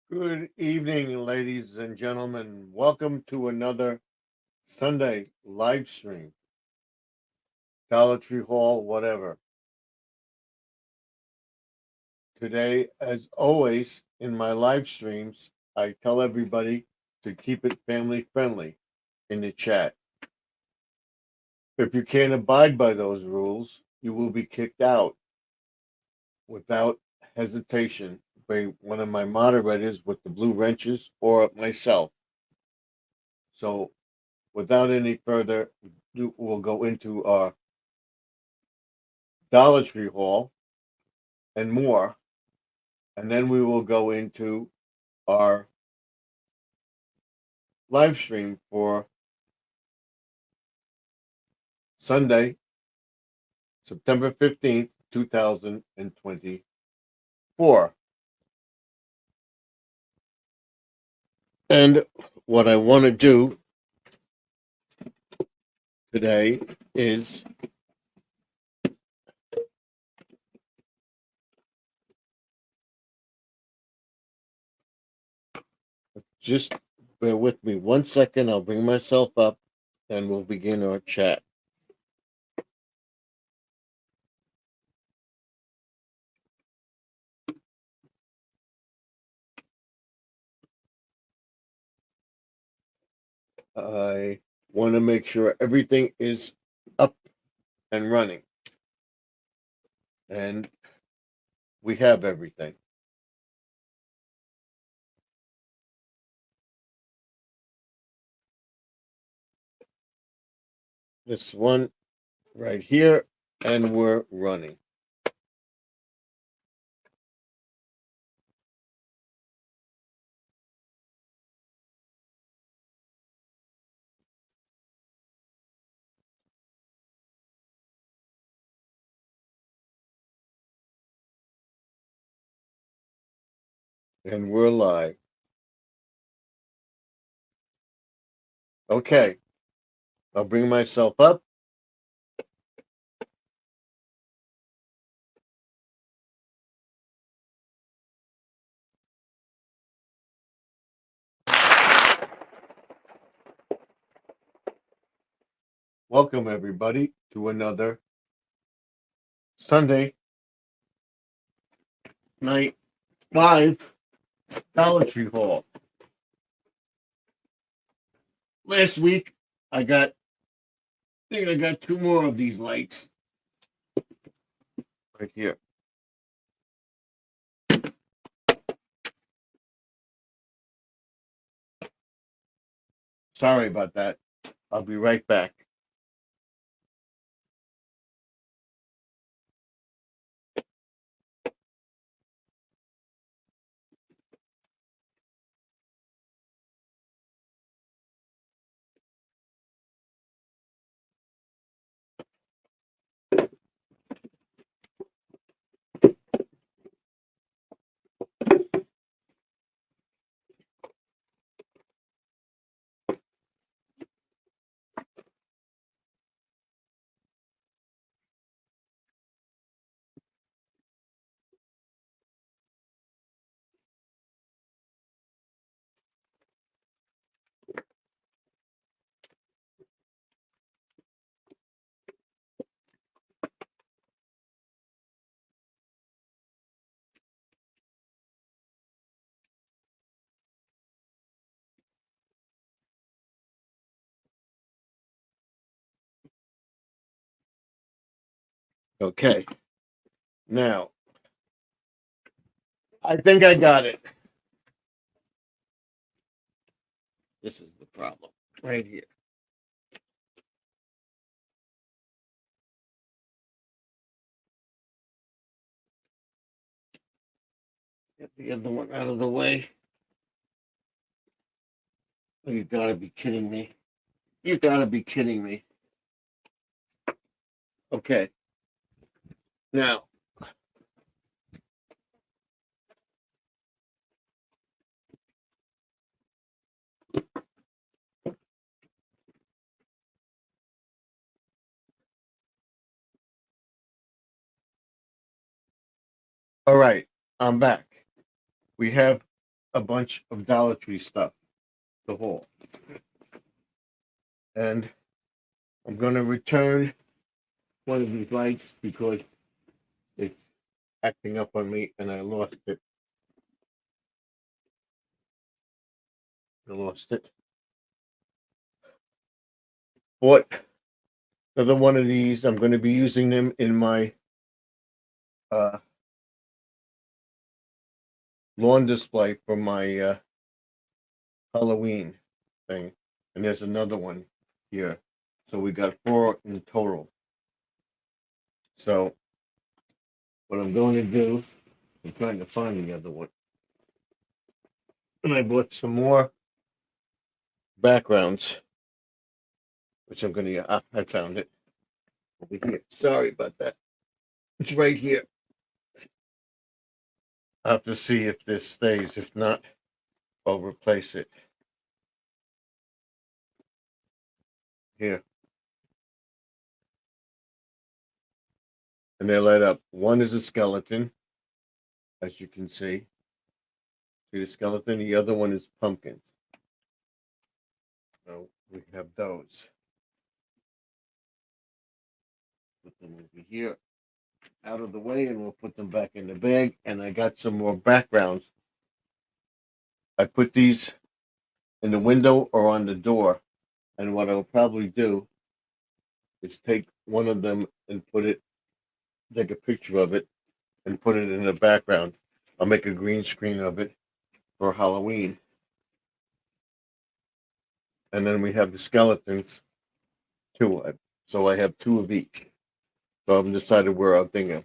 Good evening, ladies and gentlemen. Welcome to another Sunday live stream, Dollar Tree Hall, whatever. Today, as always, in my live streams, I tell everybody to keep it family friendly in the chat. If you can't abide by those rules, you will be kicked out without hesitation by one of my moderators with the blue wrenches or myself. So, without any further ado, we'll go into our Dollar Tree Hall and more, and then we will go into our live stream for Sunday, September 15th, 2024. And what I want to do today is just bear with me 1 second. I'll bring myself up and we'll begin our chat. I want to make sure everything is up and running. And we have everything. This one right here, and we're running. And we're live. Okay, I'll bring myself up. Welcome, everybody, to another Sunday night live Dollar Tree Hall. Last week, I think I got two more of these lights right here. Sorry about that. I'll be right back. Okay. Now, I think I got it. This is the problem right here. Get the other one out of the way. Oh, you gotta be kidding me. You gotta be kidding me. Okay. Now, All right, I'm back. We have a bunch of Dollar Tree stuff to haul. And I'm going to return one of these lights because it's acting up on me and I lost it. Bought another one of these. I'm going to be using them in my uh, lawn display for my Halloween thing. And there's another one here. So we got 4 in total. So what I'm going to do, I'm trying to find the other one. And I bought some more backgrounds, which I'm going to, I found it over here. Sorry about that. It's right here. I have to see if this stays. If not, I'll replace it. Here. And they light up. One is a skeleton, as you can see. See the skeleton? The other one is pumpkins. So we have those. Put them over here out of the way and we'll put them back in the bag. And I got some more backgrounds. I put these in the window or on the door. And what I'll probably do is take one of them and take a picture of it and put it in the background. I'll make a green screen of it for Halloween. And then we have the skeletons too. So I have 2 of each. So I've decided where I'm thinking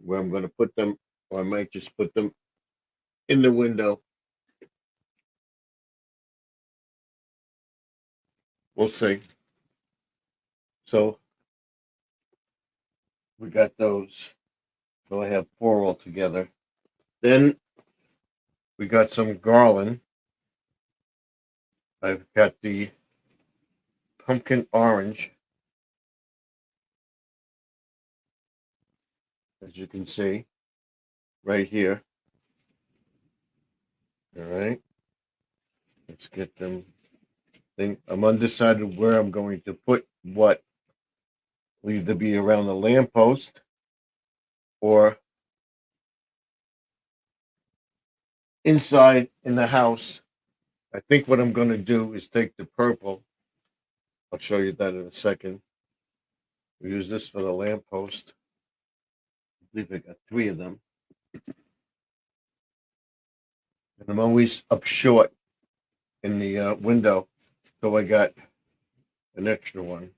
where I'm going to put them, or I might just put them in the window. We'll see. So we got those. So I have 4 altogether. Then we got some garland. I've got the pumpkin orange, as you can see, right here. All right. Let's get them. I'm undecided where I'm going to put what. Will either be around the lamppost or inside in the house. I think what I'm going to do is take the purple. I'll show you that in a second. We use this for the lamppost. I believe I got 3 of them. And I'm always up short in the window, so I got an extra one.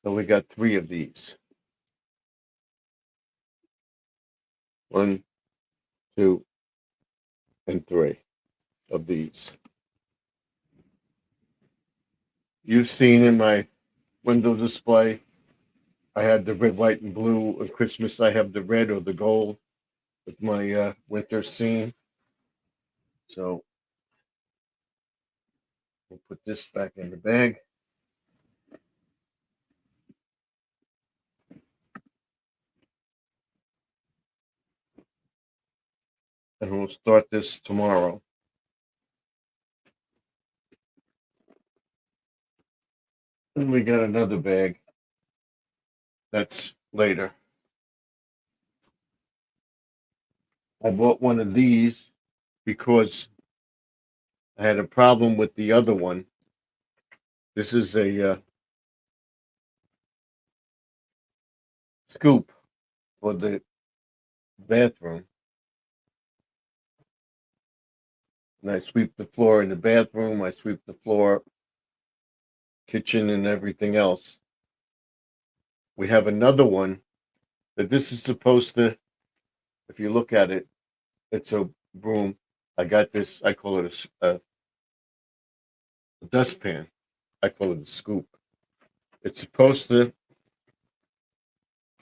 So we got 3 of these. 1, 2, and 3 of these. You've seen in my window display, I had the red, white, and blue. At Christmas, I have the red or the gold with my winter scene. So we'll put this back in the bag. And we'll start this tomorrow. And we got another bag. That's later. I bought one of these because I had a problem with the other one. This is a scoop for the bathroom. And I sweep the floor in the bathroom. I sweep the floor, kitchen, and everything else. We have another one that this is supposed to, if you look at it, it's a broom. I got this, I call it a dustpan. I call it a scoop. It's supposed to,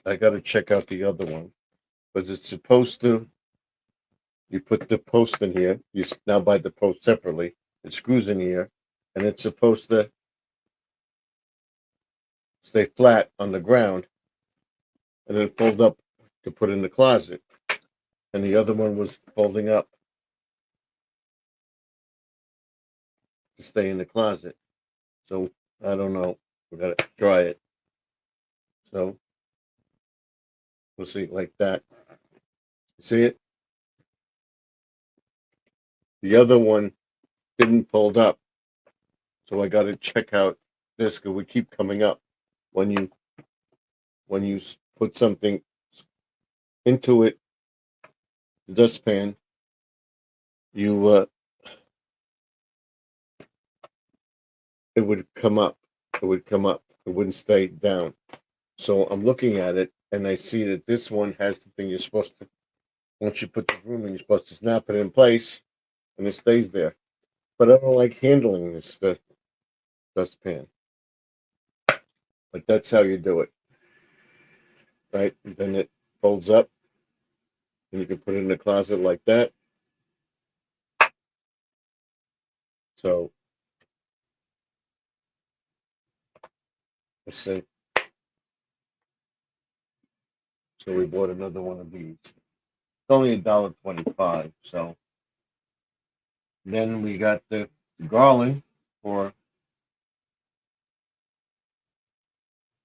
I got to check out the other one, but it's supposed to, you put the post in here, you now buy the post separately, it screws in here, and it's supposed to stay flat on the ground and then fold up to put in the closet. And the other one was folding up to stay in the closet. So I don't know. We gotta try it. So we'll see it like that. See it? The other one didn't fold up. So I gotta check out this because we keep coming up when you put something into it, the dustpan, you it would come up. It would come up. It wouldn't stay down. So I'm looking at it and I see that this one has the thing you're supposed to, once you put the broom in, you're supposed to snap it in place and it stays there. But I don't like handling this dustpan. But that's how you do it, right? And then it folds up and you can put it in the closet like that. So let's see. So we bought another one of these. It's only $1.25. So then we got the garland for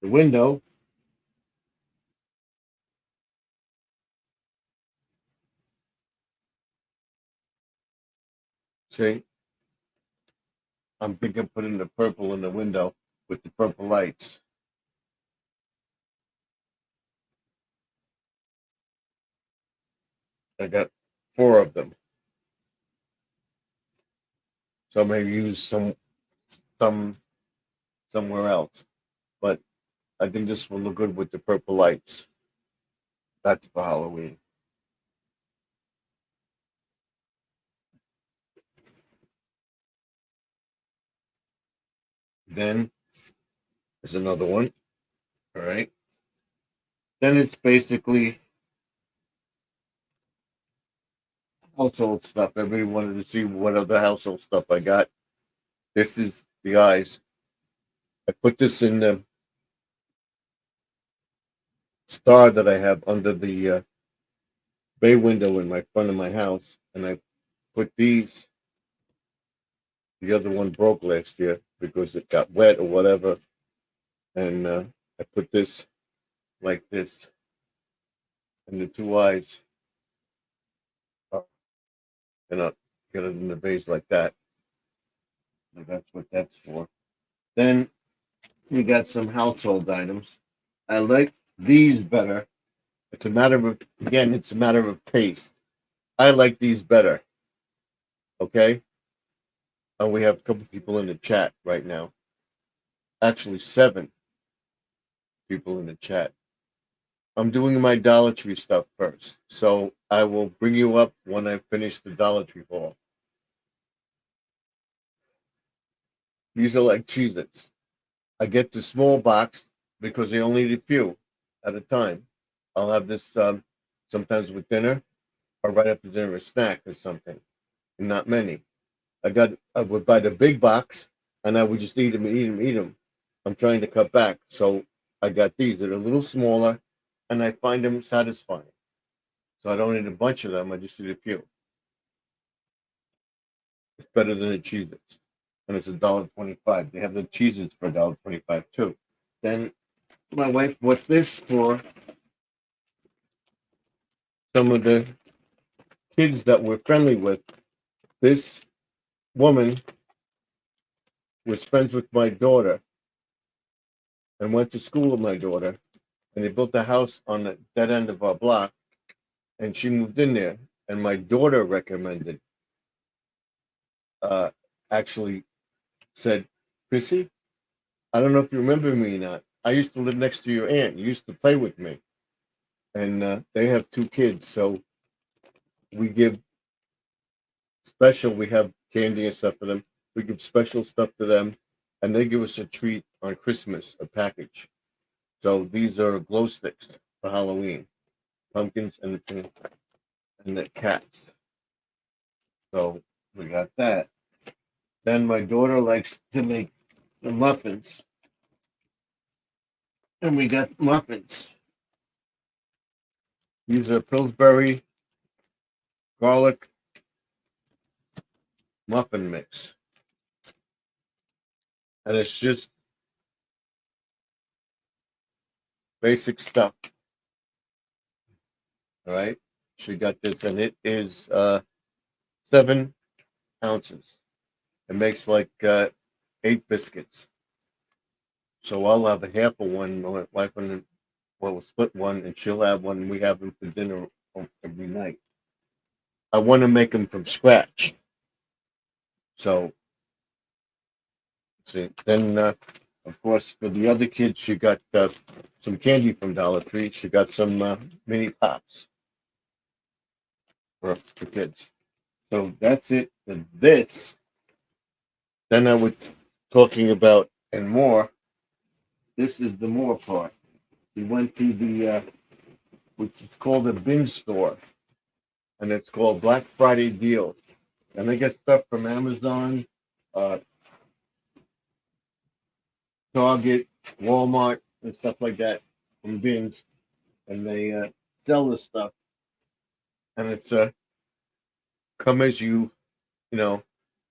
the window. See, I'm thinking of putting the purple in the window with the purple lights. I got 4 of them. So I may use some somewhere else. But I think this will look good with the purple lights. That's for Halloween. Then there's another one. All right. Then it's basically household stuff. Everybody wanted to see what other household stuff I got. This is the eyes. I put this in the star that I have under the bay window in my front of my house, and I put these. The other one broke last year because it got wet or whatever, and I put this like this, and the 2 eyes, and I'll get it in the vase like that. So that's what that's for. Then we got some household items. I like these better. It's a matter of, again, it's a matter of taste. I like these better. Okay. And we have a couple people in the chat right now. Actually, 7 people in the chat. I'm doing my Dollar Tree stuff first. So I will bring you up when I finish the Dollar Tree haul. These are like Cheez-Its. I get the small box because they only need a few at a time. I'll have this sometimes with dinner or right after dinner, a snack or something. Not many. I would buy the big box and I would just eat them, eat them, eat them. I'm trying to cut back. So I got these that are a little smaller and I find them satisfying. So I don't need a bunch of them. I just need a few. It's better than the Cheez-Its. And it's $1.25. They have the Cheez-Its for $1.25 too. Then my wife bought this for some of the kids that we're friendly with. This woman was friends with my daughter and went to school with my daughter, and they built a house on the dead end of our block, and she moved in there. And my daughter recommended, uh, actually said, Chrissy, I don't know if you remember me or not. I used to live next to your aunt. You used to play with me. And they have 2 kids, so we give special. We have candy and stuff for them. We give special stuff to them, and they give us a treat on Christmas, a package. So these are glow sticks for Halloween, pumpkins and the cats. So we got that. Then my daughter likes to make the muffins, and we got muffins. These are Pillsbury garlic muffin mix. And it's just basic stuff. All right. She got this, and it is 7 ounces. It makes like 8 biscuits. So I'll have a half of one. My wife and we'll split one, and she'll have one. And we have them for dinner every night. I want to make them from scratch. So, see, then of course for the other kids, she got some candy from Dollar Tree. She got some mini pops for kids. So that's it for this. Then I was talking about and more. This is the more part. We went to the which is called a bin store, and it's called Black Friday deals. And they get stuff from Amazon, uh, Target, Walmart, and stuff like that from bins, and they sell this stuff, and it's come as you know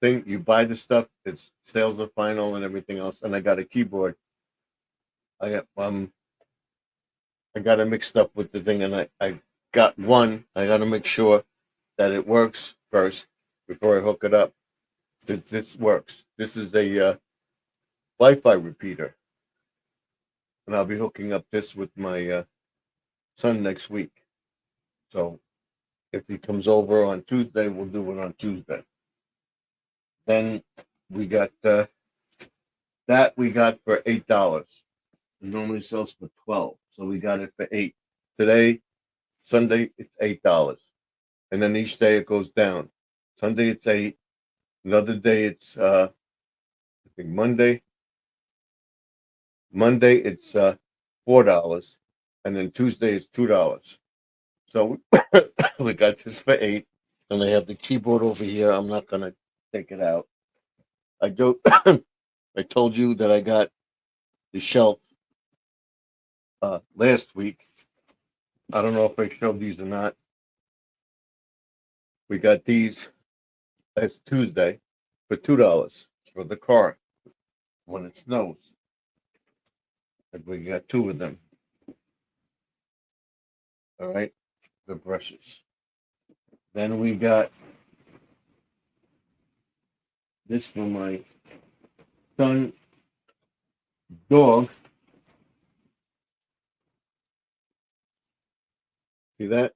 think you buy the stuff. It's sales are final and everything else. And I got a keyboard. I got it mixed up with the thing, and I got one. I got to make sure that it works first before I hook it up. This works. This is a Wi-Fi repeater, and I'll be hooking up this with my son next week. So if he comes over on Tuesday, we'll do it on Tuesday. Then we got that we got for $8. It normally sells for 12, so we got it for 8. Today, Sunday, it's $8, and then each day it goes down. Sunday it's 8. Another day it's I think Monday it's $4, and then Tuesday it's $2. So we got this for 8, and I have the keyboard over here. I'm not gonna take it out. I do. I told you that I got the shelf last week. I don't know if I showed these or not. We got these last Tuesday for $2 for the car when it snows. And we got 2 of them. All right, the brushes. Then we got this for my son dog. See that?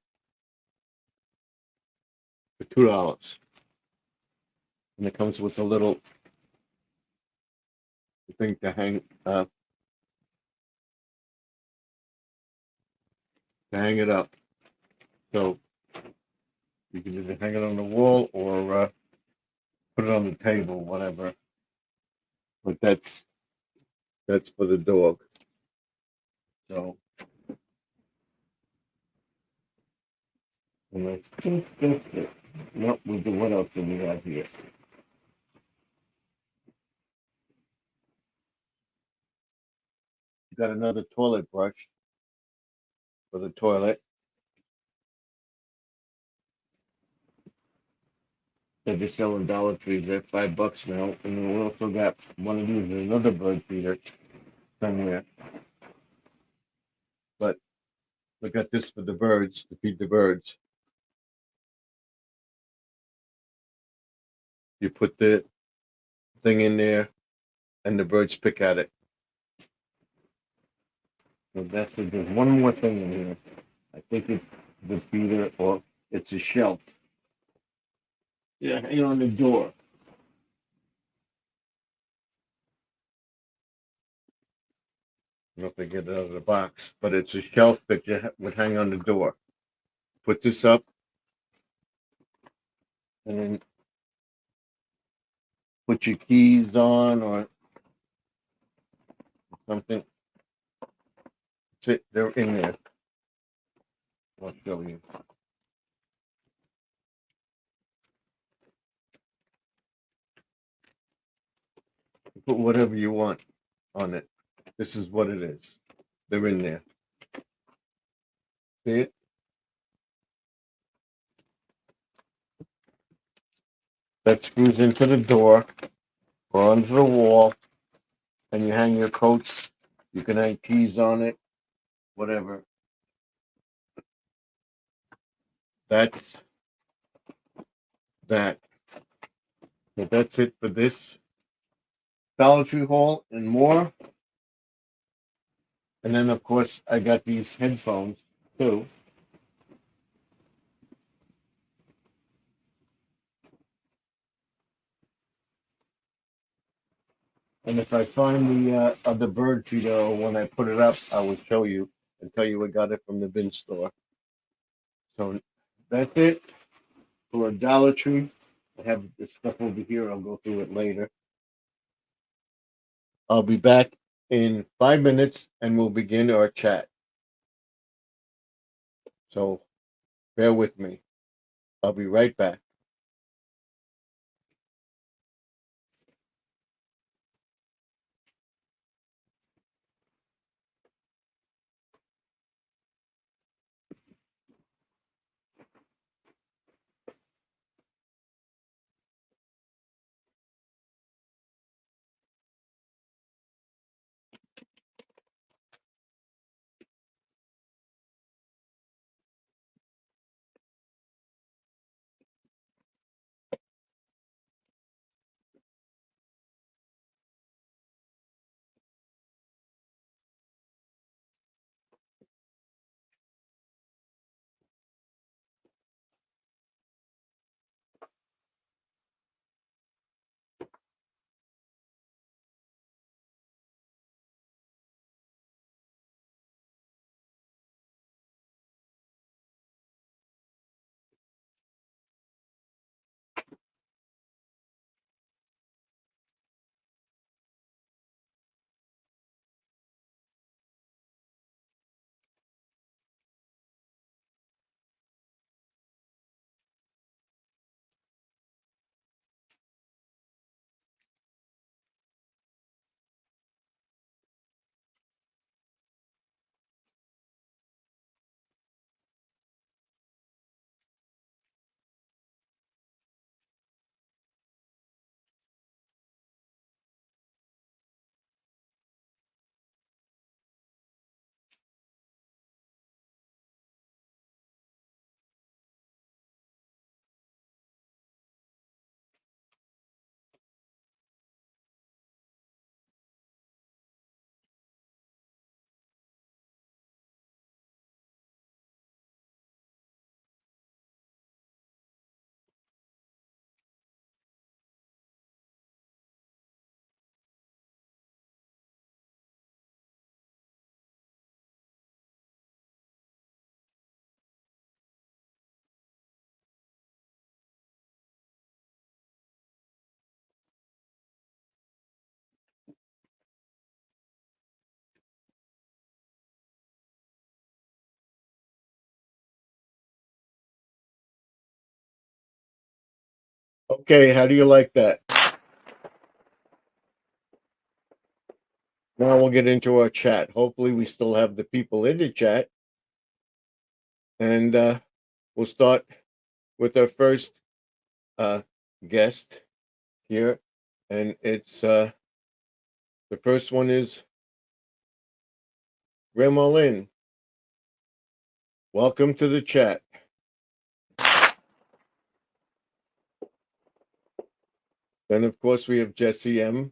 For $2. And it comes with a little thing to hang it up. So you can either hang it on the wall or put it on the table, whatever. But that's for the dog. So and I think that's it. What else do we have here? Got another toilet brush for the toilet. That they sell in Dollar Tree. They're $5 now. And then we also got one of these, another bird feeder somewhere. But we got this for the birds to feed the birds. You put the thing in there, and the birds pick at it. So that's it. There's one more thing in here. I think it's the feeder or it's a shelf. Yeah, hang on the door. I don't know if they get it out of the box, but it's a shelf that you would hang on the door. Put this up, and then put your keys on or something. Sit, they're in there. I'll show you. Put whatever you want on it. This is what it is. They're in there. See it? that screws into the door or onto the wall, and you hang your coats. You can hang keys on it, whatever. That's that. But that's it for this Dollar Tree haul and more. And then, of course, I got these headphones too. And if I find the other bird feeder when I put it up, I will show you and tell you I got it from the bin store. So that's it for a Dollar Tree. I have this stuff over here. I'll go through it later. I'll be back in 5 minutes and we'll begin our chat. So bear with me. I'll be right back. Okay, how do you like that? Now we'll get into our chat. Hopefully, we still have the people in the chat. And we'll start with our first guest here. And it's the first one is Grandma Lynn. Welcome to the chat. Then, of course, we have Jesse M.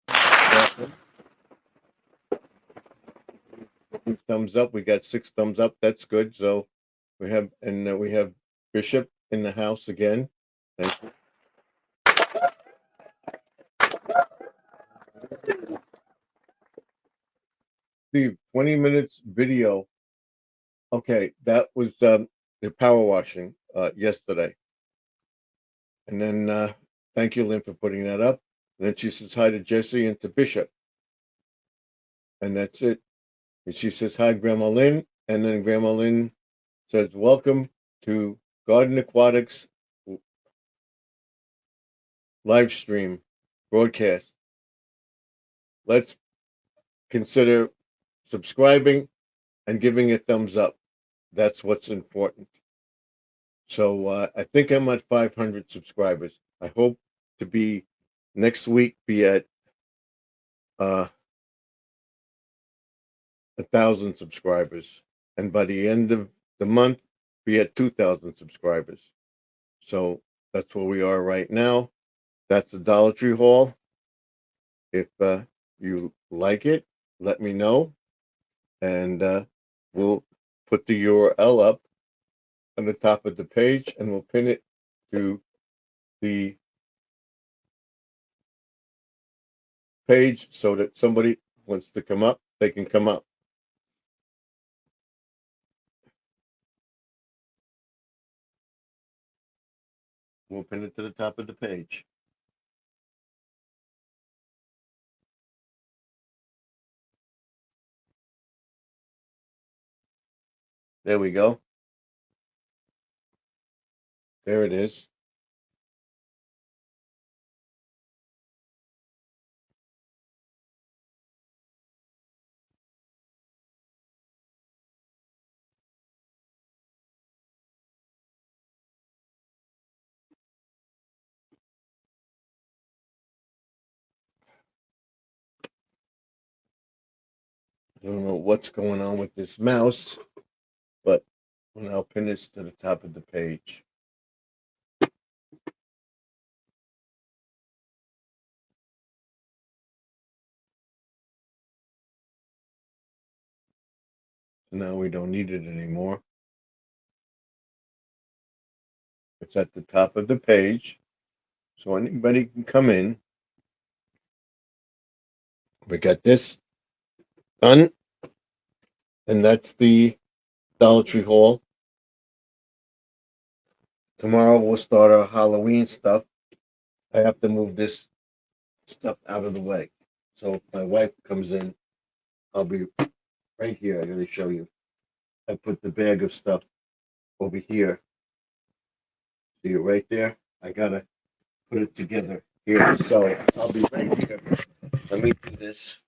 Welcome. Thumbs up. We got 6 thumbs up. That's good. So we have Bishop in the house again. Thank you. Steve, 20 minutes video. Okay, that was the power washing yesterday. And then thank you, Lynn, for putting that up. And then she says hi to Jesse and to Bishop. And that's it. And she says hi, Grandma Lynn. And then Grandma Lynn says, welcome to Garden Aquatics live stream broadcast. Let's consider subscribing and giving a thumbs up. That's what's important. So I think I'm at 500 subscribers. I hope to be next week be at 1,000 subscribers, and by the end of the month, be at 2,000 subscribers. So that's where we are right now. That's the Dollar Tree haul. If you like it, let me know, and we'll put the URL up on the top of the page, and we'll pin it to the page so that somebody wants to come up, they can come up. We'll pin it to the top of the page. There we go. There it is. I don't know what's going on with this mouse, but I'll pin this to the top of the page. So now we don't need it anymore. It's at the top of the page, so anybody can come in. We got this done, and that's the Dollar Tree haul. Tomorrow we'll start our Halloween stuff. I have to move this stuff out of the way. So if my wife comes in, I'll be right here. I gotta show you. I put the bag of stuff over here. See it right there? I gotta put it together here. So I'll be right here. Let me do this.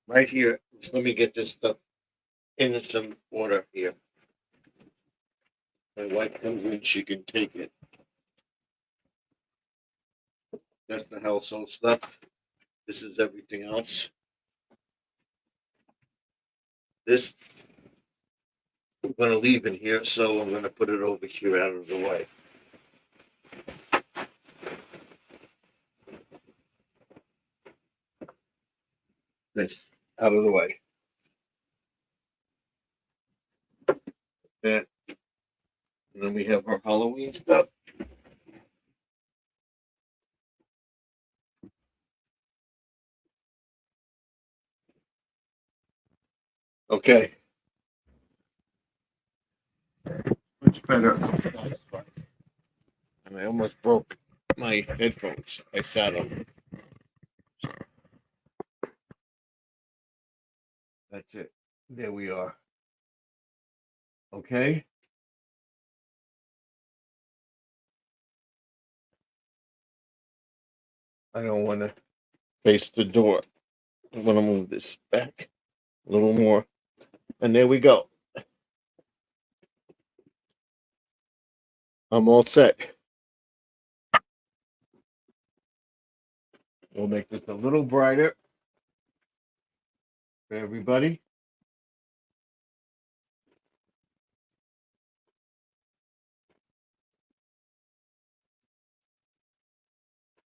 Right here. Just let me get this stuff into some order here. My wife comes in, she can take it. That's the household stuff. This is everything else. This I'm going to leave in here, so I'm going to put it over here out of the way. This out of the way. And then we have our Halloween stuff. Okay. Much better. And I almost broke my headphones. I sat on them. That's it. There we are. Okay. I don't want to face the door. I'm going to move this back a little more. And there we go. I'm all set. We'll make this a little brighter for everybody.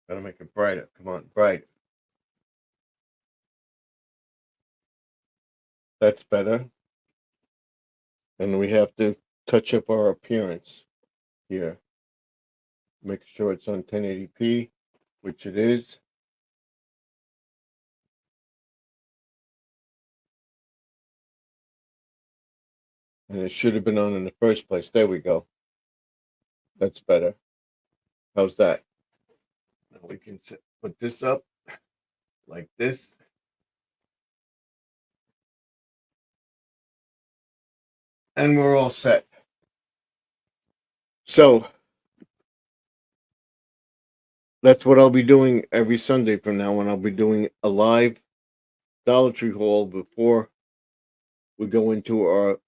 Gotta make it brighter. Come on, bright. That's better. And we have to touch up our appearance here. Make sure it's on 1080p, which it is. And it should have been on in the first place. There we go. That's better. How's that? Now we can put this up like this. And we're all set. So that's what I'll be doing every Sunday from now on. I'll be doing a live Dollar Tree haul before we go into our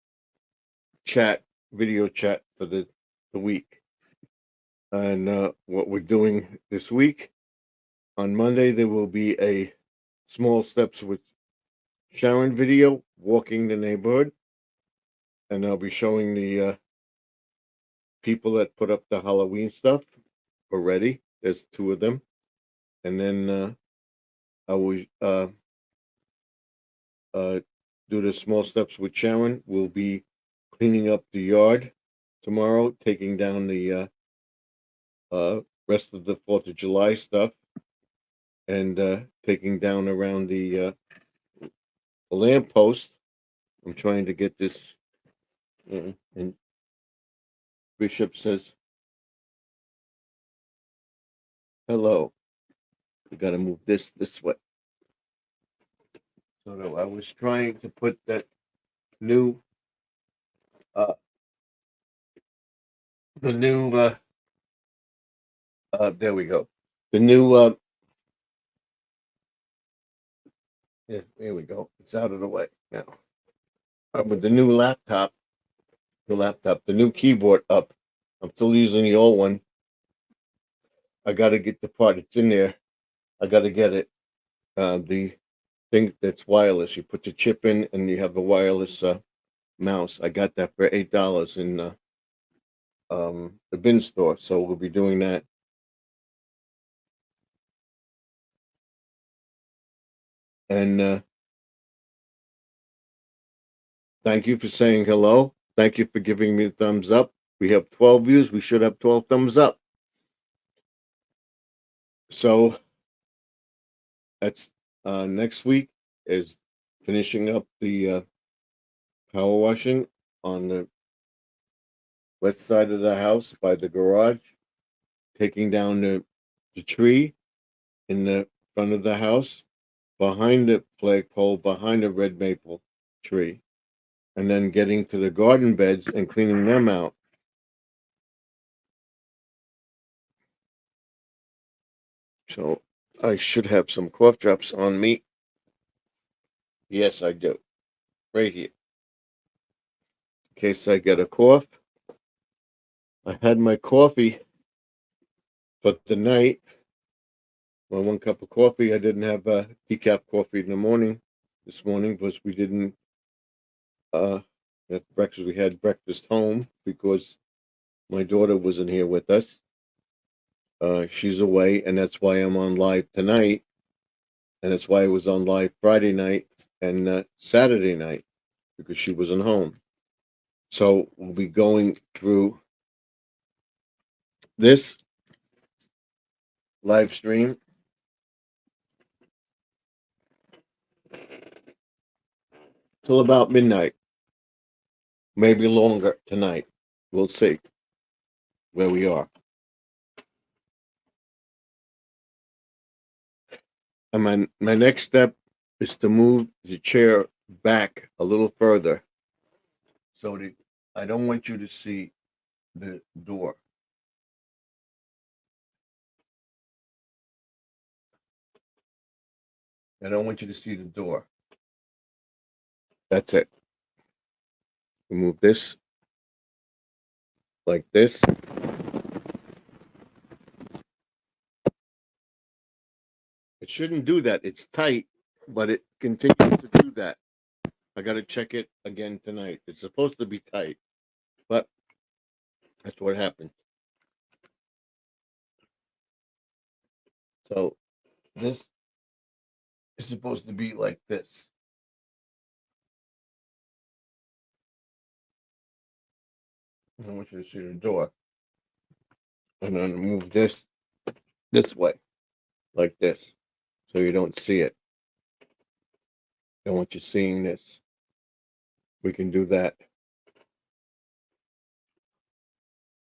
video chat for the week. And what we're doing this week, on Monday, there will be a Small Steps with Sharon video, walking the neighborhood. And I'll be showing the people that put up the Halloween stuff already. There's 2 of them. And then I will do the Small Steps with Sharon. We'll be cleaning up the yard tomorrow, taking down the rest of the 4th of July stuff, and taking down around the lamppost. I'm trying to get this, and Bishop says, hello. We got to move this way. So I was trying to put that new, there we go. The new, yeah, there we go. It's out of the way now. With the new laptop, the new keyboard up. I'm still using the old one. I got to get the part. It's in there. I got to get it. The thing that's wireless. You put the chip in, and you have a wireless mouse. I got that for $8 in the bin store. So we'll be doing that. And thank you for saying hello. Thank you for giving me a thumbs up. We have 12 views. We should have 12 thumbs up. So that's next week is finishing up the power washing on the west side of the house by the garage, taking down the tree in the front of the house, behind the flagpole, behind the red maple tree, and then getting to the garden beds and cleaning them out. So I should have some cough drops on me. Yes, I do. Right here. In case I get a cough. I had my coffee, but the night, my 1 cup of coffee, I didn't have decaf coffee in the morning. This morning because we didn't at breakfast. We had breakfast home because my daughter wasn't here with us. She's away, and that's why I'm on live tonight. And that's why I was on live Friday night and Saturday night, because she wasn't home. So we'll be going through this live stream till about midnight, maybe longer tonight. We'll see where we are. And my next step is to move the chair back a little further, so that I don't want you to see the door. I don't want you to see the door. That's it. We move this like this. It shouldn't do that. It's tight, but it continues to do that. I got to check it again tonight. It's supposed to be tight, but that's what happened. So this is supposed to be like this. I want you to see the door. And then move this way, like this, so you don't see it. Don't want you seeing this. We can do that.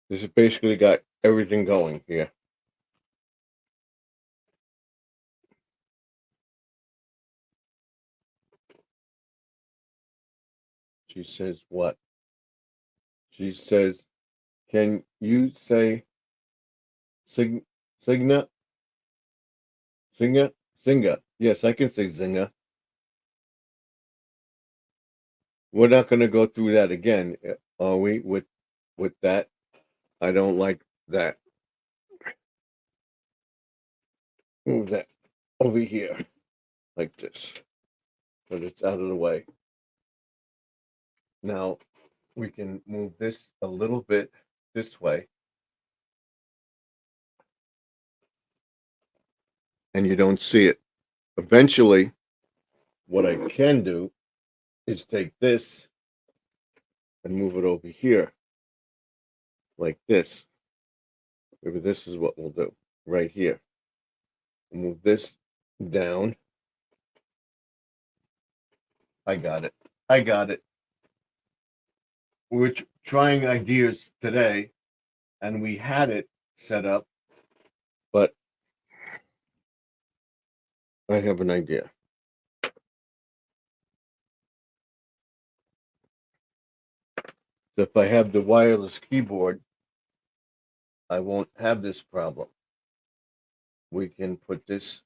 This has basically got everything going here. She says what? She says, can you say Signa? Zinga? Yes, I can say Zinga. We're not going to go through that again, are we? With with that. I don't like that. Move that over here like this, but it's out of the way. Now we can move this a little bit this way, and you don't see it. Eventually, what I can do is take this and move it over here like this. Maybe this is what we'll do right here. Move this down. I got it. I got it. We're trying ideas today, and we had it set up, but I have an idea. If I have the wireless keyboard, I won't have this problem. We can put this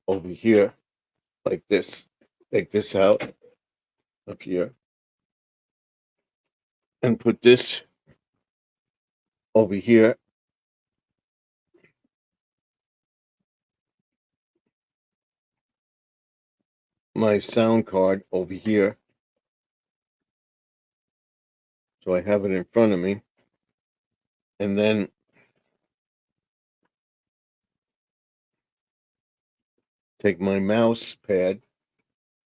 over here like this. Take this out up here and put this over here. My sound card over here. So I have it in front of me. And then take my mouse pad.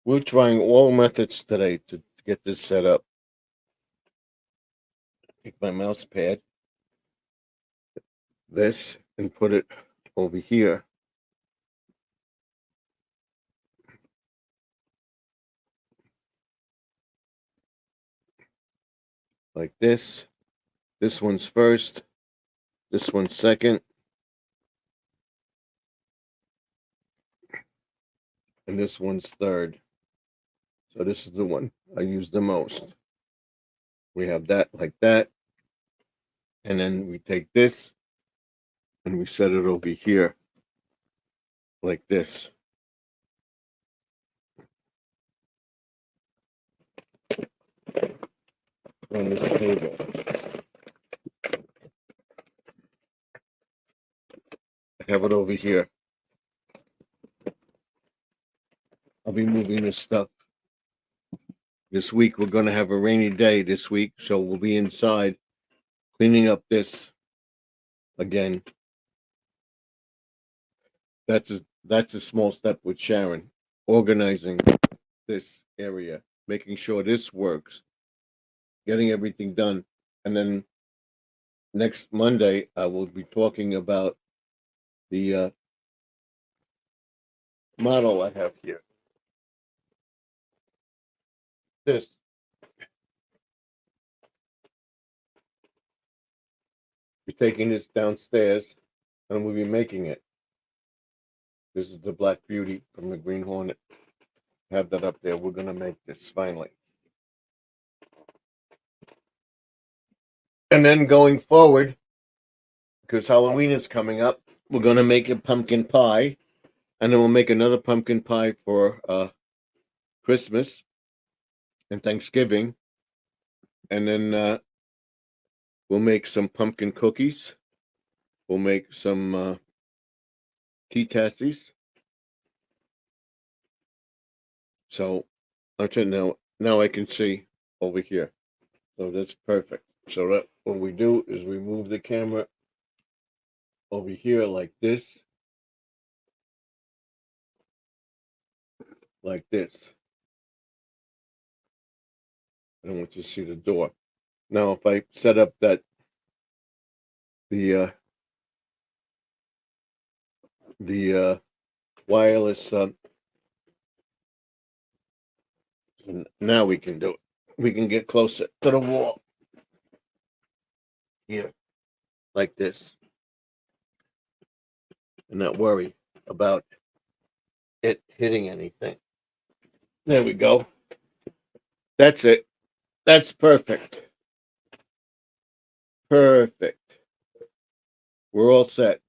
We're trying all methods today to get this set up. Take my mouse pad, this, and put it over here. Like this. This one's first. This one's second. And this one's third. So this is the one I use the most. We have that like that. And then we take this and we set it over here like this. On this table. I have it over here. I'll be moving this stuff. This week we're going to have a rainy day this week, so we'll be inside cleaning up this again. That's a small step with Sharon, organizing this area, making sure this works, getting everything done, and then next Monday I will be talking about the model I have here. This. We're taking this downstairs and we'll be making it. This is the Black Beauty from the Green Hornet. Have that up there. We're going to make this finally. And then going forward, because Halloween is coming up, we're going to make a pumpkin pie. And then we'll make another pumpkin pie for Christmas and Thanksgiving. And then we'll make some pumpkin cookies. We'll make some tea tasties. So now I can see over here. So that's perfect. So that what we do is we move the camera over here like this. Like this. I don't want you to see the door. Now if I set up that the wireless now we can do it. We can get closer to the wall. Here. Like this. And not worry about it hitting anything. There we go. That's it. That's perfect. Perfect. We're all set.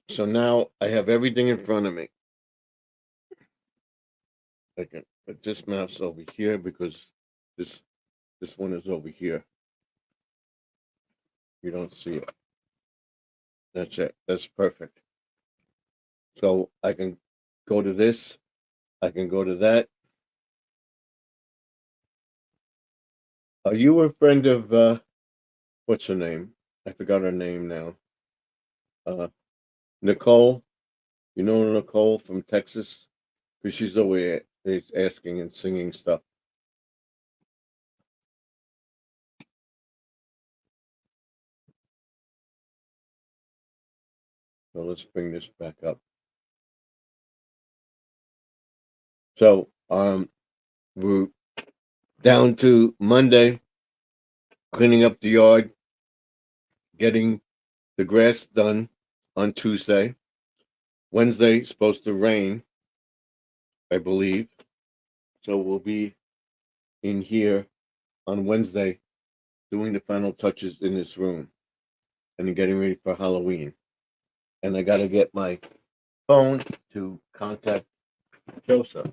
So now I have everything in front of me. I can put this mouse over here because this one is over here. You don't see it. That's it. That's perfect. So I can go to this. I can go to that. Are you a friend of what's her name? I forgot her name now. Uh, Nicole. You know Nicole from Texas? Because she's always asking and singing stuff. So let's bring this back up. So we're down to Monday, cleaning up the yard, getting the grass done on Tuesday. Wednesday supposed to rain, I believe. So we'll be in here on Wednesday doing the final touches in this room and getting ready for Halloween. And I got to get my phone to contact Joseph.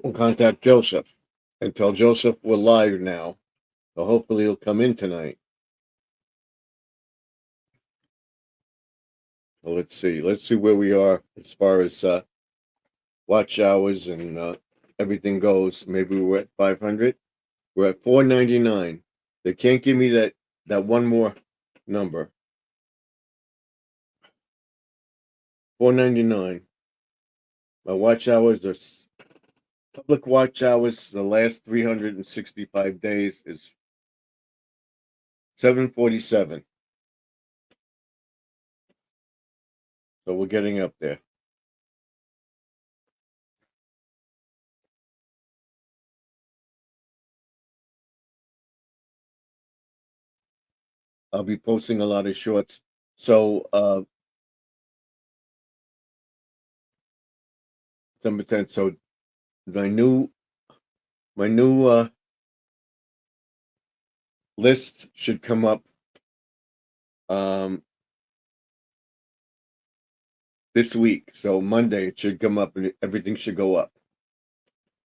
We'll contact Joseph and tell Joseph we're live now. So hopefully he'll come in tonight. So let's see. Let's see where we are as far as watch hours and everything goes. Maybe we're at 500. We're at 499. They can't give me that one more number. 499. My watch hours are public watch hours. The last 365 days is 747. So we're getting up there. I'll be posting a lot of shorts. So September 10th. So my new list should come up this week. So Monday it should come up and everything should go up.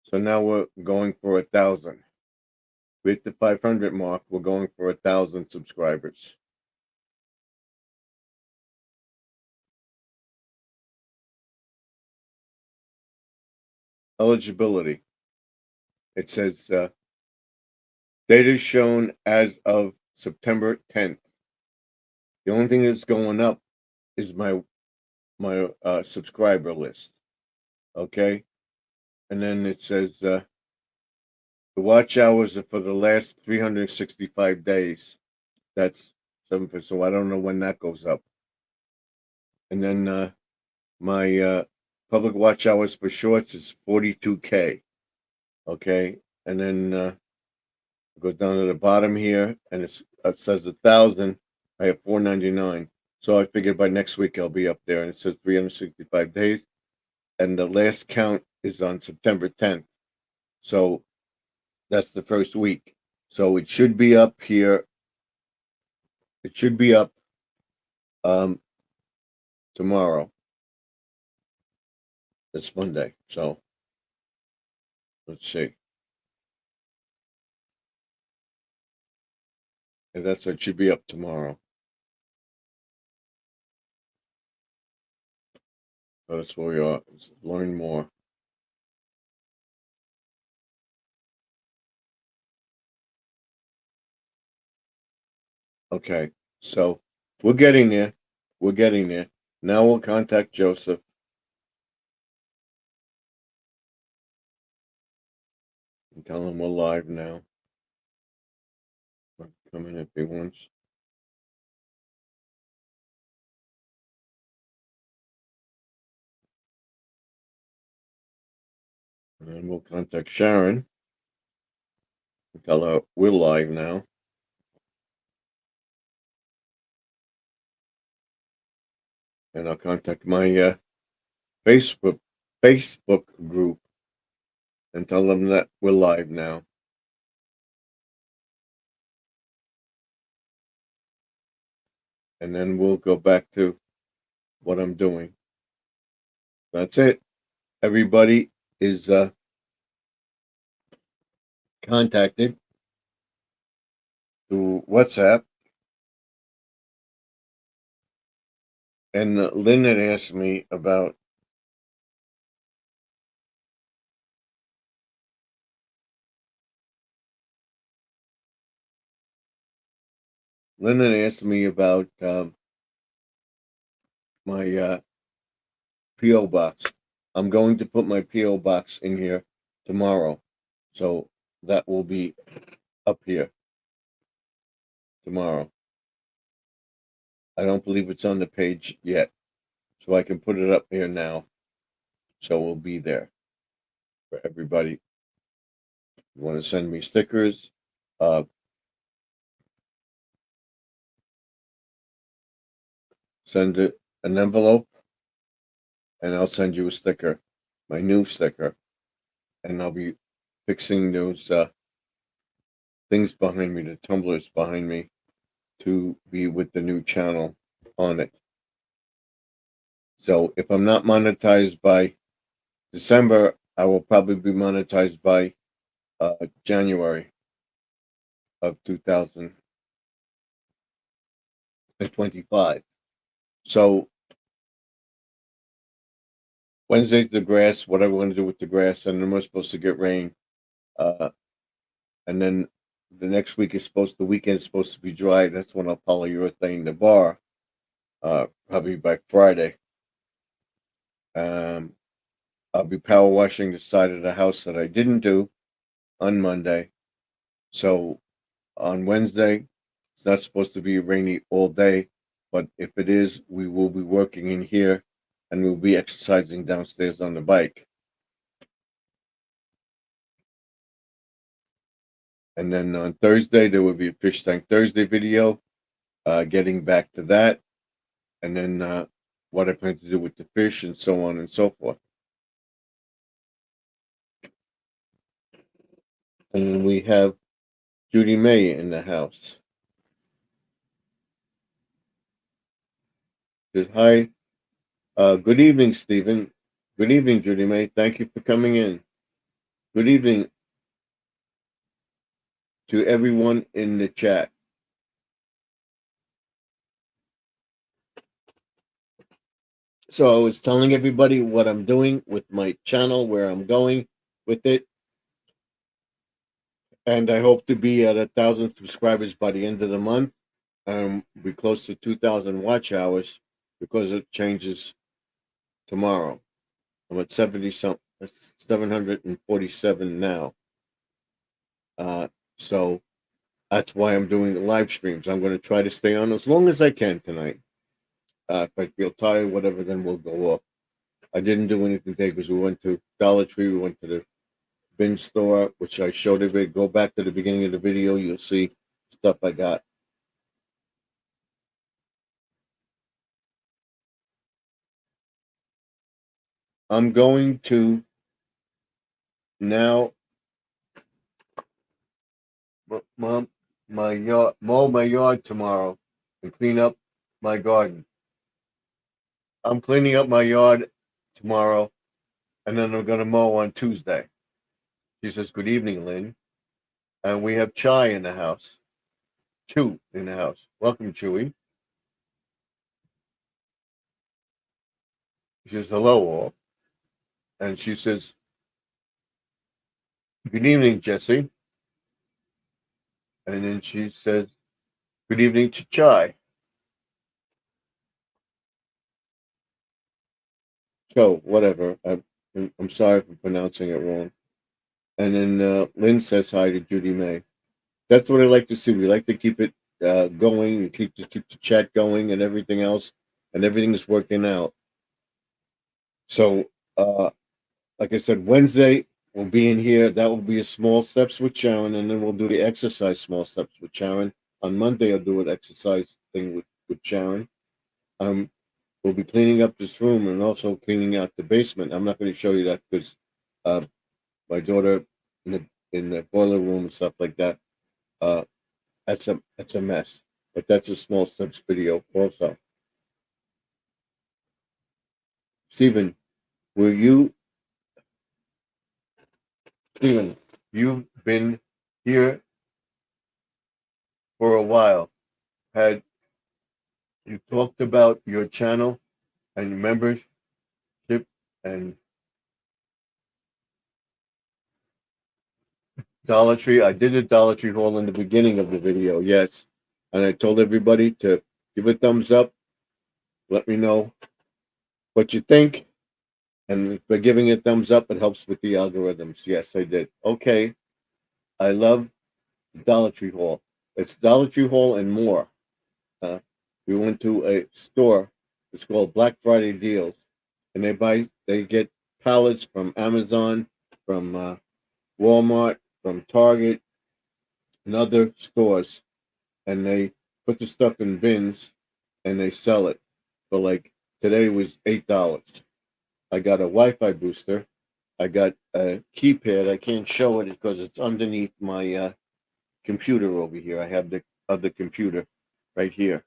So now we're going for 1,000. We hit the 500 mark. We're going for 1,000 subscribers. Eligibility. It says data shown as of September 10th. The only thing that's going up is my subscriber list. Okay, and then it says the watch hours are for the last 365 days. That's 7%. So I don't know when that goes up. And then my public watch hours for shorts is 42K. Okay, and then it goes down to the bottom here, and it says 1,000. I have 499. So I figured by next week I'll be up there, and it says 365 days, and the last count is on September 10th. So that's the first week. So it should be up here. It should be up tomorrow. It's Monday. So let's see. And that's it should be up tomorrow. So that's where we are. Let's learn more. Okay. So we're getting there. We're getting there. Now we'll contact Joseph. And tell him we're live now. Come in if he wants. And then we'll contact Sharon and tell her we're live now. And I'll contact my Facebook group and tell them that we're live now. And then we'll go back to what I'm doing. That's it. Everybody is contacted through WhatsApp. And Lynn had asked me about my P.O. box. I'm going to put my P.O. box in here tomorrow. So that will be up here tomorrow. I don't believe it's on the page yet. So I can put it up here now. So it will be there for everybody. You want to send me stickers? Send it an envelope and I'll send you a sticker, my new sticker. And I'll be fixing those things behind me, the tumblers behind me, to be with the new channel on it. So if I'm not monetized by December, I will probably be monetized by January of 2025. So Wednesday's the grass, whatever we're going to do with the grass, and then we're supposed to get rain. And then the next week the weekend is supposed to be dry. That's when I'll polyurethane the bar, probably by Friday. I'll be power washing the side of the house that I didn't do on Monday. So on Wednesday, it's not supposed to be rainy all day, but if it is, we will be working in here and we'll be exercising downstairs on the bike. And then on Thursday, there will be a Fish Tank Thursday video, getting back to that, and then what I plan to do with the fish and so on and so forth. And we have Judy May in the house. Says, hi. Good evening, Stephen. Good evening, Judy May. Thank you for coming in. Good evening to everyone in the chat. So I was telling everybody what I'm doing with my channel, where I'm going with it. And I hope to be at 1,000 subscribers by the end of the month. Be close to 2,000 watch hours because it changes tomorrow. I'm at 747 now. So that's why I'm doing the live streams. I'm going to try to stay on as long as I can tonight. If I feel tired, whatever, then we'll go off. I didn't do anything today because we went to Dollar Tree. We went to the bin store, which I showed everybody. Go back to the beginning of the video. You'll see stuff I got. I'm going to now mow my yard tomorrow and clean up my garden. I'm cleaning up my yard tomorrow, and then I'm going to mow on Tuesday. She says, good evening, Lynn. And we have Chai in the house. Chew in the house. Welcome, Chewy. She says, hello, all. And she says, good evening, Jesse. And then she says, good evening to Chai. So, whatever. I'm sorry for pronouncing it wrong. And then Lynn says hi to Judy May. That's what I like to see. We like to keep it going and keep the chat going and everything else. And everything is working out. So, like I said, Wednesday we'll be in here. That will be a small steps with Sharon, and then we'll do the exercise small steps with Sharon. On Monday, I'll do an exercise thing with Sharon. We'll be cleaning up this room and also cleaning out the basement. I'm not going to show you that because my daughter in the boiler room and stuff like that. That's a mess. But that's a small steps video also. Stephen, Will you, Stephen, you've been here for a while. Had you talked about your channel and your membership and Dollar Tree? I did a Dollar Tree haul in the beginning of the video, yes. And I told everybody to give a thumbs up. Let me know what you think. And by giving a thumbs up, it helps with the algorithms. Yes, I did. Okay. I love Dollar Tree haul. It's Dollar Tree haul and more. We went to a store. It's called Black Friday Deals, and they get pallets from Amazon, from Walmart, from Target, and other stores, and they put the stuff in bins and they sell it. For like today was $8. I got a Wi-Fi booster. I got a keypad. I can't show it because it's underneath my computer over here. I have the other computer right here,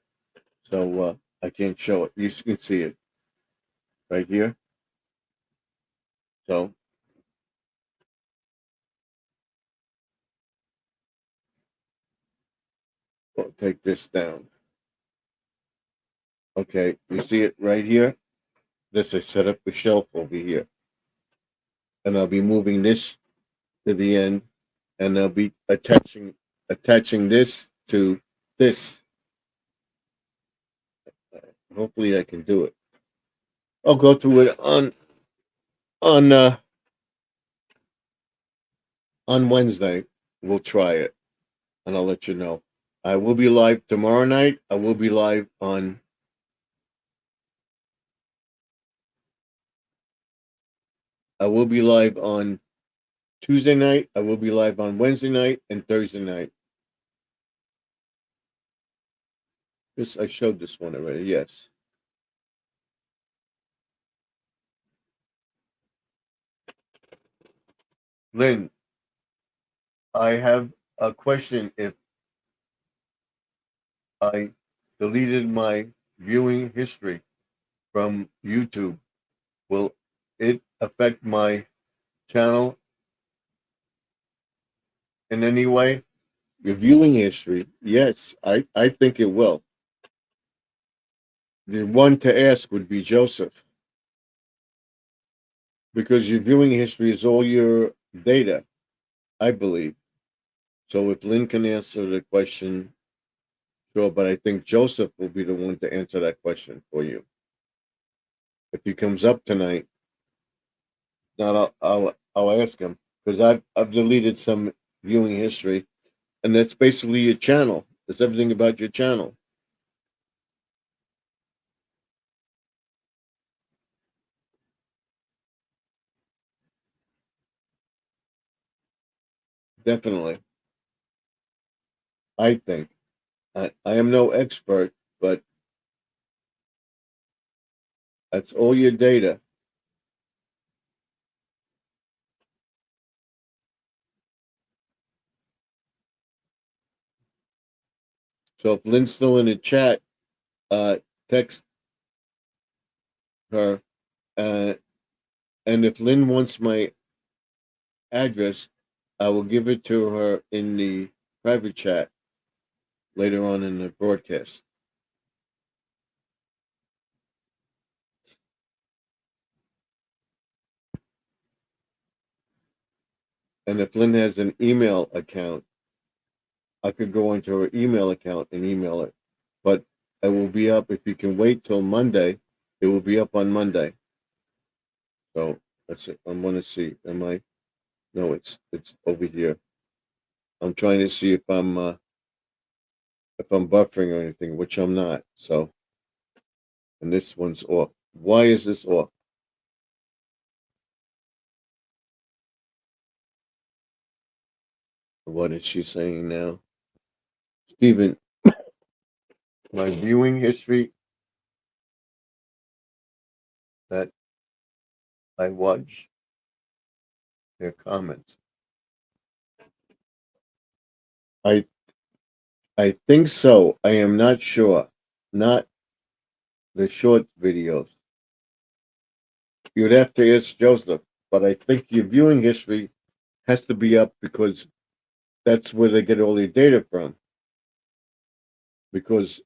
so I can't show it. You can see it right here. So we'll take this down. Okay, you see it right here? This I set up a shelf over here. And I'll be moving this to the end, and I'll be attaching this to this. Hopefully I can do it. I'll go through it on Wednesday. We'll try it, and I'll let you know. I will be live tomorrow night. I will be live on Tuesday night. I will be live on Wednesday night and Thursday night. This I showed this one already. Yes. Lynn, I have a question. If I deleted my viewing history from YouTube, will it affect my channel in any way? Your viewing history? Yes, I think it will. The one to ask would be Joseph, because your viewing history is all your data, I believe. So if Lynn can answer the question, sure, but I think Joseph will be the one to answer that question for you. If he comes up tonight, not I'll ask him, because I've deleted some viewing history, and that's basically your channel. It's everything about your channel. Definitely. I think. I am no expert, but that's all your data. So if Lynn's still in the chat, text her. And if Lynn wants my address, I will give it to her in the private chat later on in the broadcast. And if Lynn has an email account, I could go into her email account and email it. But it will be up. If you can wait till Monday, it will be up on Monday. So that's it. I'm gonna see. Am I? No, it's over here. I'm trying to see if I'm buffering or anything, which I'm not. So, and this one's off. Why is this off? What is she saying now? Stephen, my viewing history that I watch their comments. I think so. I am not sure. Not the short videos. you would have to ask Joseph, but I think your viewing history has to be up because that's where they get all their data from. Because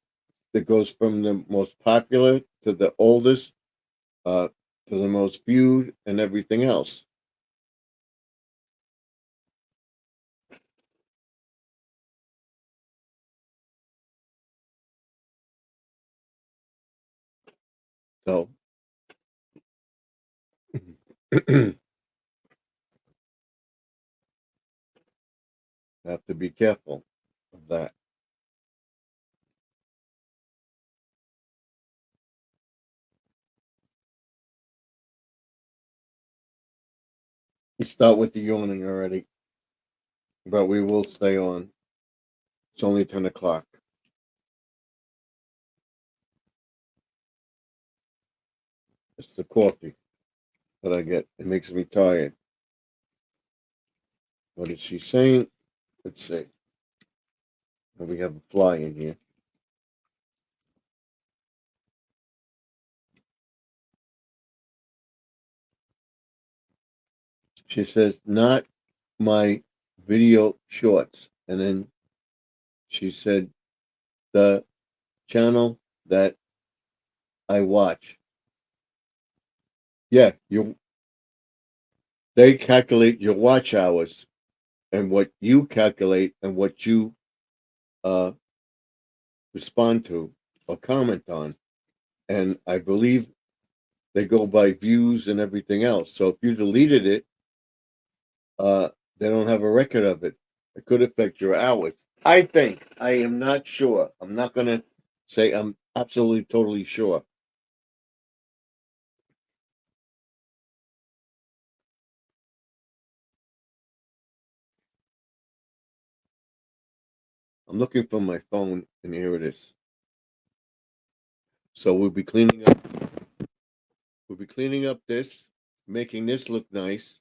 it goes from the most popular to the oldest, uh, to the most viewed and everything else. So have to be careful of that. You start with the yawning already, but we will stay on. It's only 10 o'clock. It's the coffee that I get. It makes me tired. What is she saying? Let's see. We have a fly in here. She says, not my video shorts. And then she said, the channel that I watch. Yeah, they calculate your watch hours and what you calculate and what you uh, respond to or comment on. And I believe they go by views and everything else. So if you deleted it, uh, they don't have a record of it. It could affect your hours. I think. I am not sure. I'm not going to say I'm absolutely totally sure. I'm looking for my phone, and here it is. So we'll be cleaning up. We'll be cleaning up this, making this look nice.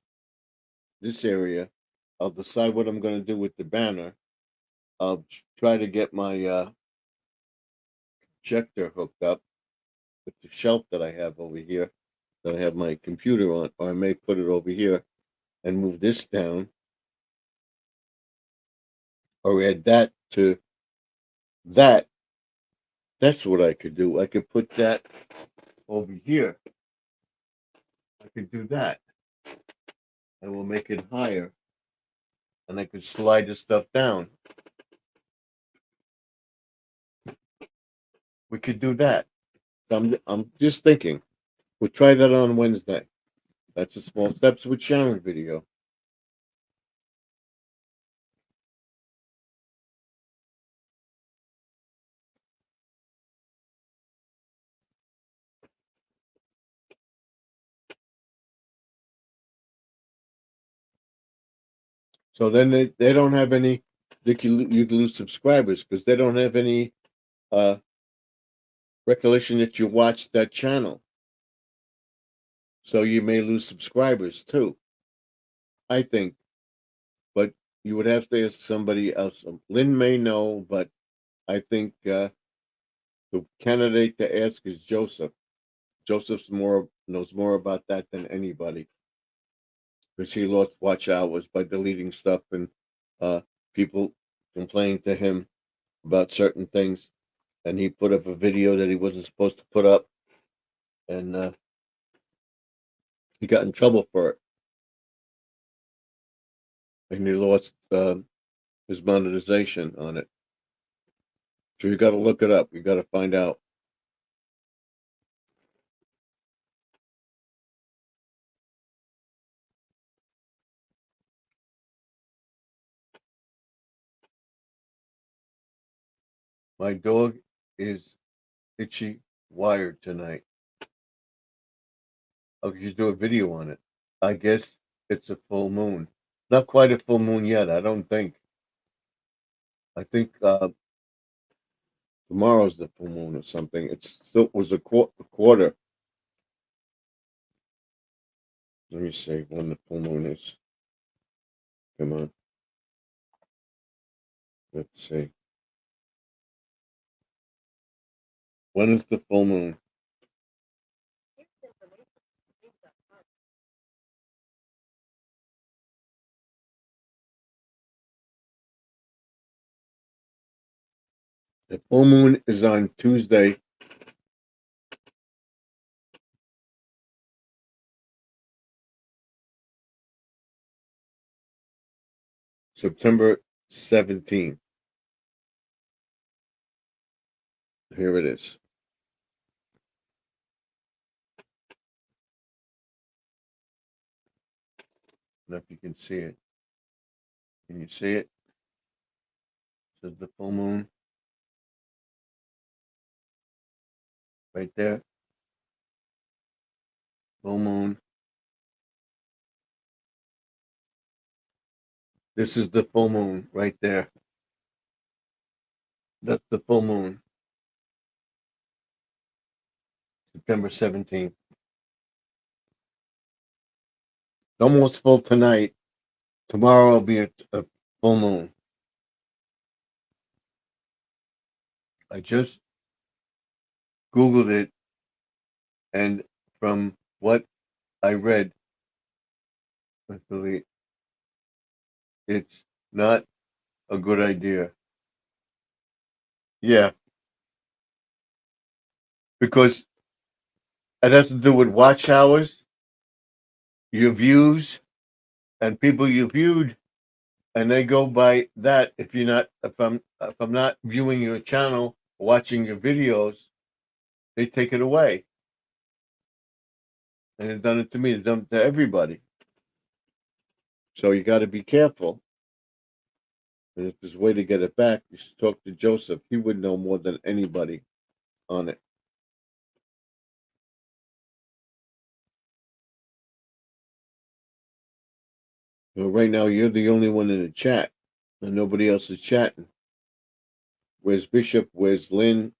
This area. I'll decide what I'm going to do with the banner. I'll try to get my projector hooked up with the shelf that I have over here, that I have my computer on, or I may put it over here and move this down, or add that to that. That's what I could do. I could put that over here. I could do that. And we'll make it higher. And I could slide the stuff down. We could do that. I'm just thinking. We'll try that on Wednesday. That's a small steps with Sharon video. So then they don't have any. You can lose subscribers because they don't have any uh recollection that you watched that channel. So you may lose subscribers too. I think, but you would have to ask somebody else. Lynn may know, but I think the candidate to ask is Joseph. Joseph's knows more about that than anybody because he lost watch hours by deleting stuff and uh, people complaining to him about certain things, and he put up a video that he wasn't supposed to put up, and he got in trouble for it, and he lost his monetization on it. So you got to look it up. You got to find out. My dog is itchy wired tonight. I could just do a video on it. I guess it's a full moon. Not quite a full moon yet, I don't think. I think tomorrow's the full moon or something. It still was a quarter. Let me see when the full moon is. Come on. Let's see. When is the full moon? The full moon is on Tuesday, September 17th. Here it is. I don't know if you can see it. Can you see it? This is the full moon. Right there. Full moon. This is the full moon right there. That's the full moon. September 17th. Almost full tonight. Tomorrow will be a full moon. I just Googled it, and from what I read, actually, it's not a good idea. Yeah, because it has to do with watch hours, your views, and people you viewed, and they go by that. If I'm not viewing your channel, watching your videos, they take it away. And they've done it to me. They've done it to everybody. So you got to be careful. And if there's a way to get it back, you should talk to Joseph. He would know more than anybody on it. So right now, you're the only one in the chat, and nobody else is chatting. Where's Bishop? Where's Lynn?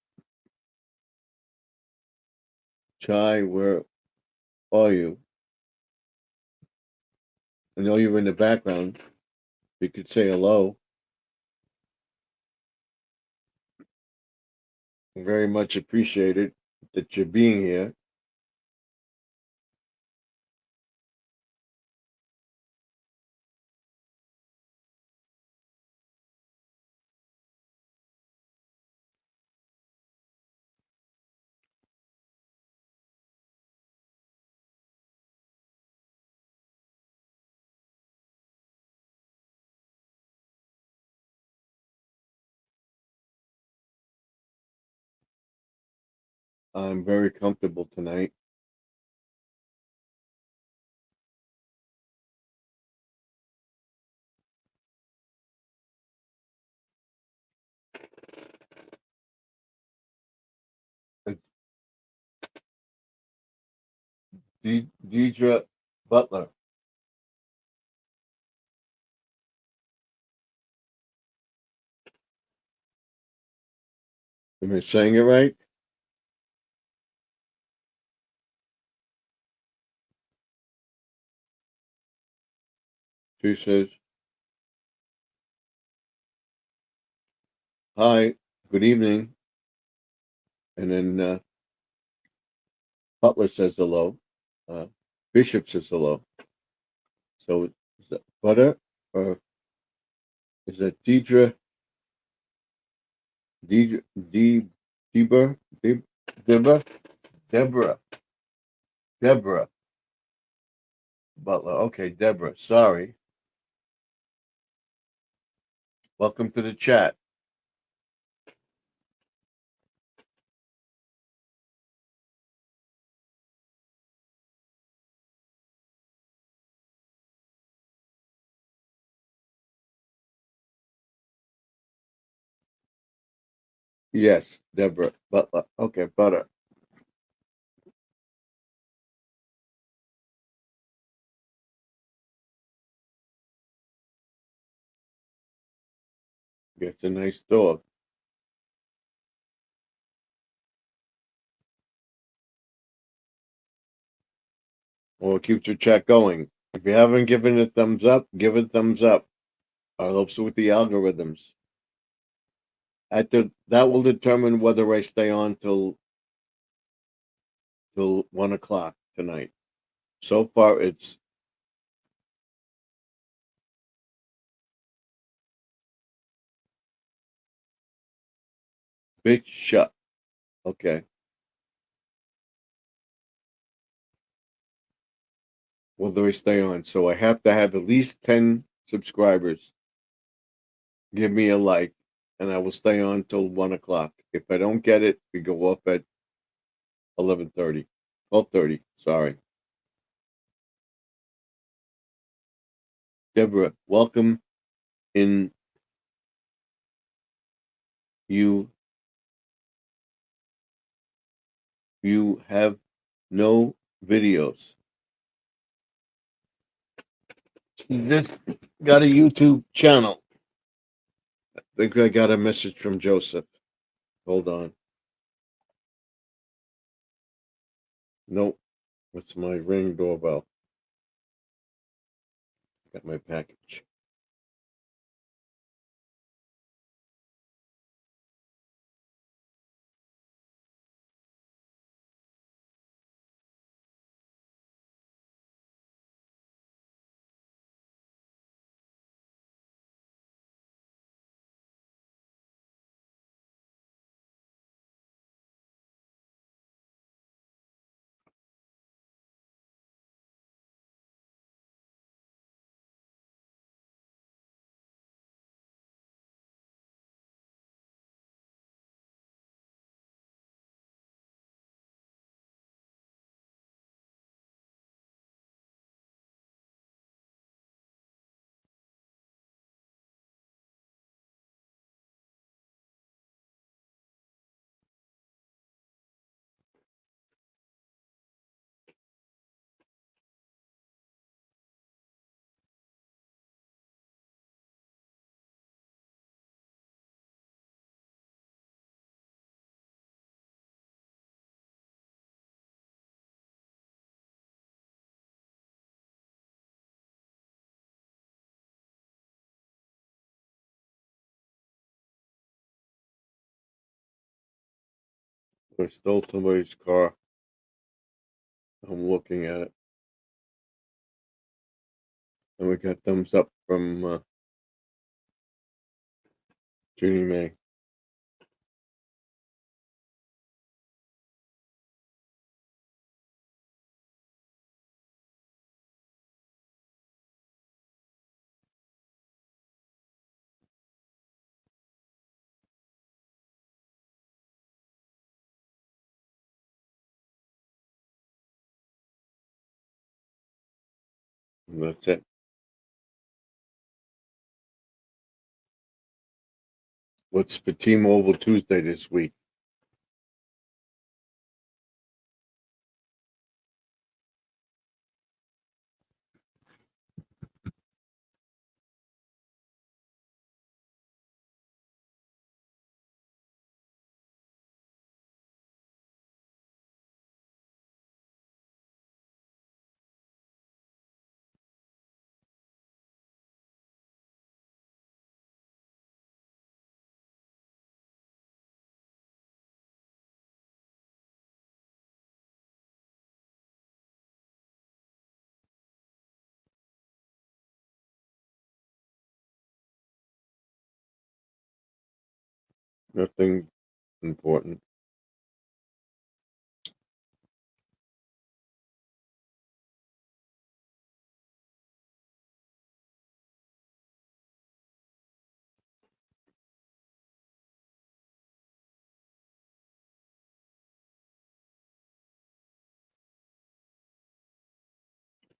Chai, where are you? I know you're in the background. You could say hello. Very much appreciated that you're being here. I'm very comfortable tonight. Deidre Butler. Am I saying it right? She says, hi, good evening. And then Butler says hello. Bishop says hello. So is that Butter or is that Deidre? Deidre, Deborah, Deborah Butler. Okay, Deborah. Sorry. Welcome to the chat. Yes, Deborah Butler. Okay, Butter. Gets a nice dog. Well, keep your chat going. If you haven't given a thumbs up, give a thumbs up. It helps with the algorithms. That will determine whether I stay on till 1 o'clock tonight. So far, it's Bitch, shut. Okay. Well, do I stay on? So I have to have at least 10 subscribers. Give me a like, and I will stay on till 1 o'clock. If I don't get it, we go off at 11:30, 12:30. Sorry, Deborah. Welcome in. You you have no videos. You just got a YouTube channel. I think I got a message from Joseph. Hold on. Nope. What's my ring doorbell? Got my package. I stole somebody's car. I'm looking at it, and we got thumbs up from Junie May. And that's it. What's for T-Mobile Tuesday this week? Nothing important.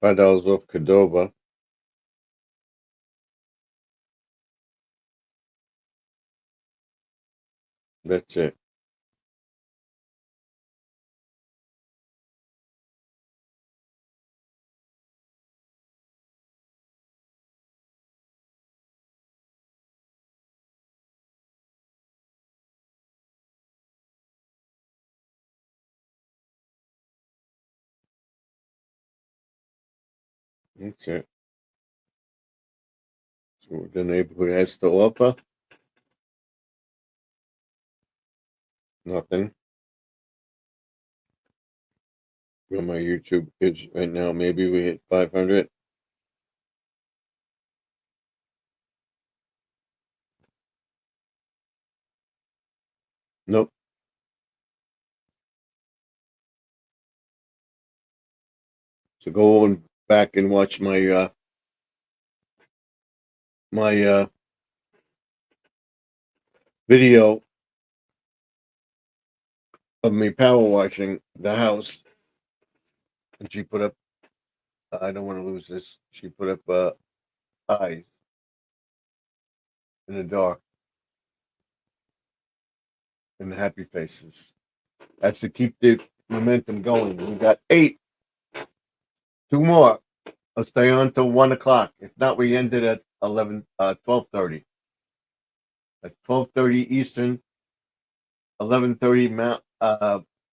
$5 off Cadova. That's it. That's it. So the neighborhood has to offer nothing. On my YouTube kids right now, maybe we hit 500. Nope. So go on back and watch my video of me power washing the house. And she put up, I don't want to lose this. She put up eyes in the dark and happy faces. That's to keep the momentum going. We got 8, 2 more. I'll stay on till 1 o'clock. If not, we ended at 12:30. At 12:30 Eastern, 11:30 Mount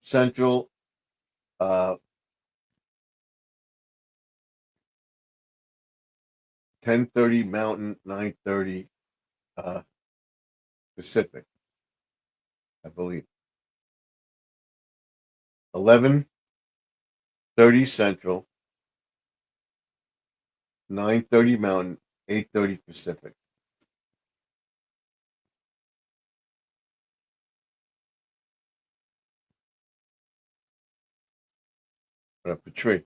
Central, 10:30 Mountain, 9:30 Pacific, I believe. 11:30 Central, 9:30 Mountain, 8:30 Pacific. Put up a tree.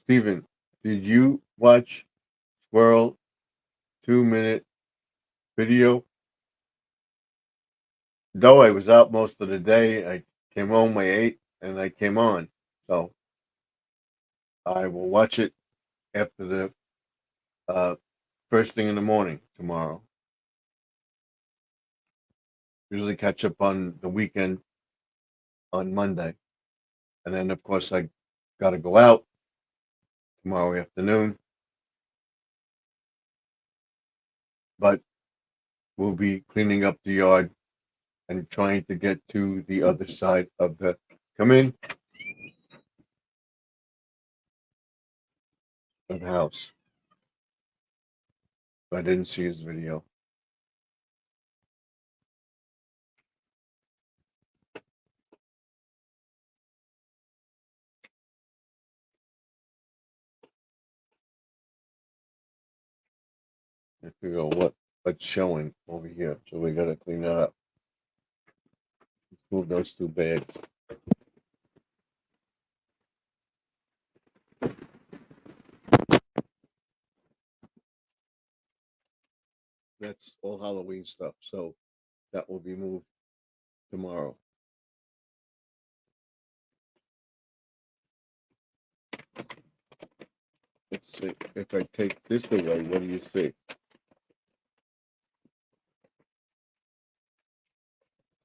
Steven, did you watch Squirrel 2-minute video? Though I was out most of the day, I came home, I ate, and I came on. So I will watch it after the first thing in the morning tomorrow. Usually catch up on the weekend on Monday. And then, of course, I got to go out tomorrow afternoon. But we'll be cleaning up the yard and trying to get to the other side of the. Come in. Of the house. I didn't see his video. I figure out what's showing over here. So we got to clean that up. Move those 2 bags. That's all Halloween stuff. So that will be moved tomorrow. Let's see. If I take this away, what do you see?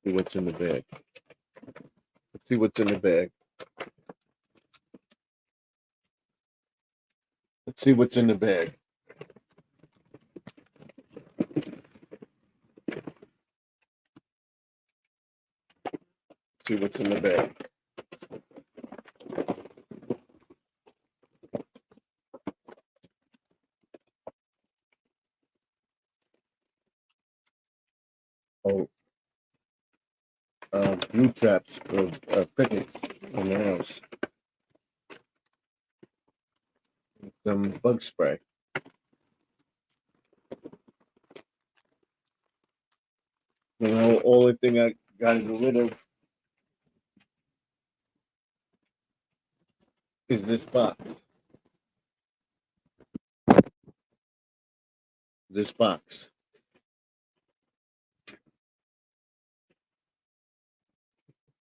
See what's in the bag. Let's see what's in the bag. Let's see what's in the bag. See what's in the bag. Oh, glue traps for picnics in the house. Some bug spray. You know, only thing I got rid of is this box. This box.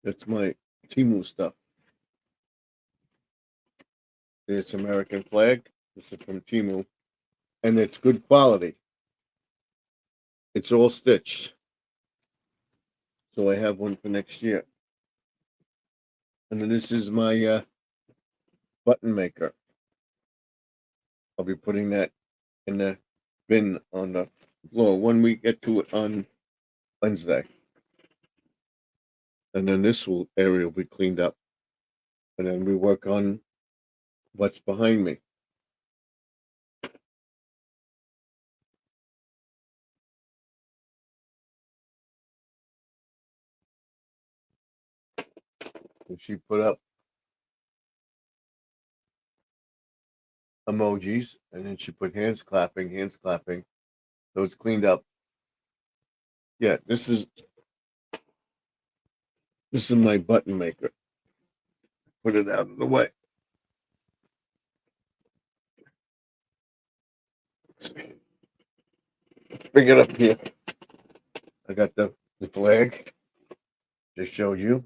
That's my Temu stuff. It's American flag. This is from Temu. And it's good quality. It's all stitched. So I have one for next year. And then this is my button maker. I'll be putting that in the bin on the floor when we get to it on Wednesday. And then this area will be cleaned up. And then we work on what's behind me. And she put up emojis, and then she put hands clapping. So it's cleaned up. Yeah, this is my button maker. Put it out of the way. Bring it up here. I got the flag to show you.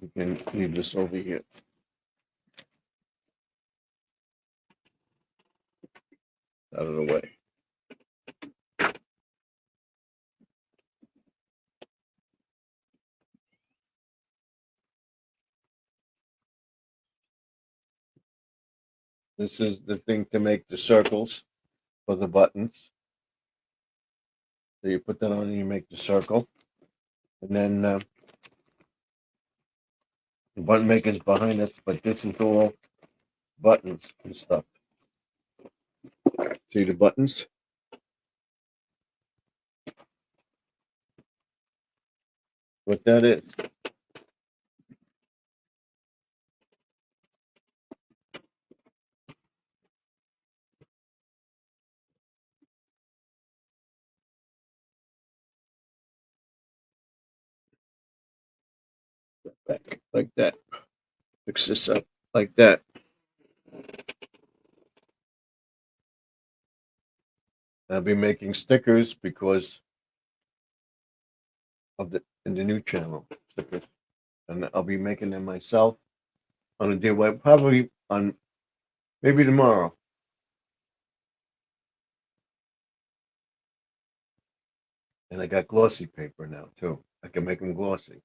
You can leave this over here. Out of the way. This is the thing to make the circles for the buttons. So you put that on and you make the circle. And then the button maker's behind us, but this is all buttons and stuff. See the buttons? What that is. Back like that. Fix this up like that. I'll be making stickers because of the new channel stickers, and I'll be making them myself on a day probably on maybe tomorrow. And I got glossy paper now too. I can make them glossy.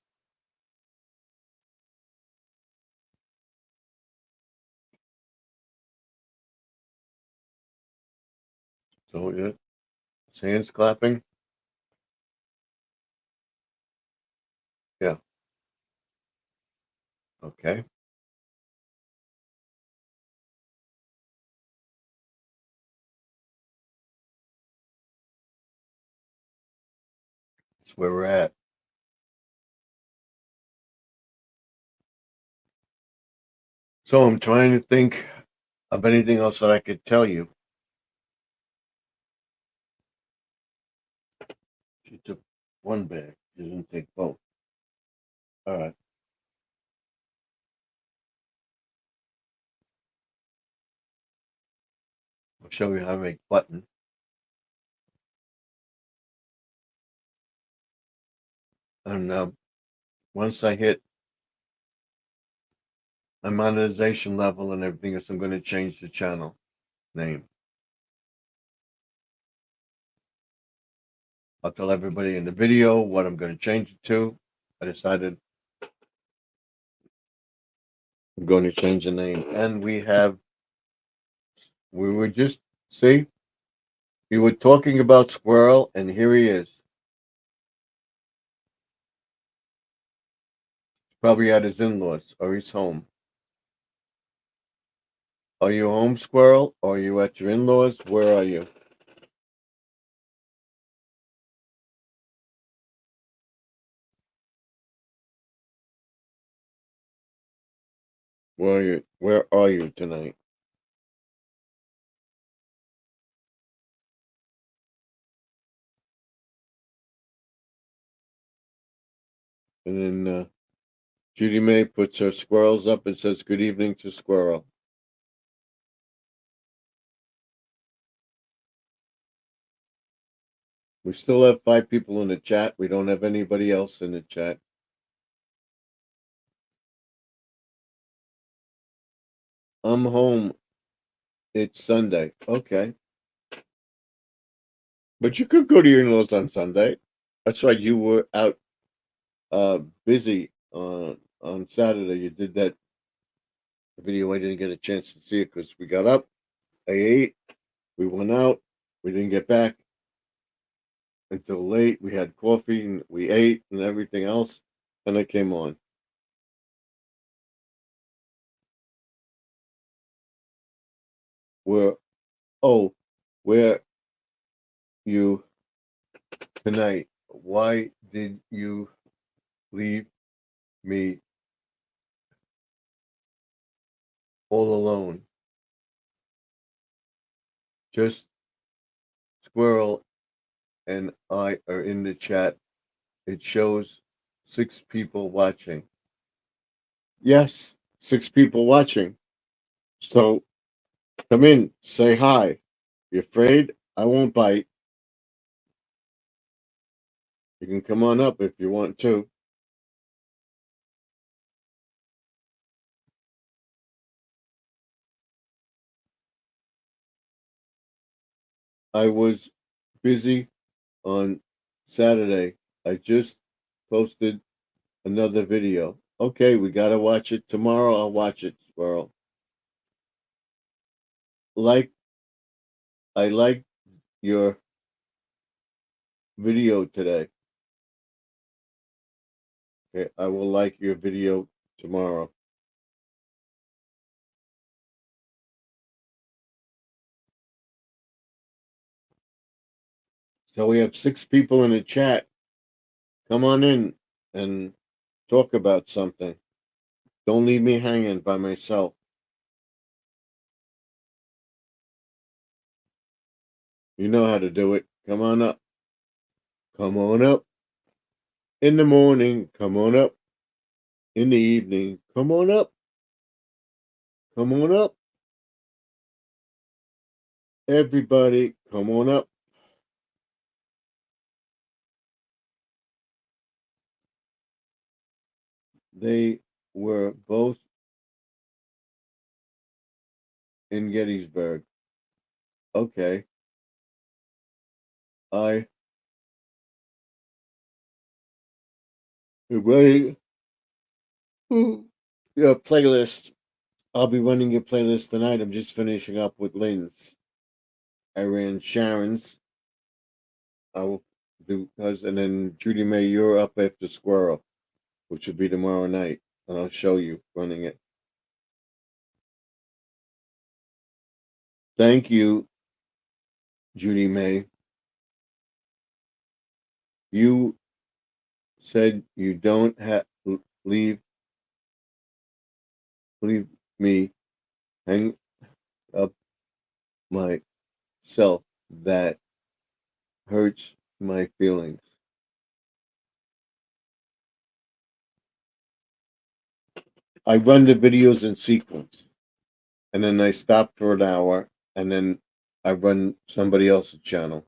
So yeah, hands clapping. Yeah. Okay. That's where we're at. So I'm trying to think of anything else that I could tell you. She took one bag. She didn't take both. All right. I'll show you how to make button. And once I hit my monetization level and everything else, I'm going to change the channel name. I'll tell everybody in the video what I'm going to change it to. I decided I'm going to change the name. And we were just, see, we were talking about Squirrel, and here he is. Probably at his in-laws, or he's home. Are you home, Squirrel? Or are you at your in-laws? Where are you? Where are you tonight? And then Judy May puts her squirrels up and says, "Good evening to Squirrel." We still have 5 people in the chat. We don't have anybody else in the chat. I'm home. It's Sunday. Okay. But you could go to your in-laws on Sunday. That's right. You were out busy on Saturday. You did that video. I didn't get a chance to see it because we got up. I ate. We went out. We didn't get back until late. We had coffee and we ate and everything else. And I came on. Where, oh, where you tonight? Why did you leave me all alone? Just Squirrel and I are in the chat, it shows 6 people watching. Yes, 6 people watching. So come in, say hi. You afraid? I won't bite. You can come on up if you want to. I was busy on Saturday. I just posted another video. Okay, we gotta watch it tomorrow. I'll watch it, Squirrel. I like your video today. Okay, I will like your video tomorrow. So we have 6 people in the chat. Come on in and talk about something. Don't leave me hanging by myself. You know how to do it. Come on up. Come on up. In the morning, come on up. In the evening, come on up. Come on up. Everybody, come on up. They were both in Gettysburg. Okay. I running your playlist. I'll be running your playlist tonight. I'm just finishing up with Lynn's. I ran Sharon's. I will do and then Judy May, you're up after Squirrel, which will be tomorrow night, and I'll show you running it. Thank you, Judy May. You said you don't leave me hang up myself. That hurts my feelings. I run the videos in sequence, and then I stop for an hour, and then I run somebody else's channel.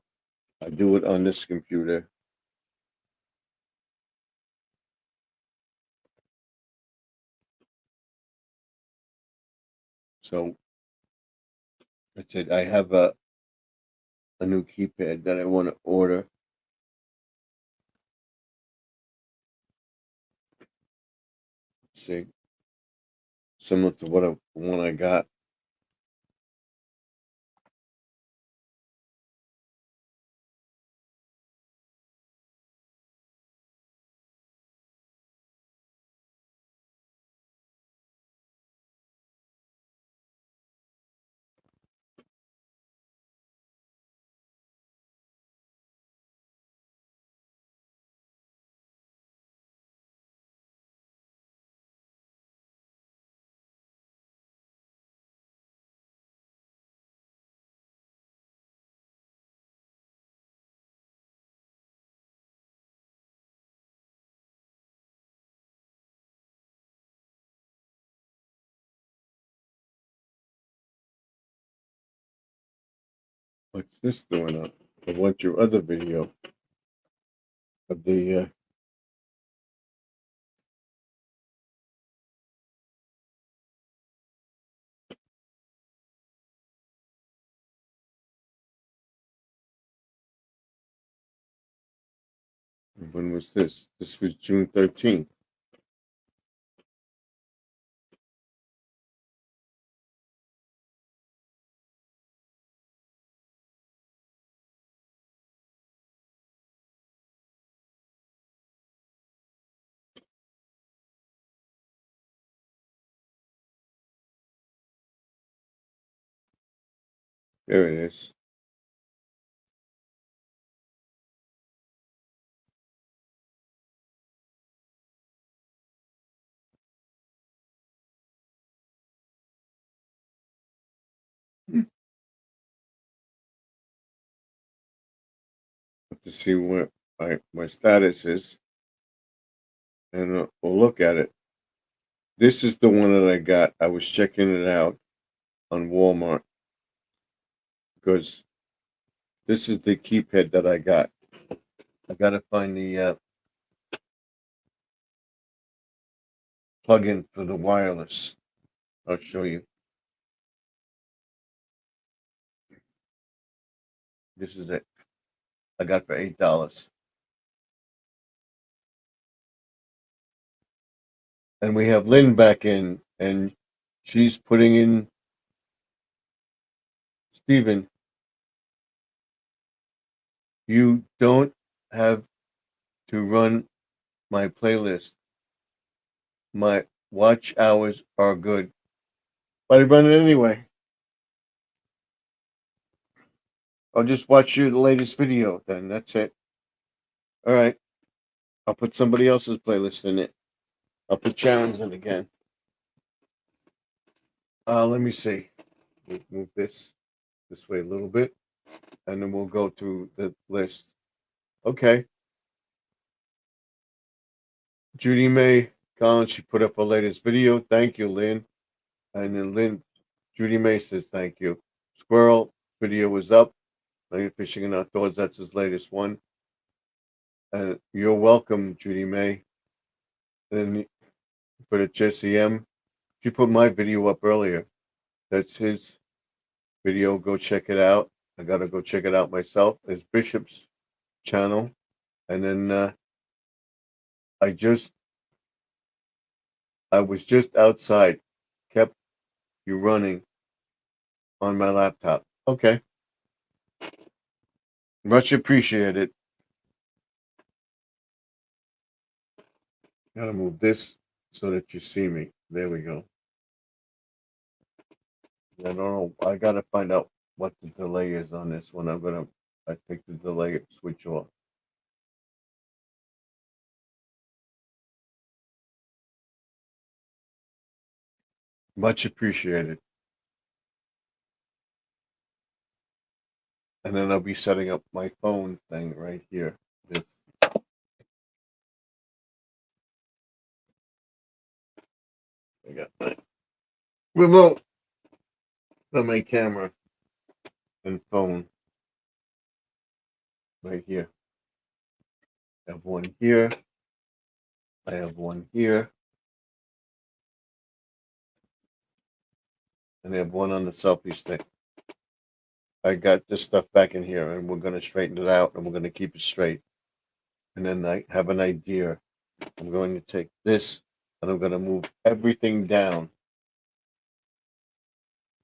I do it on this computer. So I said I have a new keypad that I want to order. Let's see, similar to what one I got. What's this doing up? I want your other video of the. When was this? This was June 13th. There it is. to see what my status is, and we'll look at it. This is the one that I got. I was checking it out on Walmart because this is the keypad that I got. I gotta find the plug-in for the wireless. I'll show you. This is it. I got for $8. And we have Lynn back in, and she's putting in Stephen. You don't have to run my playlist. My watch hours are good. But I run it anyway. I'll just watch you the latest video then. That's it. All right. I'll put somebody else's playlist in it. I'll put Sharon's in again. Let me see. We'll move this way a little bit, and then we'll go through the list. Okay. Judy May Collins, she put up her latest video. Thank you, Lynn. And then Judy May says thank you. Squirrel video was up. Land Fishing and Outdoors, that's his latest one. And you're welcome, Judy May. And then put it Jesse M. She put my video up earlier. That's his video. Go check it out. I gotta go check it out myself. It's Bishop's channel. And then I was just outside, kept you running on my laptop. Okay. Much appreciated. Gotta move this so that you see me. There we go. I don't know. I gotta find out what the delay is on this one. I take the delay switch off. Much appreciated. And then I'll be setting up my phone thing right here. This. I got my remote for my camera and phone right here. I have one here. I have one here. And I have one on the selfie stick. I got this stuff back in here, and we're going to straighten it out, and we're going to keep it straight. And then I have an idea. I'm going to take this, and I'm going to move everything down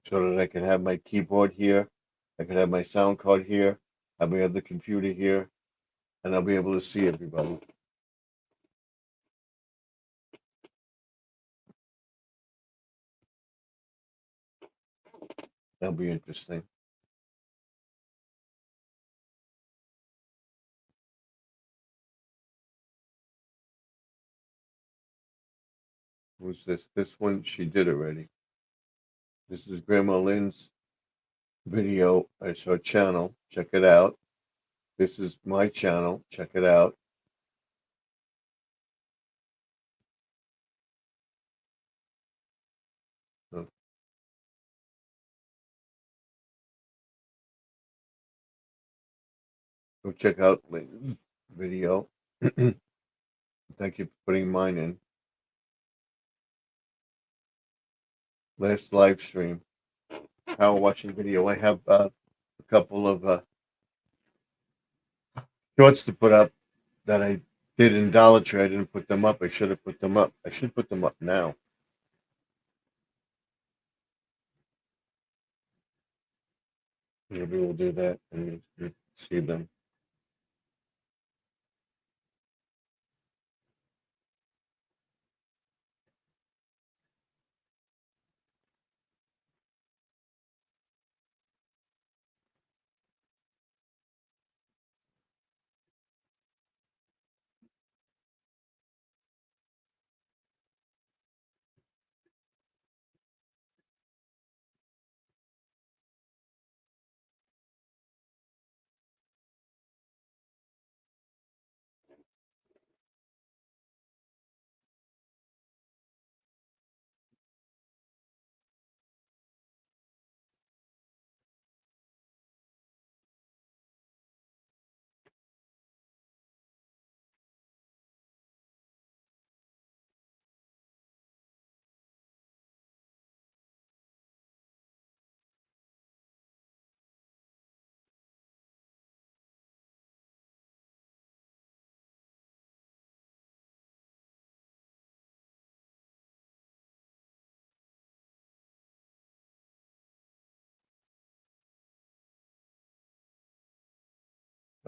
so that I can have my keyboard here. I can have my sound card here. Have my other computer here, and I'll be able to see everybody. That'll be interesting. Who's this? This one she did already. This is Grandma Lynn's video. It's her channel. Check it out. This is my channel. Check it out. So, go check out Lynn's video. Thank you for putting mine in. Last live stream. How watching video. I have a couple of shorts to put up that I did in Dollar Tree. I didn't put them up. I should have put them up. I should put them up now. Maybe we'll do that and you see them.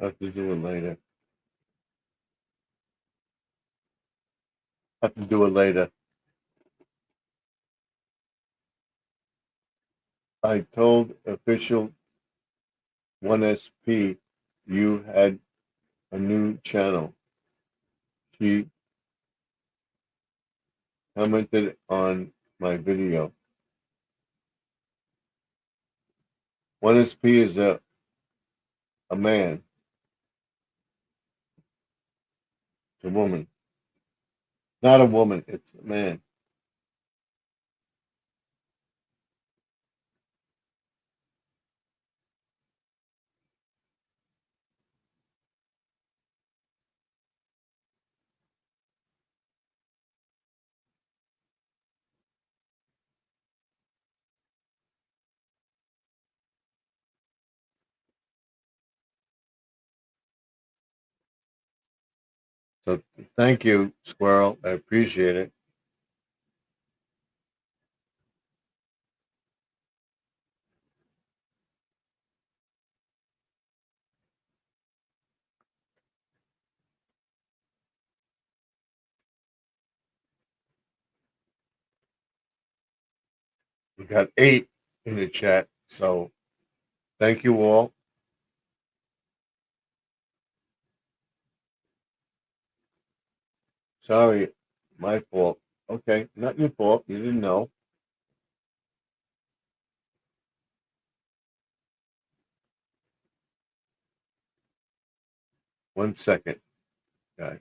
I have to do it later. I have to do it later. I told official 1SP you had a new channel. She commented on my video. 1SP is a man. It's a woman. Not a woman, it's a man. So thank you, Squirrel. I appreciate it. We got 8 in the chat. So thank you all. Sorry, my fault. Okay, not your fault. You didn't know. One second, guys.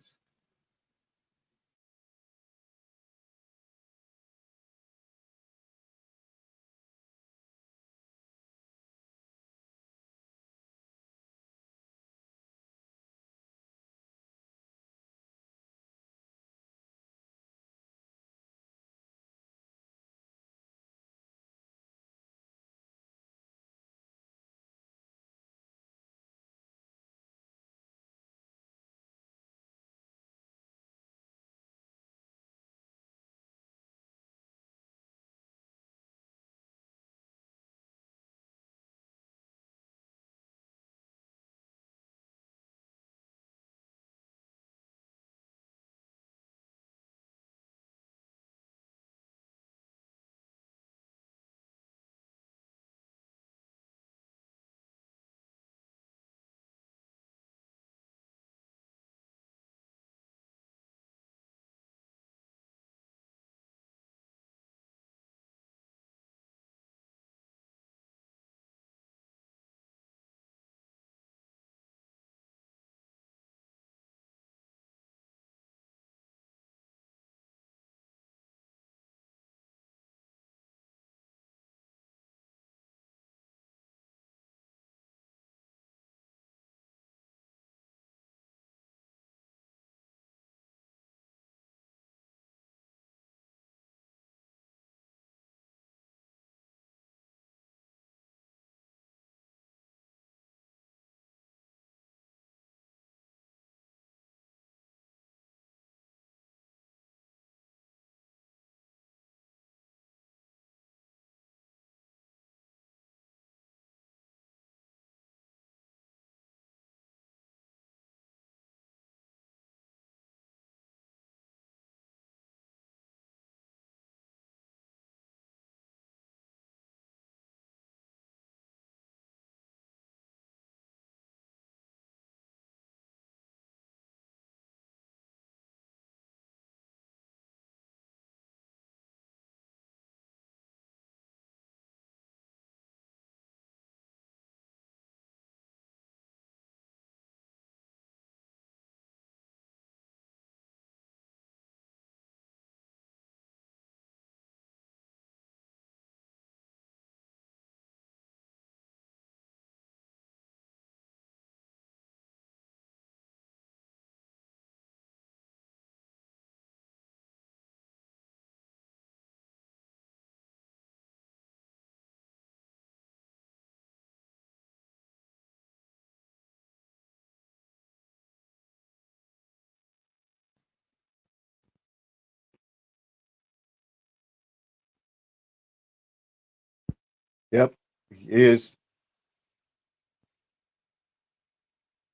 Yep, he is.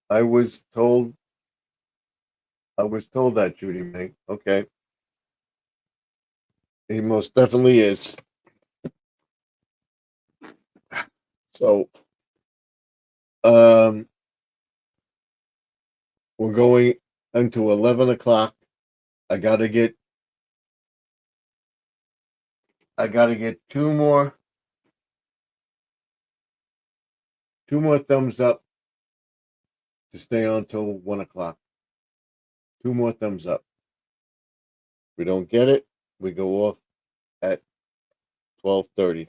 I was told that, Judy May. Okay. He most definitely is. So um we're going into 11 o'clock. I gotta get two more thumbs up to stay on till 1 o'clock. Two more thumbs up. If we don't get it, we go off at 12:30.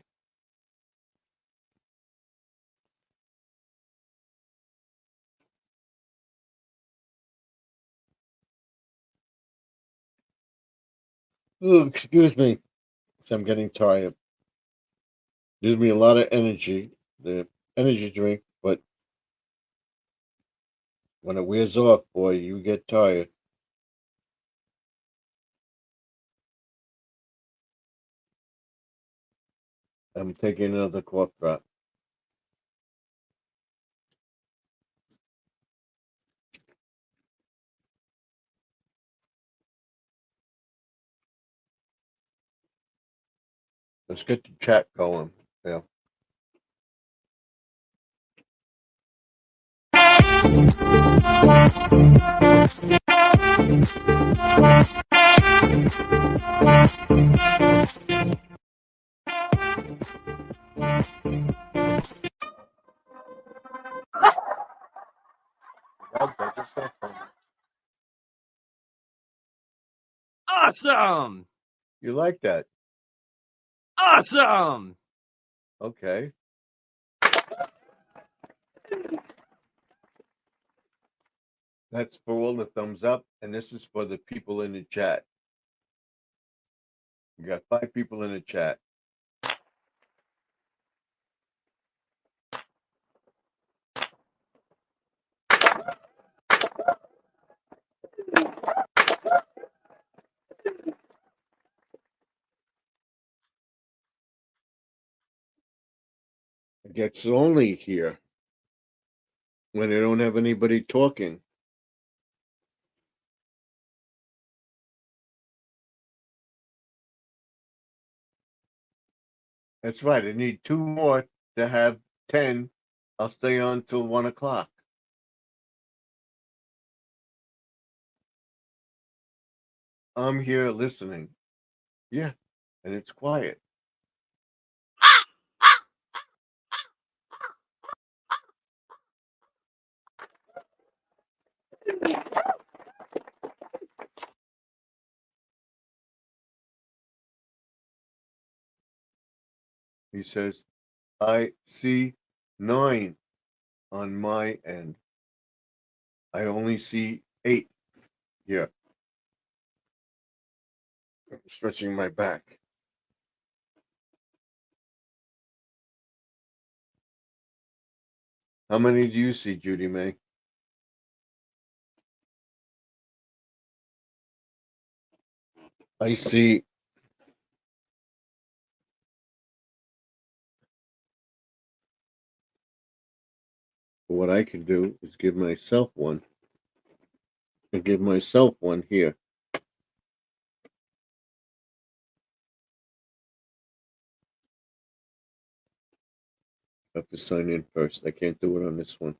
Ooh, excuse me. I'm getting tired. Gives me a lot of energy, the energy drink, but when it wears off, boy, you get tired. I'm taking another cough drop. Let's get the chat going. Yeah. Awesome! You like that? Awesome! Okay. That's for all the thumbs up, and this is for the people in the chat. We got 5 people in the chat. It gets lonely here when they don't have anybody talking. That's right. I need 2 more to have 10. I'll stay on till 1 o'clock. I'm here listening. Yeah, and it's quiet. He says, I see 9 on my end. I only see 8 here. I'm stretching my back. How many do you see, Judy May? I see what I can do is give myself one and give myself one here. I have to sign in first. I can't do it on this one.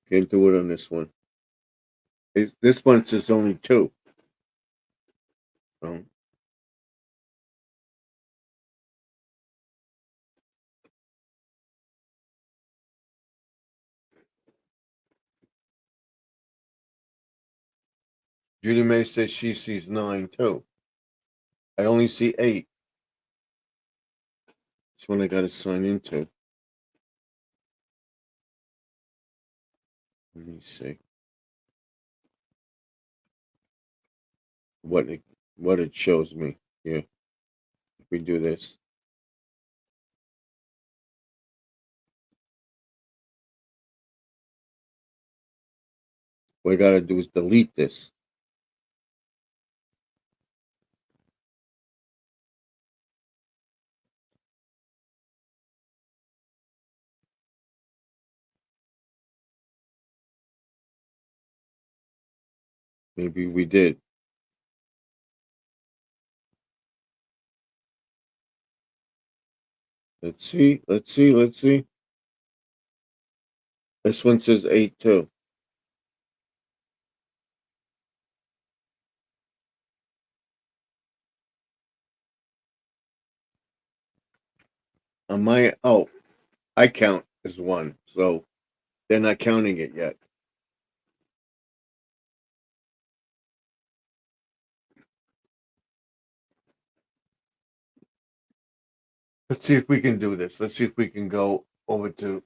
Can't do it on this one. This one says only 2. So Judy May says she sees 9 too. I only see 8. This one I got to sign into. Let me see what it shows me here. If we do this, what I got to do is delete this. Maybe we did. Let's see. Let's see. Let's see. This one says 8 too. On my I count as one, so they're not counting it yet. Let's see if we can do this. Let's see if we can go over to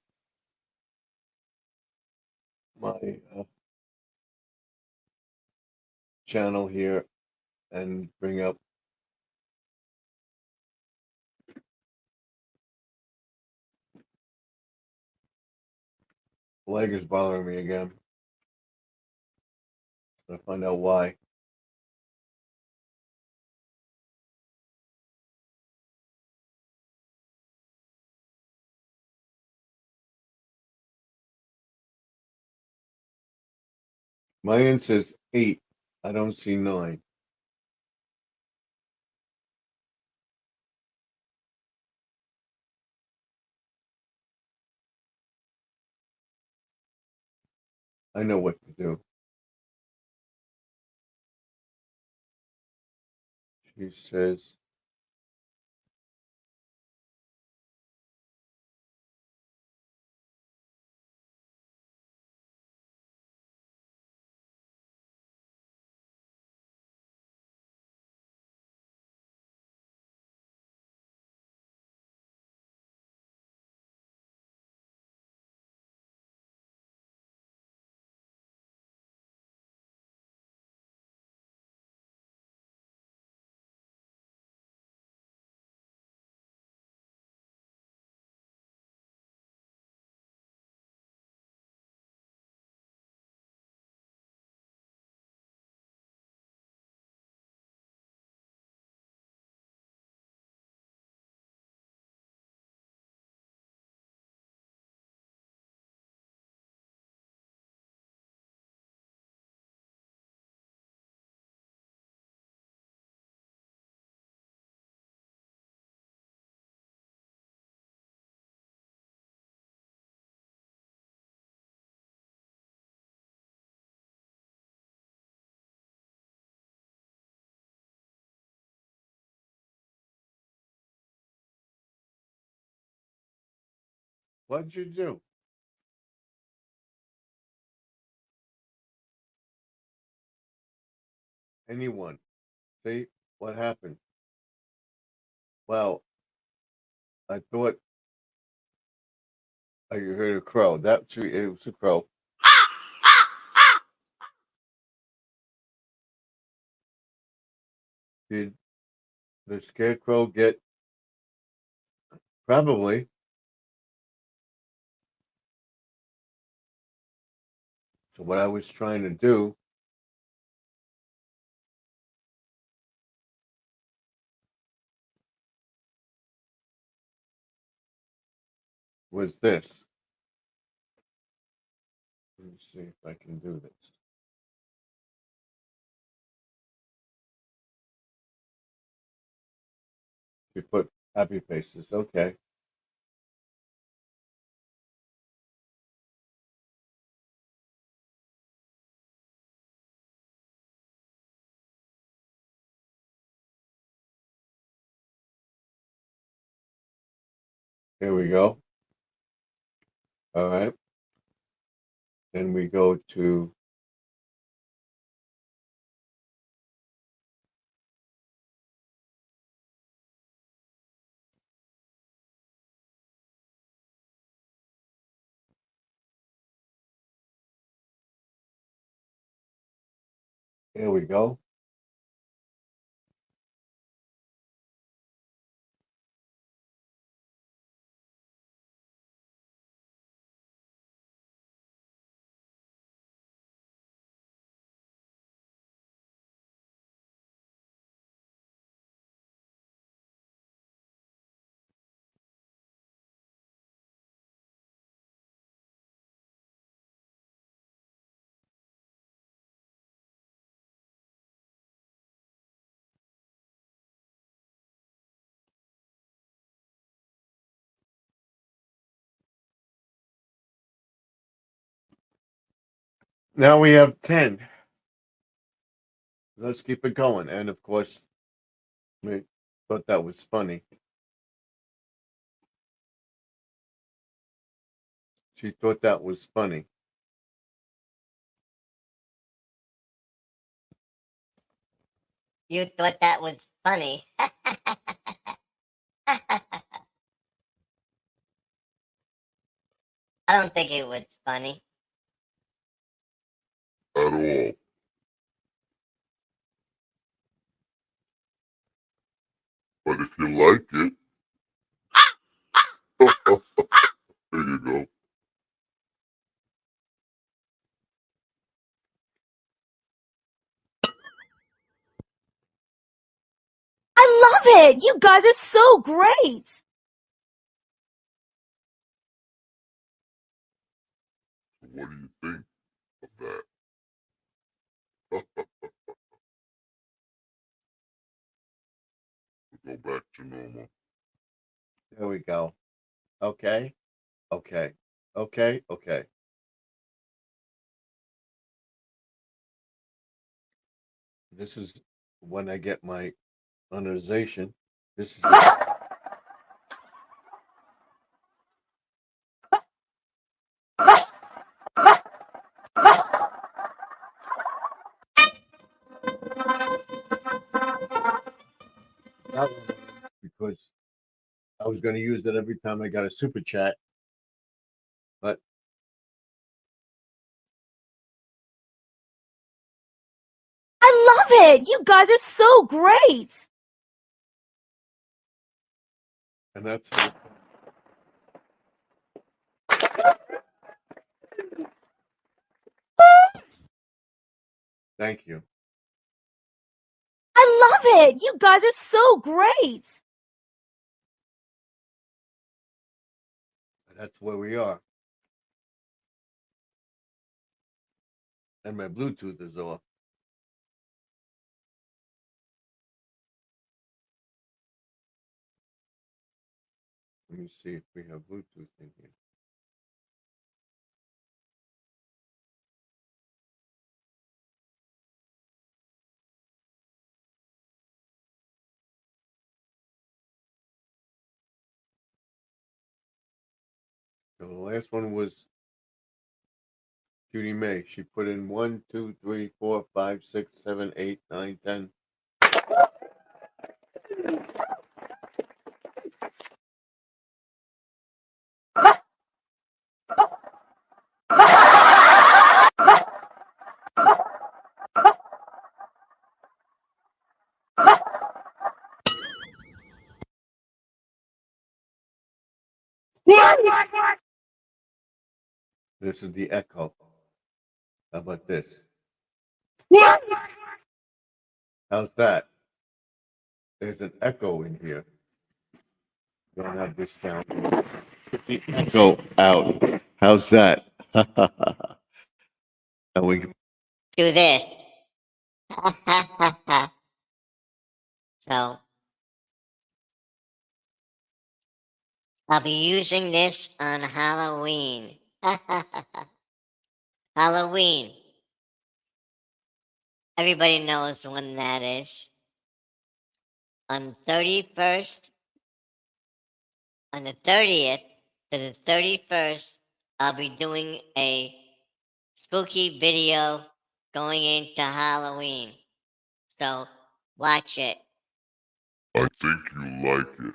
my channel here and bring up. Leg is bothering me again. I'll find out why. My end says 8. I don't see 9. I know what to do. She says, "What'd you do?" Anyone? See what happened? Well, I thought I heard a crow. It was a crow. Did the scarecrow get probably? So what I was trying to do was this. Let me see if I can do this. You put happy faces. Okay. Here we go. All right. Then we go to here we go. Now we have 10. Let's keep it going. And of course, I thought that was funny. She thought that was funny. You thought that was funny. I don't think it was funny. At all. But if you like it, there you go. I love it! You guys are so great! What do you think of that? We'll go back to normal. There we go. Okay. Okay. Okay. Okay. This is when I get my monetization. This is that one because I was going to use it every time I got a super chat, but I love it! You guys are so great! and that's thank you. I love it! You guys are so great! That's where we are. And my Bluetooth is off. Let me see if we have Bluetooth in here. So the last one was Judy May. She put in 1, 2, 3, 4, 5, 6, 7, 8, 9, 10. This is the echo. How about this? How's that? There's an echo in here. Don't have this sound. The echo out. How's that? And we Do this. So, I'll be using this on Halloween. Halloween. Everybody knows when that is. On 31st, on the 30th to the 31st, I'll be doing a spooky video going into Halloween. So, watch it. I think you like it.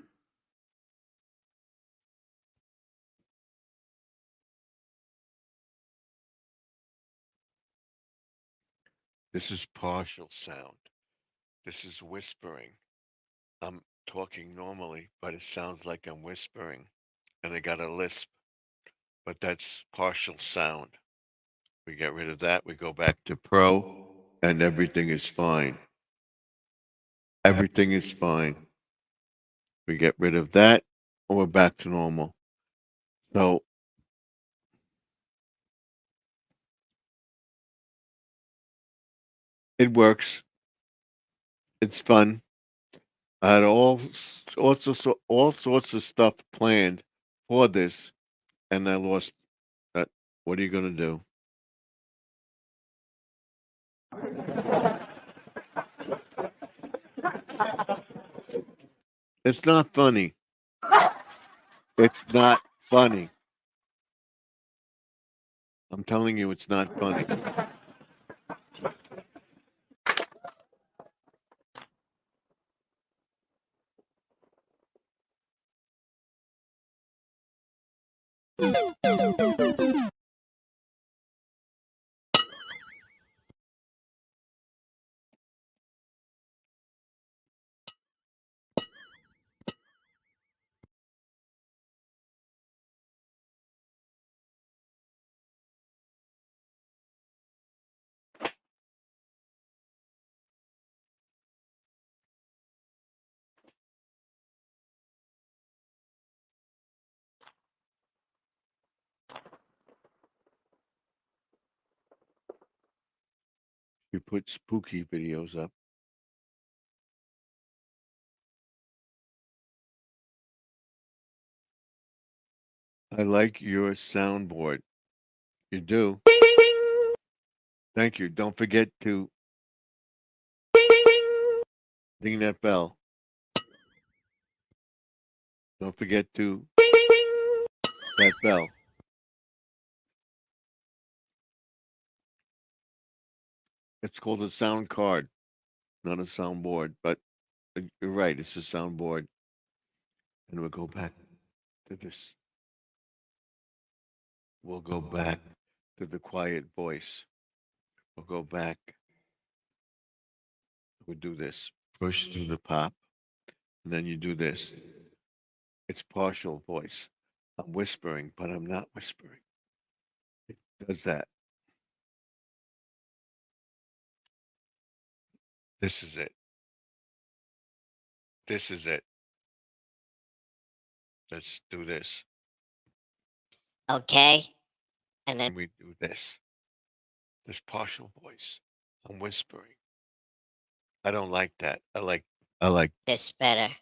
This is partial sound. This is whispering. I'm talking normally, but it sounds like I'm whispering. And I got a lisp. But that's partial sound. We get rid of that. We go back to pro, and everything is fine. Everything is fine. We get rid of that, and we're back to normal. So it works. It's fun. I had all sorts of stuff planned for this, and I lost that. What are you gonna do? It's not funny. It's not funny. I'm telling you, it's not funny. You put spooky videos up. I like your soundboard. You do. Thank you. Don't forget to ding that bell. Don't forget to that bell. It's called a sound card, not a soundboard, but you're right. It's a soundboard. And we'll go back to this. We'll go back to the quiet voice. We'll go back. We'll do this. Push through the pop. And then you do this. It's partial voice. I'm whispering, but I'm not whispering. It does that. This is it. This is it. Let's do this. Okay. And And then we do this. This partial voice. I'm whispering. I don't like that. I like this better.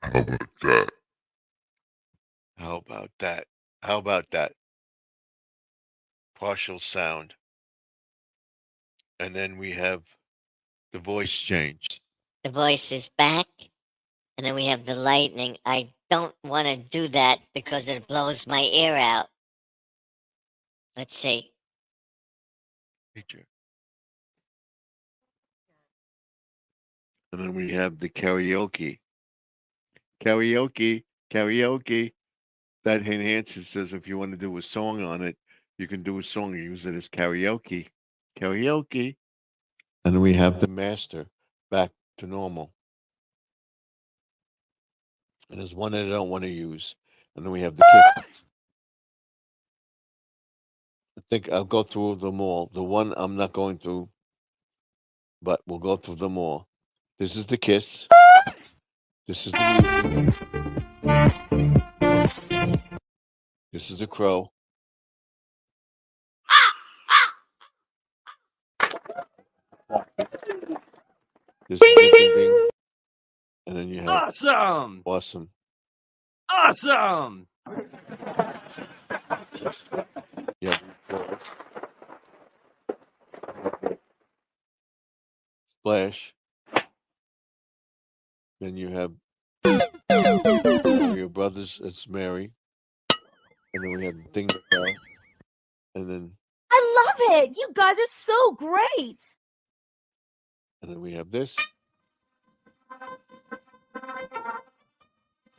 How about that? how about that? How about that? Partial sound. And then we have the voice change. The voice is back. And then we have the lightning. I don't want to do that because it blows my ear out. Let's see. Feature. And then we have the karaoke. Karaoke. Karaoke. That enhances says if you want to do a song on it, you can do a song and use it as karaoke. Karaoke. And we have the master back to normal. And there's one that I don't want to use. And then we have the kiss. I think I'll go through them all. The one I'm not going through, but we'll go through them all. This is the kiss. This is the music. This is the crow. This is the ding ding. And then you have Awesome. awesome. Awesome. You have applause. Splash. Then you have your brothers. It's Mary. And then we have the ding the bell. And then I love it. You guys are so great. we have this.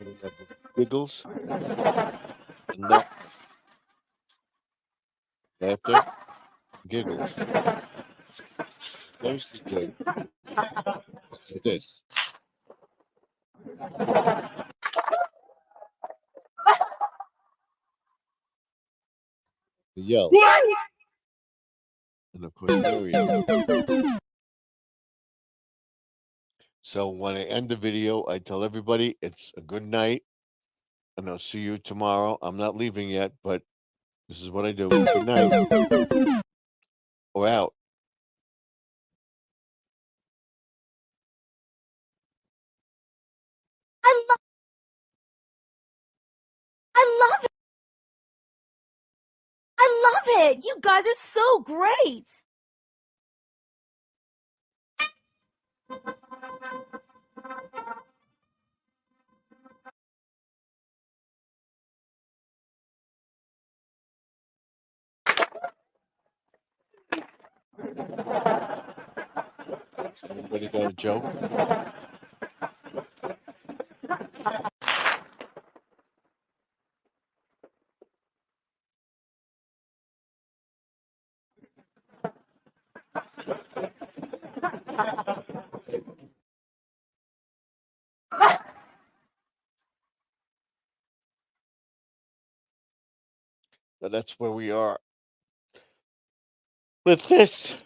And we have the giggles. And that. Laughter. Giggles. Close the gate. Like this. The yell. And of course, Mary. So when I end the video, I tell everybody it's a good night. And I'll see you tomorrow. I'm not leaving yet, but this is what I do. Good night. Or out. I love it. I love it. You guys are so great. Anybody got a joke? So that's where we are with this.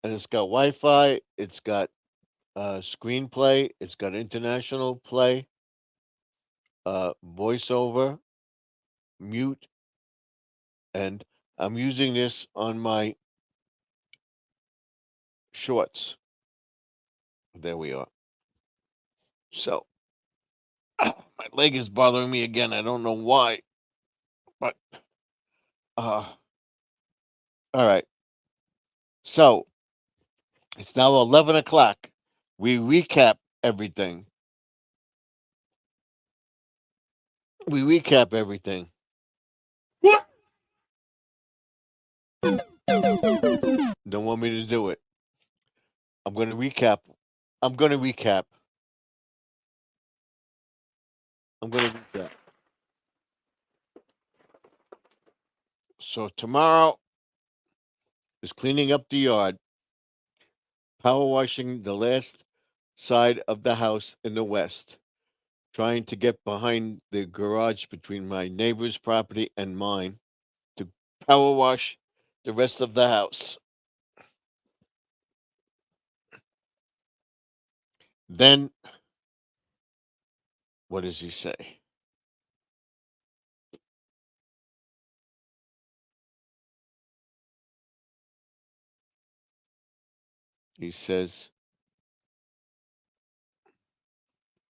And it's got Wi-Fi. It's got screenplay. It's got international play, voiceover, mute, and I'm using this on my shorts. There we are. So my leg is bothering me again. I don't know why, but all right. So it's now 11 o'clock. We recap everything. Don't want me to do it. I'm going to recap. I'm going to recap. So tomorrow is cleaning up the yard, power washing the last side of the house in the west, trying to get behind the garage between my neighbor's property and mine to power wash the rest of the house. Then, what does he say? He says,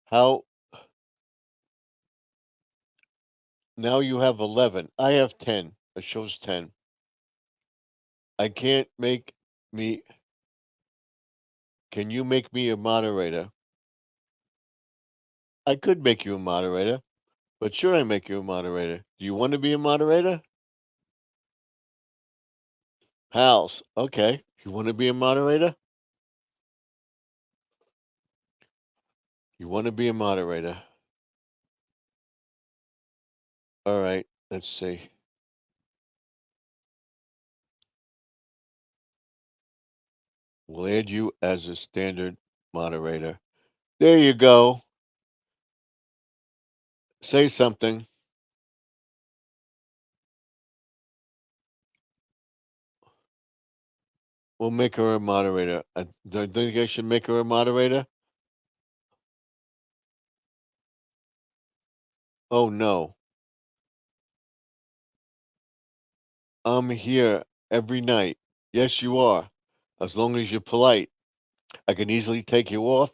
how now you have 11. I have 10. It shows 10. I can't make me. Can you make me a moderator? I could make you a moderator, but should I make you a moderator? Do you want to be a moderator? Hals, okay. You want to be a moderator? You want to be a moderator? All right, let's see. We'll add you as a standard moderator. There you go. Say something. We'll make her a moderator. Do you think I should make her a moderator? Oh, no. I'm here every night. Yes, you are. As long as you're polite. I can easily take you off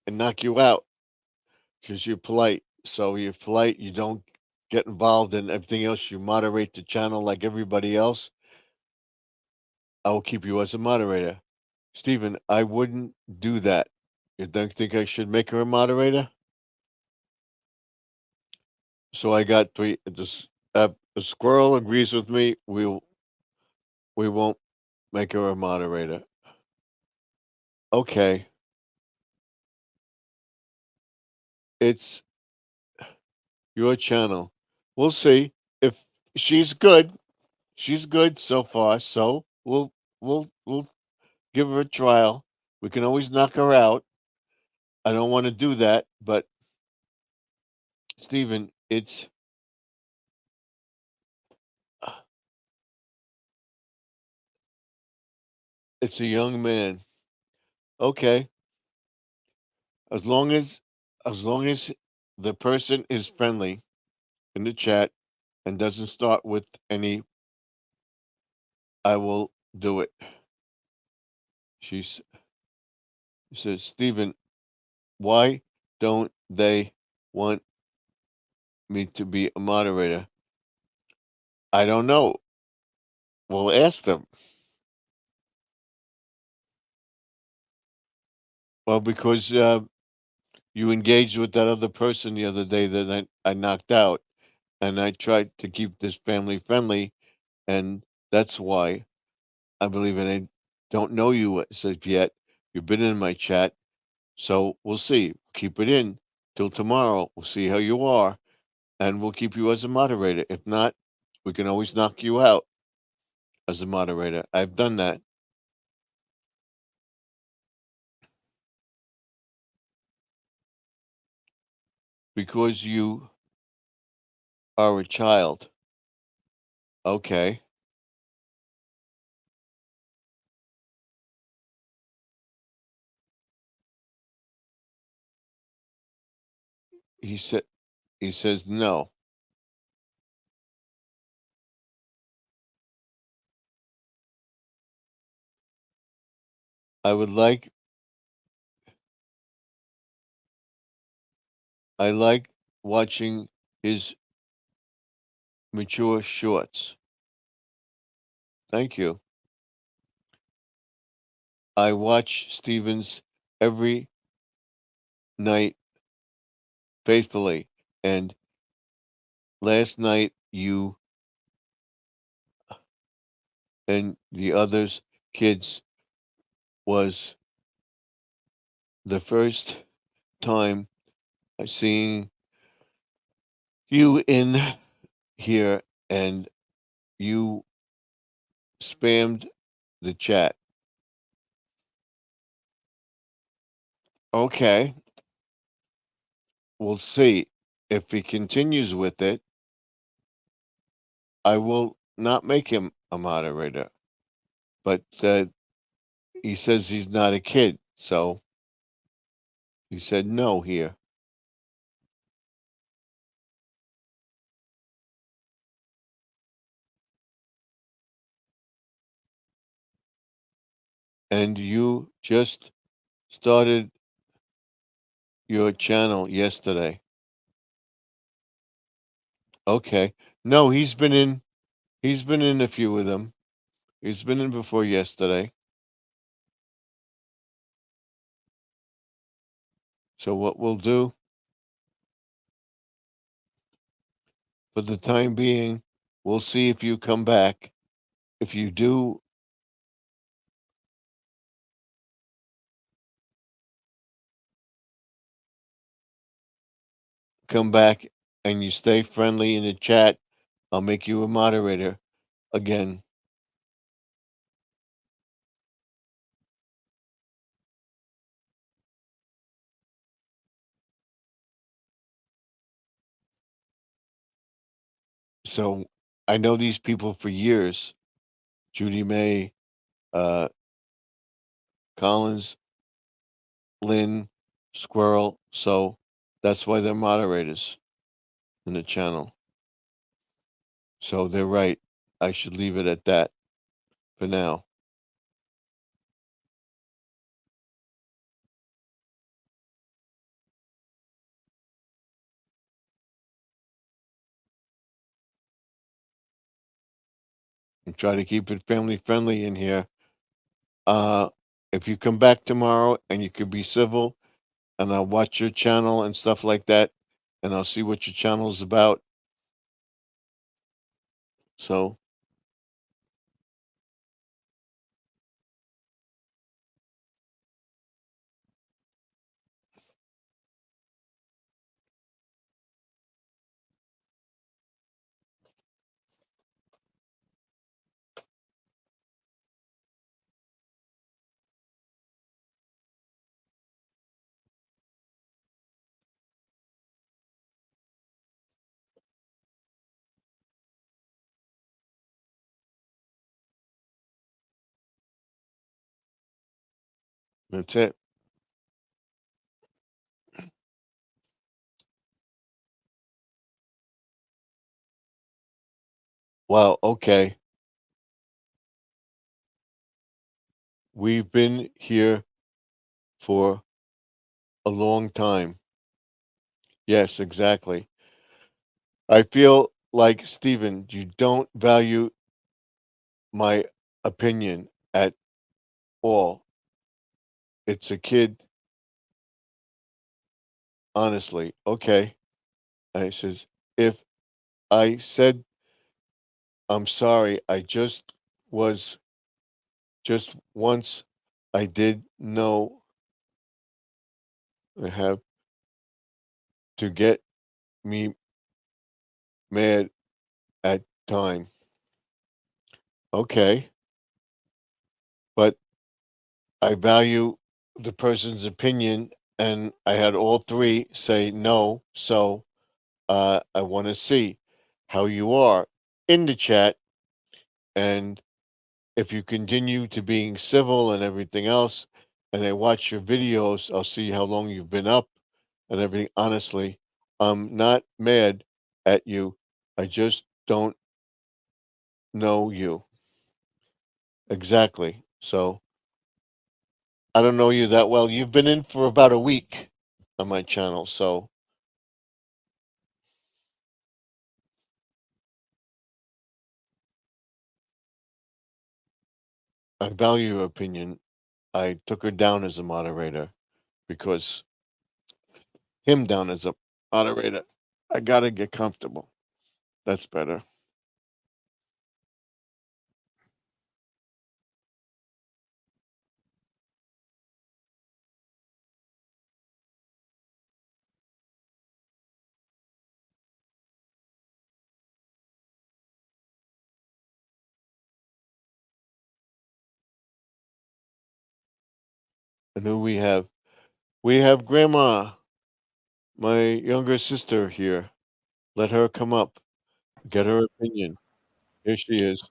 and knock you out because you're polite. So you're polite. You don't get involved in everything else. You moderate the channel like everybody else. I will keep you as a moderator. Stephen, I wouldn't do that. You don't think I should make her a moderator? So I got three. The squirrel agrees with me. We won't make her a moderator. Okay. It's your channel. We'll see if she's good. She's good so far. So we'll give her a trial. We can always knock her out. I don't want to do that, but Stephen, it's a young man. Okay. As long as the person is friendly in the chat and doesn't start with any, I will do it. She says, Stephen, why don't they want me to be a moderator? I don't know. We'll ask them. Well, because you engaged with that other person the other day that I knocked out, and I tried to keep this family friendly, and that's why I believe it. I don't know you as of yet. You've been in my chat, so we'll see. Keep it in till tomorrow. We'll see how you are, and we'll keep you as a moderator. If not, we can always knock you out as a moderator. I've done that. Because you are a child. Okay. He said he says no. I would like I like watching his mature shorts. Thank you. I watch Stevens every night faithfully, and last night you and the others kids was the first time seeing you in here, and you spammed the chat. Okay. We'll see. If he continues with it, I will not make him a moderator. But he says he's not a kid, so he said no here. And you just started your channel yesterday. Okay. No, he's been in a few of them. He's been in before yesterday. So what we'll do for the time being, we'll see if you come back. If you do come back and you stay friendly in the chat, I'll make you a moderator again. So I know these people for years. Judy May, Collins, Lynn, Squirrel. So that's why they're moderators in the channel. So they're right. I should leave it at that for now. And try to keep it family friendly in here. If you come back tomorrow and you could be civil, and I'll watch your channel and stuff like that, and I'll see what your channel is about. So that's it. Wow, okay. We've been here for a long time. Yes, exactly. I feel like, Stephen, you don't value my opinion at all. It's a kid honestly, okay. I says, if I said I'm sorry, I just once I did know I have to get me mad at time. Okay, but I value the person's opinion, and I had all three say no. So I want to see how you are in the chat, and if you continue to being civil and everything else, and I watch your videos, I'll see how long you've been up and everything. Honestly, I'm not mad at you. I just don't know you exactly. So I don't know you that well. You've been in for about a week on my channel, so I value your opinion. I took her down as a moderator because him down as a moderator, I gotta get comfortable. That's better. And who we have? We have Grandma, my younger sister here. Let her come up, get her opinion. Here she is.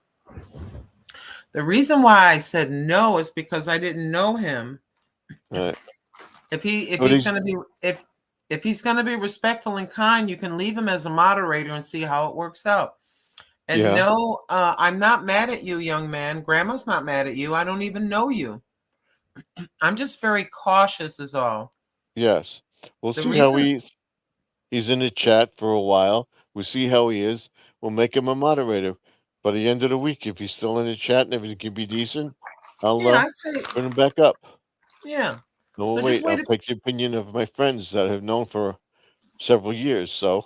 The reason why I said no is because I didn't know him. Right. If But he's gonna be if he's gonna be respectful and kind, you can leave him as a moderator and see how it works out. And Yeah. no, I'm not mad at you, young man. Grandma's not mad at you. I don't even know you. I'm just very cautious, is all. Yes. We'll The see how reason, he's in the chat for a while. We'll see how he is. We'll make him a moderator. By the end of the week, if he's still in the chat and everything can be decent, I'll yeah, I say, bring him back up. yeah. No, So just wait. I'll wait. take the opinion of my friends that I've known for several years. So,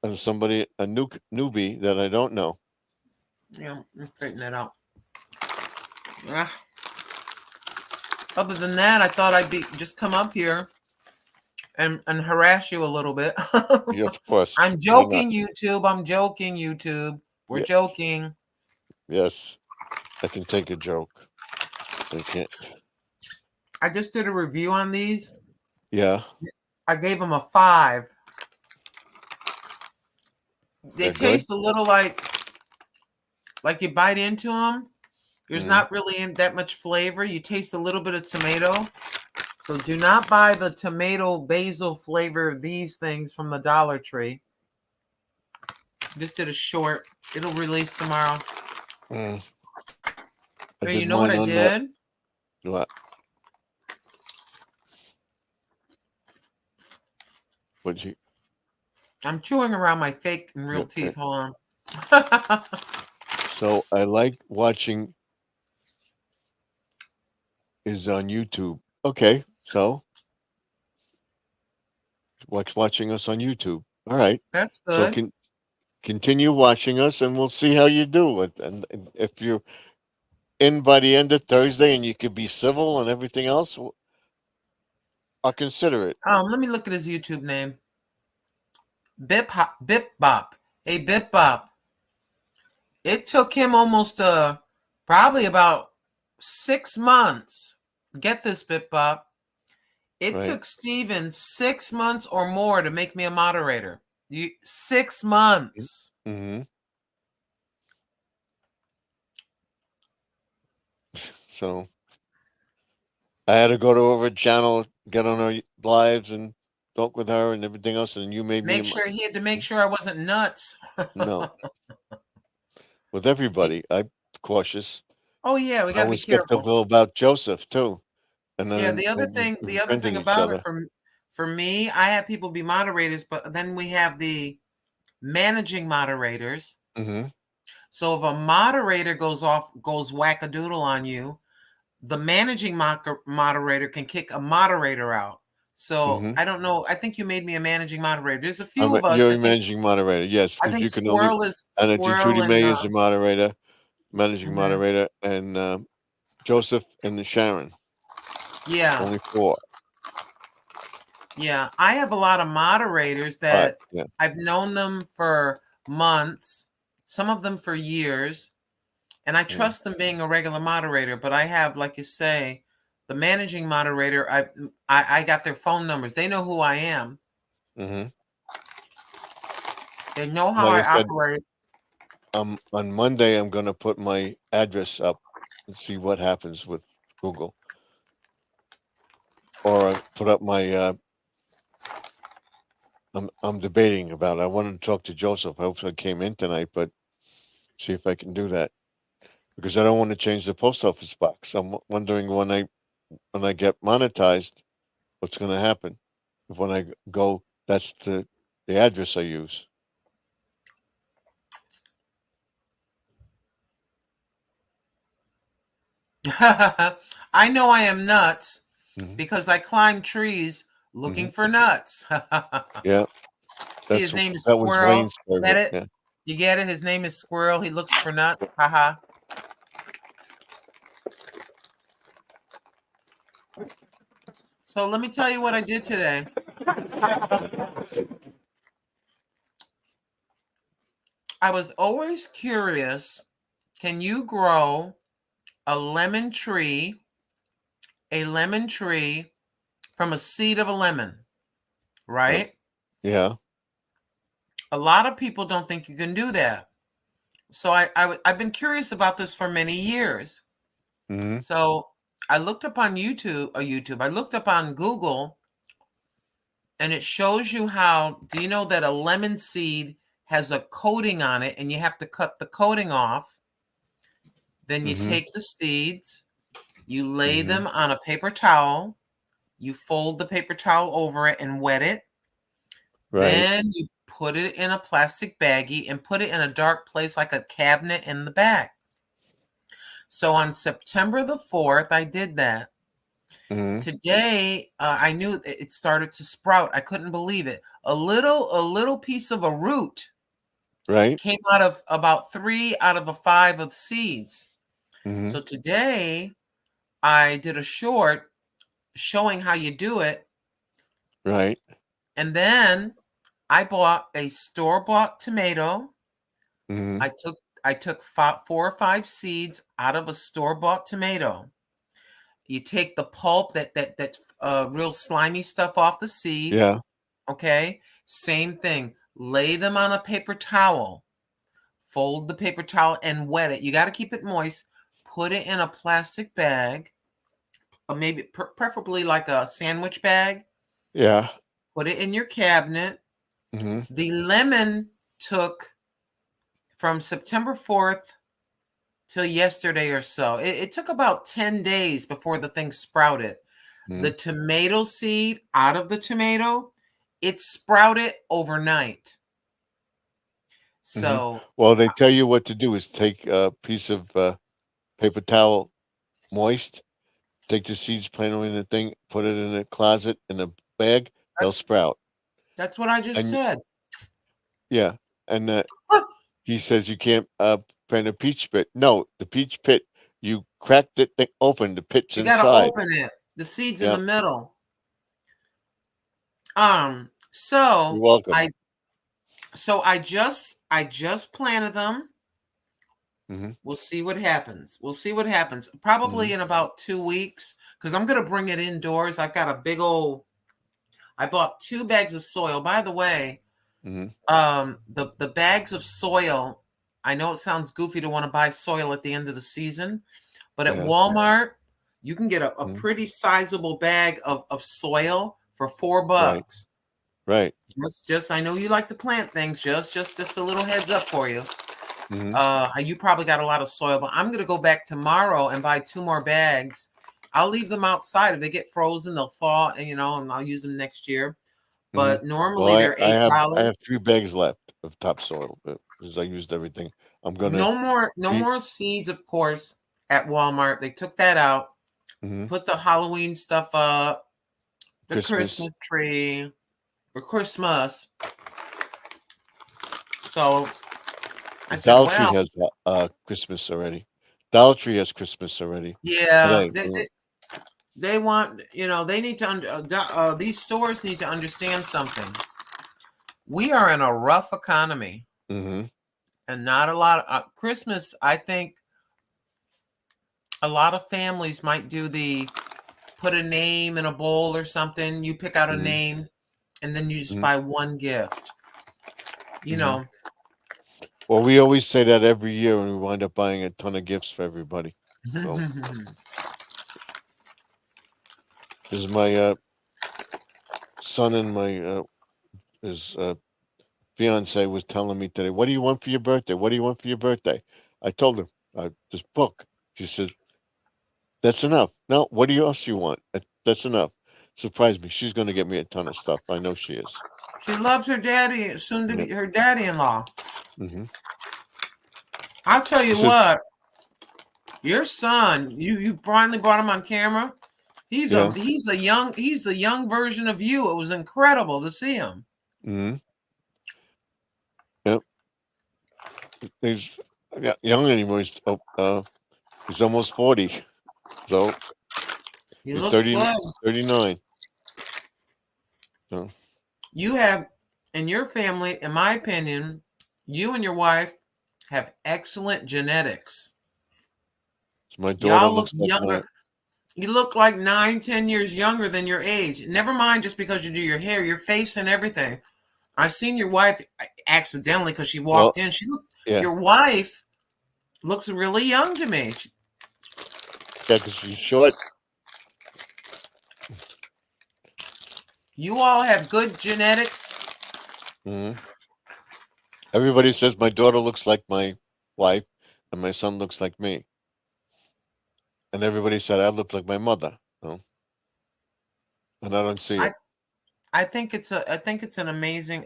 and somebody, a newbie that I don't know. Yeah, let's straighten that out. Ah. Other than that, I thought I'd just come up here and harass you a little bit. Yeah, of course. I'm Why not? joking, YouTube. I'm joking, YouTube. We're Yeah. joking. Yes. I can take a joke. I can't. I just did a review on these. Yeah. I gave them a 5. They They're good. taste a little like you bite into them. There's not really that much flavor. You taste a little bit of tomato. So do not buy the tomato basil flavor these things from the Dollar Tree. Just did a short. It'll release tomorrow. I Hey, did you know what mine I on did? what? What'd you? I'm chewing around my fake and real Okay. teeth. Hold on. So I like watching is on YouTube. Okay. So watching us on YouTube. All right. That's So good. continue watching us, and we'll see how you do. And if you're in by the end of Thursday, and you could be civil and everything else, I'll consider it. Let me look at his YouTube name. Bip Bop. Hey, Bip Bop. It took him almost probably about 6 months. Get this, Bip Bop. It Right. took Steven 6 months or more to make me a moderator. 6 months. So I had to go to over channel, get on her lives, and talk with her and everything else. And you made me He had to make sure I wasn't nuts. no. With everybody, I'm cautious. Oh yeah, we I gotta be was careful. skeptical about Joseph too. And Yeah, then the other thing befriending each about it other. for me, I have people be moderators, but then we have the managing moderators. So if a moderator goes wackadoodle on you, the managing moderator can kick a moderator out. So Mhm. I don't know. I think you made me a managing moderator. There's a few of us. You're I a think, managing moderator, yes, I because think you can only. Squirrel is And Squirrel Judy and May is a moderator, managing Mhm. moderator, and Joseph and Sharon. yeah, Only 4. yeah. I have a lot of moderators 5. that Yeah. I've known them for months, some of them for years, and I trust them being a regular moderator. But I have, like you say, the managing moderator. I got their phone numbers. They know who I am. Mm-hmm. They know how Like I I said, operate. on Monday I'm gonna put my address up and see what happens with Google, or put up my. I'm debating about it. I wanted to talk to Joseph. I hope I came in tonight, but see if I can do that because I don't want to change the post office box. I'm wondering when I get monetized, what's going to happen if when I go, that's the address I use. I know I am nuts Mhm. because I climb trees looking for nuts. Yeah, See, his name is that was Squirrel. Wayne's Get favorite. it? Yeah. You get it? His name is Squirrel. He looks for nuts. Haha. So let me tell you what I did today. I was always curious, can you grow a lemon tree from a seed of a lemon, right? Yeah. A lot of people don't think you can do that. So I've been curious about this for many years. Hmm. So I looked up on YouTube. I looked up on Google, and it shows you how. Do you know that a lemon seed has a coating on it, and you have to cut the coating off? Then you Hmm. take the seeds, you lay Hmm. them on a paper towel, you fold the paper towel over it and wet it. Right. Then you put it in a plastic baggie and put it in a dark place like a cabinet in the back. So on September the 4th, I did that. Hmm. Today, I knew it started to sprout. I couldn't believe it. A little piece of a root Right. came out of about 3 out of a 5 of the seeds. Hmm. So today, I did a short showing how you do it, Right. and then I bought a store-bought tomato. Hmm. I took 4 or 5 seeds out of a store-bought tomato. You take the pulp, that real slimy stuff off the seed. Yeah. Okay, same thing. Lay them on a paper towel. Fold the paper towel and wet it. You got to keep it moist. Put it in a plastic bag, maybe preferably like a sandwich bag. Yeah. Put it in your cabinet. Hmm. The lemon took from September 4th till yesterday or so. It took about 10 days before the thing sprouted. The tomato seed out of the tomato, it sprouted overnight. So Well, they tell you what to do is take a piece of paper towel, moist, take the seeds, plant them in the thing, put it in a closet in a bag. They'll sprout. that's what I just And said. yeah, and he says you can't plant a peach pit. No, the peach pit, you crack the thing open, the pit's You got to inside. open it. The seed's in Yeah, the middle. you're So welcome. I just planted them. Hmm. We'll see what happens. We'll see what happens. Probably Hmm. in about 2 weeks, because I'm gonna bring it indoors. I've got a big old. I bought 2 bags of soil. By the way, Hmm. the bags of soil. I know it sounds goofy to want to buy soil at the end of the season, but at Yeah. Walmart, you can get a Mhm. pretty sizable bag of soil for $4. Right. Just I know you like to plant things. Just a little heads up for you. Hmm. You probably got a lot of soil, but I'm gonna go back tomorrow and buy 2 more bags. I'll leave them outside. If they get frozen, they'll thaw, and I'll use them next year. Hmm. But normally Well, they're I $8. have 3 bags left of topsoil because I used everything. I'm gonna No eat. more seeds, of course, at Walmart. They took that out. Hmm. Put the Halloween stuff up. the Christmas tree or Christmas. So I said, Dollar Tree well, has Christmas already. Dollar Tree has Christmas already. yeah, Today. they want, they need to, these stores need to understand something. We are in a rough economy. Mm-hmm. And not a lot of Christmas. I think a lot of families might do the put a name in a bowl or something. You pick out a Mhm. name and then you just Mhm. buy one gift. You Mhm. know, Well, we always say that every year, and we wind up buying a ton of gifts for everybody. So this is my son and my his fiance was telling me today, "What do you want for your birthday? What do you want for your birthday?" I told her, "This book." She says, "That's enough." No, what do you else you want? That's enough. Surprised me. She's going to get me a ton of stuff. I know she is. she loves her daddy, soon to be her daddy-in-law. Mm-hmm. I'll tell you She said, what, your son, you finally brought him on camera. He's yeah. the young version of you. It was incredible to see him. Mm-hmm. Yep. He's not young anymore. He's almost 40. So He he's looks 30, good. 39. So You have, in your family, in my opinion, you and your wife have excellent genetics. my daughter Y'all look looks like younger. You look like 9, 10 years younger than your age. Never mind just because you do your hair, your face and everything. I seen your wife accidentally because she walked in. yeah, Your wife looks really young to me. yeah, because she's short. You all have good genetics. Mm-hmm. Everybody says my daughter looks like my wife, and my son looks like me. And everybody said I look like my mother. So, and I don't see it. I think it's an amazing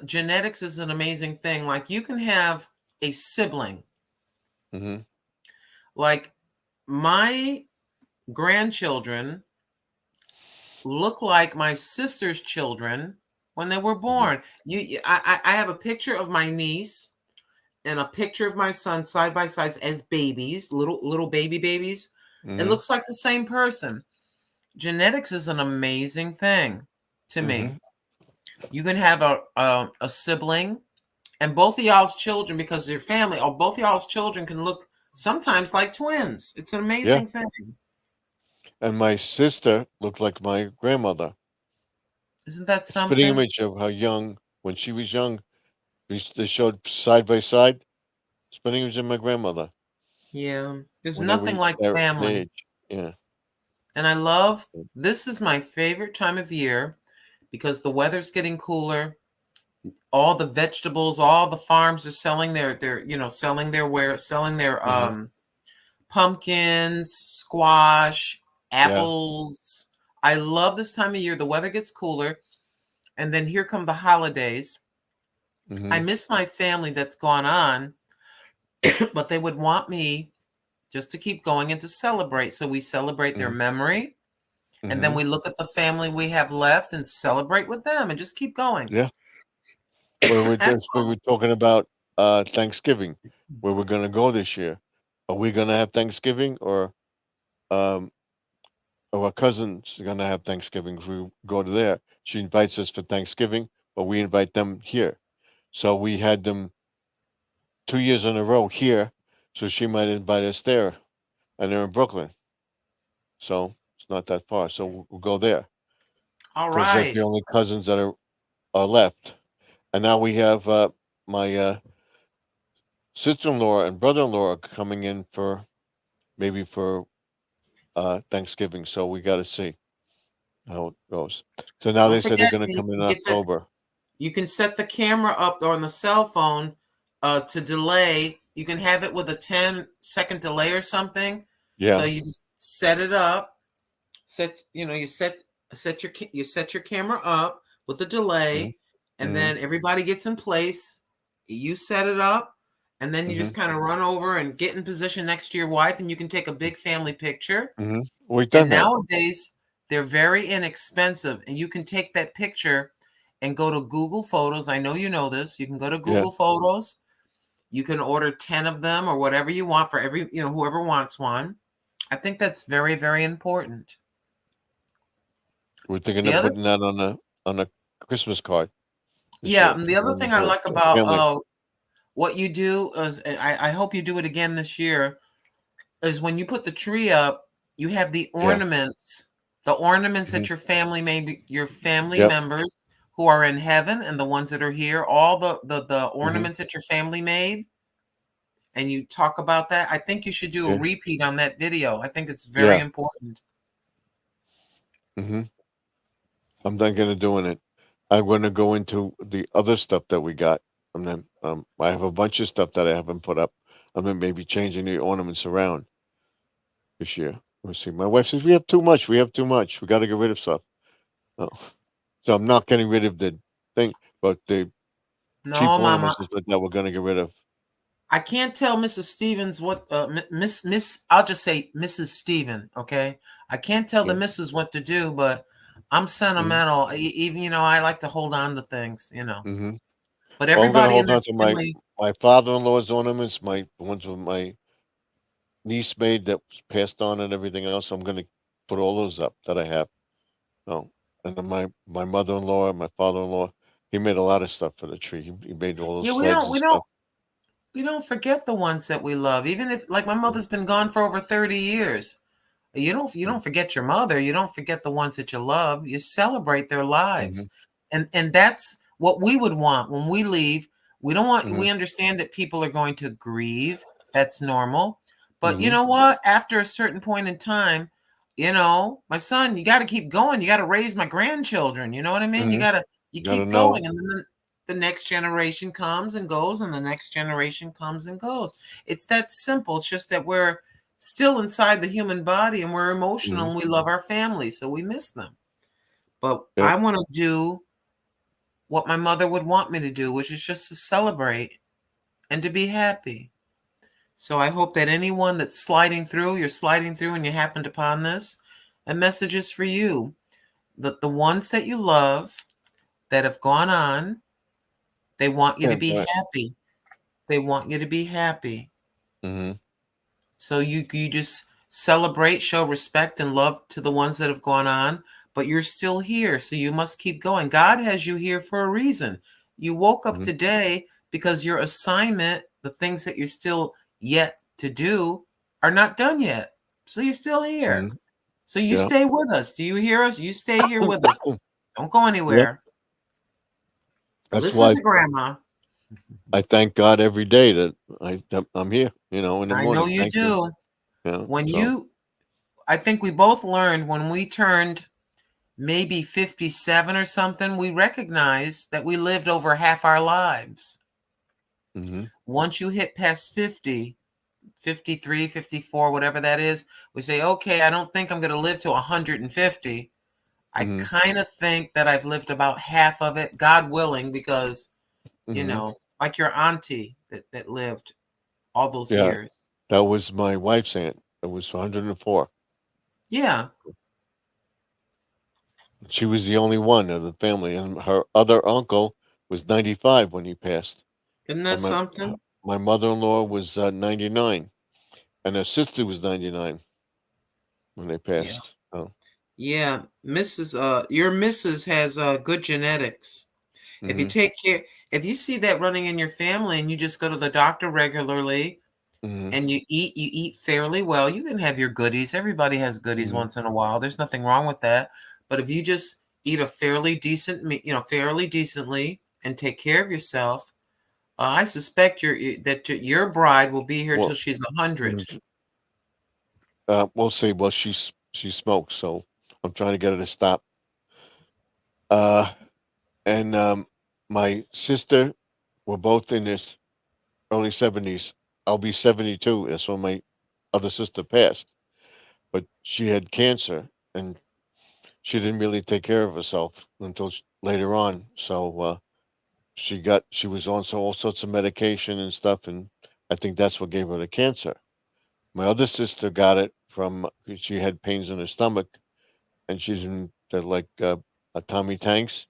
genetics is an amazing thing. Like you can have a sibling. Mm-hmm. Like my grandchildren look like my sister's children when they were born. I have a picture of my niece and a picture of my son side by side as babies, little babies. Mm-hmm. It looks like the same person. Genetics is an amazing thing to me. You can have a sibling and both of y'all's children, because they're family, or both of y'all's children can look sometimes like twins. It's an amazing thing. And my sister looked like my grandmother. Isn't that A spitting something? image of how young, when she was young, they showed side by side. Spitting image of my grandmother. Yeah. There's When they nothing reached like their family. age. Yeah. And I love, this is my favorite time of year because the weather's getting cooler. All the vegetables, all the farms are selling their selling their pumpkins, squash, apples. I love this time of year. The weather gets cooler. And then here come the holidays. I miss my family that's gone on, but they would want me just to keep going and to celebrate. So we celebrate their memory. And then we look at the family we have left and celebrate with them and just keep going. Yeah. We were talking about Thanksgiving, where we're going to go this year. Are we going to have Thanksgiving, or our cousin's going to have Thanksgiving? If we go to there, she invites us for Thanksgiving, but we invite them here. So we had them 2 years in a row here, so she might invite us there, and they're in Brooklyn. So it's not that far. So we'll go there. All Because they're right. the only cousins that are left. And now we have my sister-in-law and brother-in-law are coming in for Thanksgiving. So we got to see how it goes. So now Don't they said they're forget, going to you come in can get October. you can set the camera up on the cell phone to delay. You can have it with a 10-second delay or something. Yeah. So you just set it up. You set your camera up with the delay, and then everybody gets in place. You set it up, and then you just kind of run over and get in position next to your wife, and you can take a big family picture. We've done And that. nowadays, They're very inexpensive, and you can take that picture and go to Google Photos. I know you know this. You can go to Google Photos. You can order 10 of them or whatever you want for every, whoever wants one. I think that's very, very important. We're thinking The of other- putting that on a Christmas card. Yeah, and the other thing I like for about family. what you do is, I hope you do it again this year, is when you put the tree up, you have the ornaments, that your family your family Yep. members who are in heaven and the ones that are here, all the ornaments that your family made, and you talk about that. I think you should do a Yeah. repeat on that video. I think it's very Yeah. important. Mm-hmm. I'm thinking of doing it. I'm going to go into the other stuff that we got. And then I have a bunch of stuff that I haven't put up. I'm going to maybe changing the ornaments around this year. We'll see. My wife says, we have too much. We have too much. We got to get rid of stuff. Oh. So I'm not getting rid of the thing, but the No, cheap Mama, ornaments is like that we're going to get rid of. I can't tell Mrs. Stevens what Miss I'll just say Mrs. Steven, okay? I can't tell the missus what to do, but I'm sentimental. Even I like to hold on to things, Mm-hmm. But Well, I'm going to everybody in hold the on to family, my father-in-law's ornaments, the ones with my niece made that was passed on and everything else. I'm going to put all those up that I have. Oh, and then my mother-in-law, my father-in-law, he made a lot of stuff for the tree. He made all those yeah, sleds and stuff. we don't forget the ones that we love. Even if, like, my mother's been gone for over 30 years. You don't forget your mother. You don't forget the ones that you love. You celebrate their lives. And that's what we would want when we leave. We don't want we understand that people are going to grieve. That's normal. But you know what? After a certain point in time, my son, you got to keep going. You got to raise my grandchildren. You know what I mean? You keep going, and then the next generation comes and goes, and the next generation comes and goes. It's that simple. It's just that we're still inside the human body, and we're emotional, and we love our family, so we miss them. But I want to do what my mother would want me to do, which is just to celebrate and to be happy. So I hope that anyone that's sliding through, you're sliding through and you happened upon this, a message is for you. That the ones that you love that have gone on, they want you to be happy. They want you to be happy. So you just celebrate, show respect and love to the ones that have gone on, but you're still here, so you must keep going. God has you here for a reason. You woke up today because your assignment, the things that you're still yet to do, are not done yet. So you're still here. So you stay with us. Do you hear us? You stay here with us. Don't go anywhere. That's Listen why to Grandma. I thank God every day that I'm here, in the morning. I know you Thank do. Yeah, I think we both learned when we turned maybe 57 or something, we recognized that we lived over half our lives. Once you hit past 50, 53, 54, whatever that is, we say, okay, I don't think I'm going to live to 150. I kind of think that I've lived about half of it, God willing, because, like your auntie that lived all those years. That was my wife's aunt. It was 104. Yeah. She was the only one of the family, and her other uncle was 95 when he passed. Isn't that something? My mother-in-law was 99, and her sister was 99 when they passed. Yeah, your missus has good genetics. If you take care, if you see that running in your family and you just go to the doctor regularly and you eat fairly well, you can have your goodies. Everybody has goodies once in a while. There's nothing wrong with that. But if you just eat a fairly decently and take care of yourself, I suspect your bride will be here till she's 100. We'll see. Well, she smokes, so I'm trying to get her to stop. And my sister, we're both in this early 70s. I'll be 72. That's when my other sister passed. But she had cancer, and she didn't really take care of herself until later on. So she was on all sorts of medication and stuff, and I think that's what gave her the cancer. My other sister got it she had pains in her stomach, and she's in the, like a Tommy Tanks.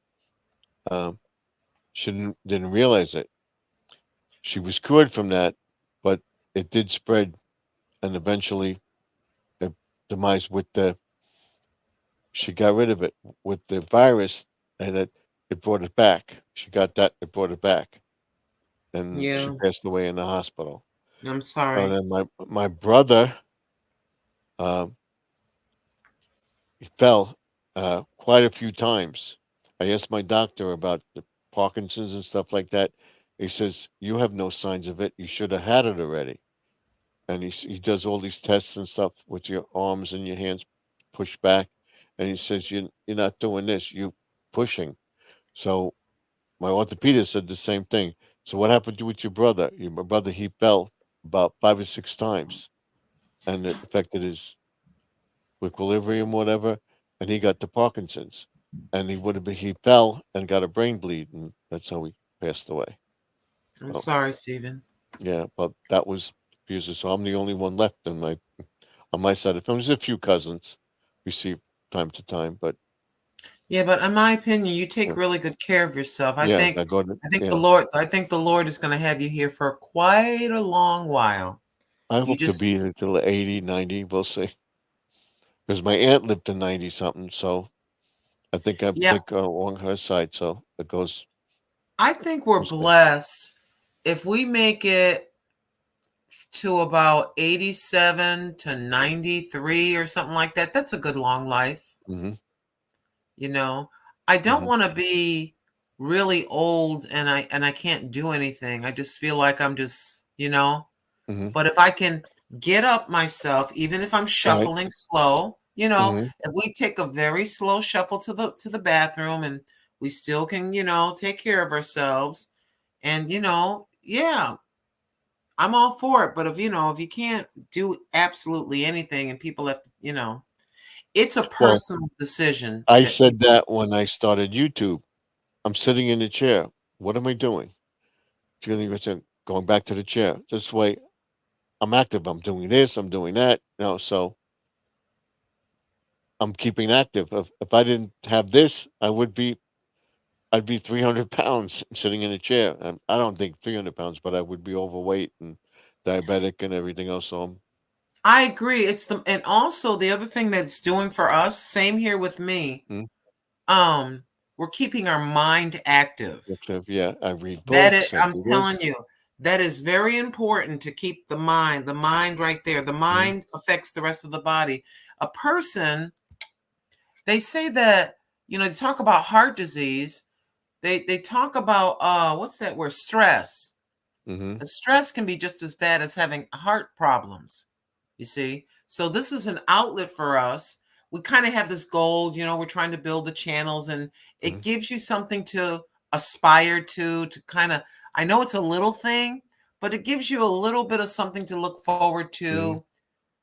She didn't realize it. She was cured from that, but it did spread, and eventually, it demise with the. She got rid of it with the virus, and it brought it back. She got that, it brought it back, and she Yeah, passed away in the hospital. I'm And sorry. then my brother, um, he fell quite a few times. I asked my doctor about the Parkinson's and stuff like that. He says, "You have no signs of it. You should have had it already." And he does all these tests and stuff with your arms and your hands pushed back, and he says, You're not doing this. You pushing." So my orthopedist said the same thing. So what happened to with your brother? My brother, he fell about 5 or 6 times, and it affected his equilibrium, whatever, and he got the Parkinson's. And he fell and got a brain bleed, and that's how he passed away. I'm Oh, sorry, Stephen. yeah, but that was abuses. So I'm the only one left on my side of the family. There's a few cousins we see time to time, but Yeah, but in my opinion, you take yeah, really good care of yourself. I yeah, think I go to I think the yeah. Lord I think the Lord is going to have you here for quite a long while. I You hope to just be until 80, 90. We'll see. Because my aunt lived to 90 something, so I think I yeah, think along her side. So it goes. I think we're We'll see. blessed if we make it to about 87 to 93 or something like that. That's a good long life. Hmm. You know, I don't Hmm. want to be really old and I can't do anything. I just feel like I'm just, Hmm. but if I can get up myself, even if I'm Right. shuffling slow, Hmm. if we take a very slow shuffle to the bathroom and we still can, take care of ourselves and yeah, I'm all for it. But if you can't do absolutely anything and people have to, it's a Well, personal decision I that said people that when I started YouTube. I'm sitting in the chair. What am I doing? Going back to the chair. This way, I'm active. I'm doing this. I'm doing that. So I'm keeping active. If I didn't have this, I'd be 300 pounds sitting in a chair. I don't think 300 pounds, but I would be overweight and diabetic and everything else. So I agree. And also the other thing that it's doing for us, same here with me. mm, Um, we're keeping our mind active. yeah, I read books. I I'm do this. telling you, that is very important to keep the mind right there. The Mm, mind affects the rest of the body. A person, they say that, they talk about heart disease. They talk about what's that word? Stress. mm-hmm, And stress can be just as bad as having heart problems. You see? So this is an outlet for us. We kind of have this goal, we're trying to build the channels and it mm, gives you something to aspire to kind of, I know it's a little thing, but it gives you a little bit of something to look forward mm, to,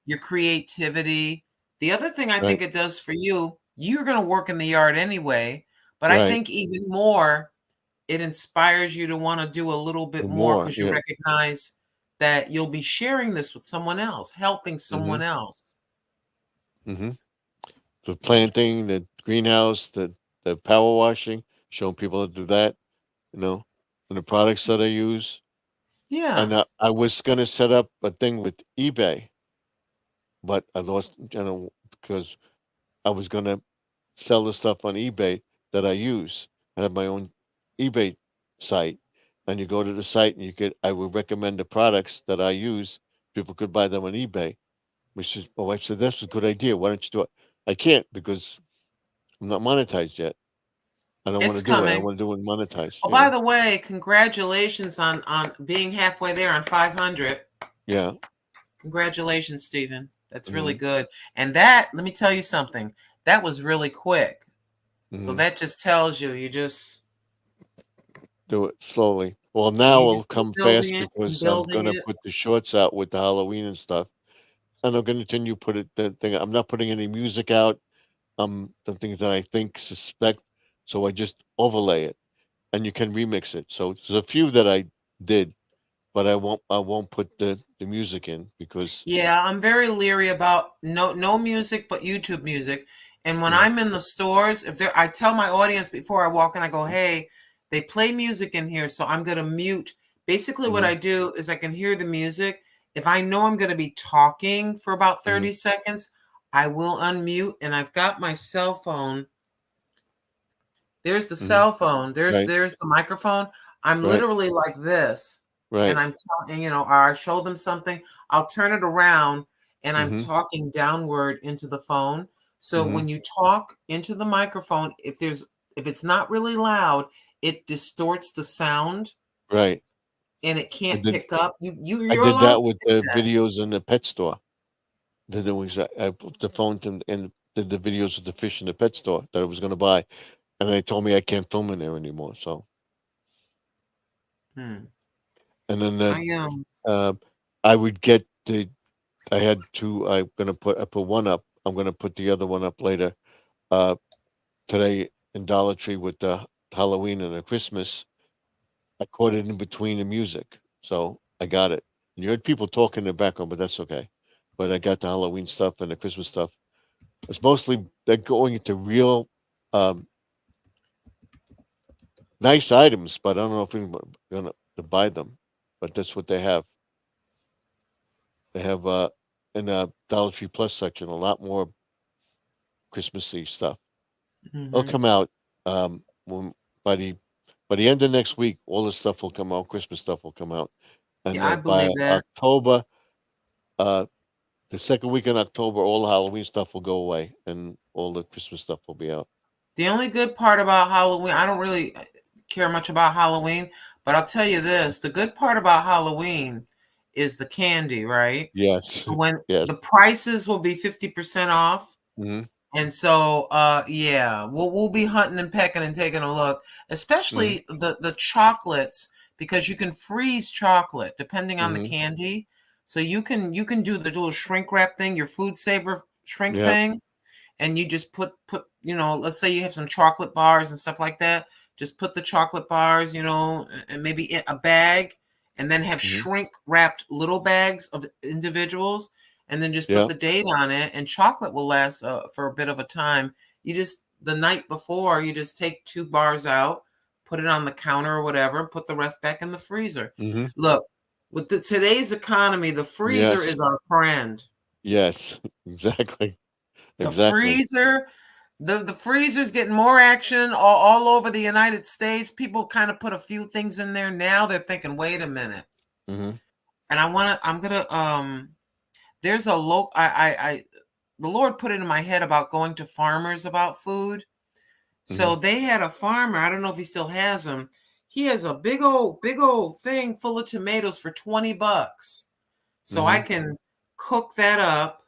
your creativity. The other thing I think right, it does for you, you're going to work in the yard anyway, but I right. think even more it inspires you to want to do a little bit The more more, because you yeah. recognize that you'll be sharing this with someone else, helping Mm-hmm, someone else. mm-hmm. The planting, the greenhouse, the power washing, showing people how to do that. You know, and the products that I use. Yeah. And I was gonna set up a thing with eBay, but I lost, because I was gonna sell the stuff on eBay that I use. I have my own eBay site, and you go to the site and I would recommend the products that I use. People could buy them on eBay. My wife said, "That's a good idea. Why don't you do it?" I can't because I'm not monetized yet. I don't want It's to do it. I coming. want to do it monetized. Oh, by the way, congratulations on being halfway there on 500. Yeah. Congratulations, Stephen. That's really Hmm. good. And that, let me tell you something. That was really quick. So Hmm. that just tells you just Do it slowly. Well, and now you it'll just keep come building fast it and because I'm building gonna it. put the shorts out with the Halloween and stuff, and I'm gonna continue put it the thing. I'm not putting any music out. The things that I think suspect, so I just overlay it, and you can remix it. So there's a few that I did, but I won't put the music in because Yeah, I'm very leery about no music but YouTube music. And when Mhm. I'm in the stores, I tell my audience before I walk in, I go, hey, they play music in here, so I'm gonna mute. Basically, what Mhm. I do is I can hear the music. If I know I'm gonna be talking for about 30 Mhm. seconds, I will unmute, and I've got my cell phone. There's the Mhm. cell phone. There's Right. there's the microphone. I'm Right. literally like this, and Right. I'm telling, or I show them something. I'll turn it around, and I'm Mhm. talking downward into the phone. So Mhm. when you talk into the microphone, if it's not really loud, it distorts the sound, Right. and it I can't did pick up. I You're did allowed that to with do the that. videos in the pet store. Did the exact I put the phone and did the videos of the fish in the pet store that I was gonna buy, and they told me I can't film in there anymore, so Hmm. and then the I uh, I would get the I had 2 I put one up, I'm gonna put the other one up later, uh, today in Dollar Tree with the Halloween and the Christmas. I caught it in between the music, so I got it. You heard people talking in the background, but that's okay. But I got the Halloween stuff and the Christmas stuff. It's mostly they're going into real um, nice items, but I don't know if anyone's gonna to buy them. But that's what they have. They have in the Dollar Tree Plus section a lot more Christmassy stuff. It'll Mhm. come out when by the by the end of next week. All the stuff will come out. Christmas stuff will come out, and Yeah, I by believe that. October, uh, the second week in October, all the Halloween stuff will go away, and all the Christmas stuff will be out. The only good part about Halloween, I don't really care much about Halloween, but I'll tell you this, the good part about Halloween is the candy, right? Yes, So when yes. the prices will be 50% off. Hmm. And so yeah, we'll be hunting and pecking and taking a look, Hmm. especially the chocolates, because you can freeze chocolate depending on the Hmm. candy. So you can do the little shrink wrap thing, your food saver shrink Yeah. thing, and you just put let's say you have some chocolate bars and stuff like that, just put the chocolate bars, and maybe in a bag, and then have Hmm. shrink wrapped little bags of individuals, and then just put Yeah. the date on it, and chocolate will last for a bit of a time. You just the night before, you just take 2 bars out, put it on the counter or whatever, put the rest back in the freezer. Hmm. Look, with today's economy, the freezer Yes. is our friend. Yes. Exactly. The Exactly. freezer, the freezer's getting more action all over the United States. People kind of put a few things in there now. They're thinking, wait a minute. Hmm. And I'm gonna there's a local I the Lord put it in my head about going to farmers about food. Hmm. So they had a farmer, I don't know if he still has them. He has a big old thing full of tomatoes for $20. So I Hmm. can cook that up,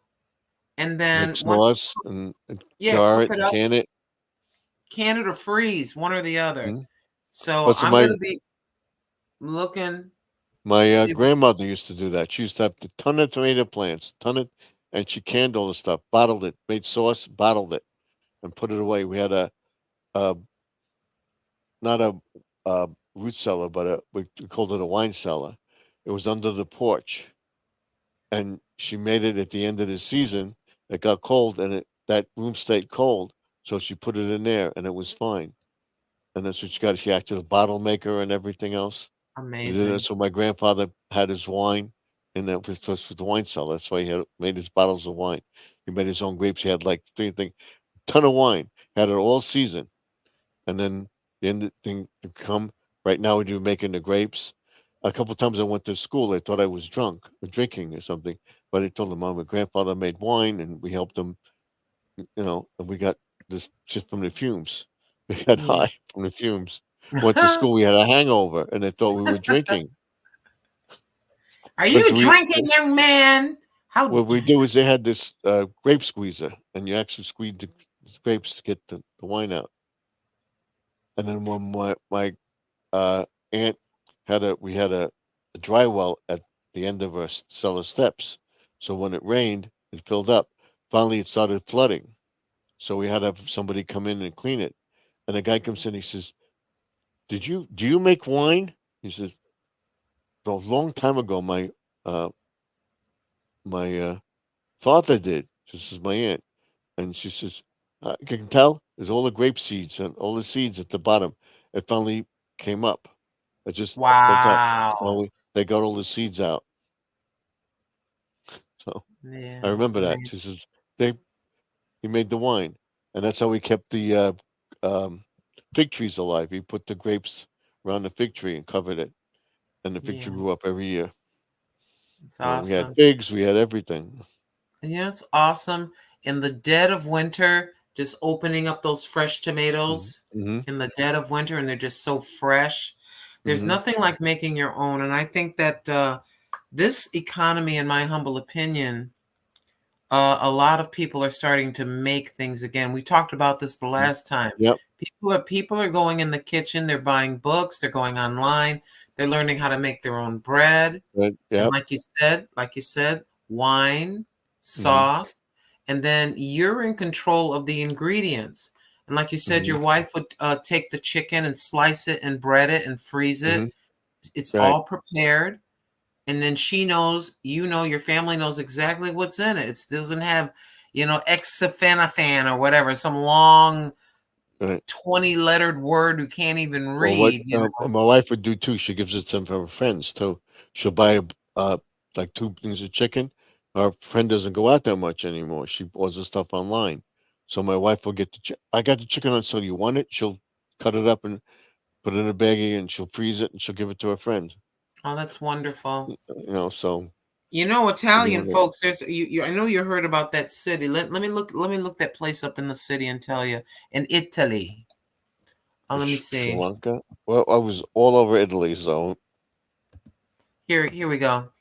and Make then once sauce and yeah, jar cook it it and up, can it. can it or freeze, one or the other. Mhm. So But so I'm gonna be looking, my see if grandmother used to do that. She used to have a ton of tomato plants, and she canned all the stuff, bottled it, made sauce, bottled it, and put it away. We had a not a root cellar, but we called it a wine cellar. It was under the porch, and she made it at the end of the season. It got cold, and that room stayed cold, so she put it in there, and it was fine. And that's what she got. She acted a bottle maker and everything else. And then amazing. that's what my grandfather had his wine, and that was the wine cellar. That's why he had made his bottles of wine. He made his own grapes. He had like ton of wine. Had it all season, and then the end of the thing to come. Right now, we do making the grapes. A couple times I went to school. They thought I was drunk or drinking or something, but I told them my grandfather made wine, and we helped him. And we got this just from the fumes. We got Yeah. high from the fumes. Went to school. We had a hangover, and they thought we were drinking. Are But you so drinking, young man? How what we do is they had this grape squeezer, and you actually squeeze the grapes to get the wine out. And then when my aunt we had a dry well at the end of our cellar steps, so when it rained, it filled up. Finally, it started flooding, so we had to have somebody come in and clean it. And the guy comes in, he says, do you make wine?" He says, "A long time ago, uh, my father did." This is my aunt. And she says, You can tell there's all the grape seeds and all the seeds at the bottom. It finally came up. It just built up. Wow. They got all the seeds out. So Yeah. I remember that. amazing. She says he made the wine, and that's how he kept the fig trees alive. He put the grapes around the fig tree and covered it, and the fig tree Yeah. grew up every year. It's You know, we had awesome. figs, we had everything. And you know, it's awesome in the dead of winter, just opening up those fresh tomatoes Mm-hmm. in the dead of winter, and they're just so fresh. There's Mhm. nothing like making your own. And I think that this economy, in my humble opinion, a lot of people are starting to make things again. We talked about this the last time. Yep. People are going in the kitchen, they're buying books, they're going online, they're learning how to make their own bread. Right. And Yep. like you said, wine, sauce, and then you're in control of the ingredients. And like you said, your wife would take the chicken and slice it and bread it and freeze it. It's Right. all prepared. And then she knows, you know, your family knows exactly what's in it. It doesn't have, you know, exafanafan or whatever, some long Right. 20-lettered word you can't even Well, read. what my wife would do too, she gives it to some of her friends too. She'll buy like 2 things of chicken. Our friend doesn't go out that much anymore. She orders stuff online. So my wife will get I got the chicken on sale. You want it? She'll cut it up and put it in a baggie, and she'll freeze it, and she'll give it to her friend. Oh, that's wonderful. You know, so You know, Italian Yeah. folks, there's I know you heard about that city. Let me look that place up in the city and tell you. In Italy. Oh, let me Sri see. Lanka. Well, I was all over Italy, so Here we go.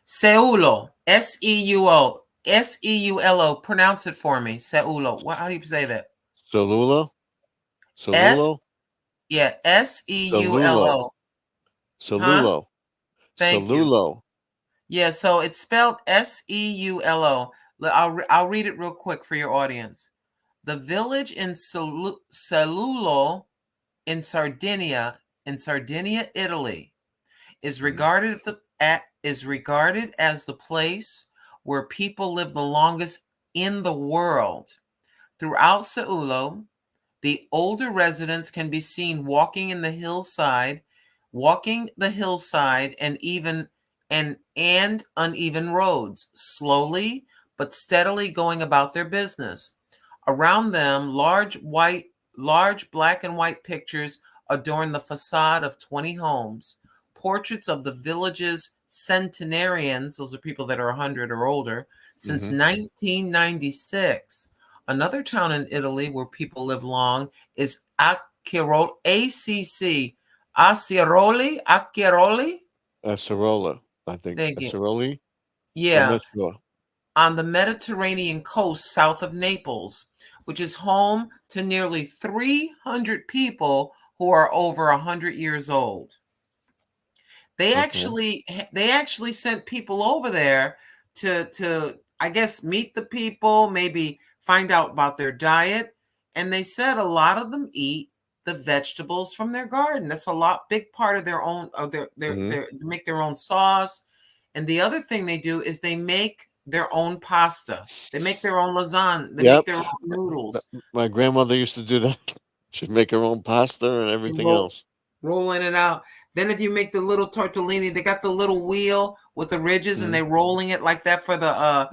Seulo. Seulo. Seulo. Pronounce it for me. Seulo. How do you say that? Solulo. Yeah, Seulo. Solulo. Thank you. Solulo. Yeah, so it's spelled Seulo. I'll read it real quick for your audience. The village in Solulo in Sardinia, Italy, is regarded as the place where people live the longest in the world. Throughout Seulo, the older residents can be seen walking the hillside and uneven roads, slowly but steadily going about their business. Around them, large black and white pictures adorn the facade of 20 homes. Portraits of the village's centenarians, those are people that are 100 or older, since 1996. Another town in Italy where people live long is Acquiroli. Acquiroli? Acerola, I think. Thank you. Aceroli? I'm Yeah, not sure. on the Mediterranean coast south of Naples, which is home to nearly 300 people who are over 100 years old. They Okay. actually sent people over there to I guess meet the people, maybe find out about their diet, and they said a lot of them eat the vegetables from their garden. That's big part of their own of their they make their own sauce. And the other thing they do is they make their own pasta. They make their own lasagna. They make Yep. their own noodles. My grandmother used to do that. She'd make her own pasta and everything else. Rolling it out. Then if you make the little tortellini, they got the little wheel with the ridges and they're rolling it like that for the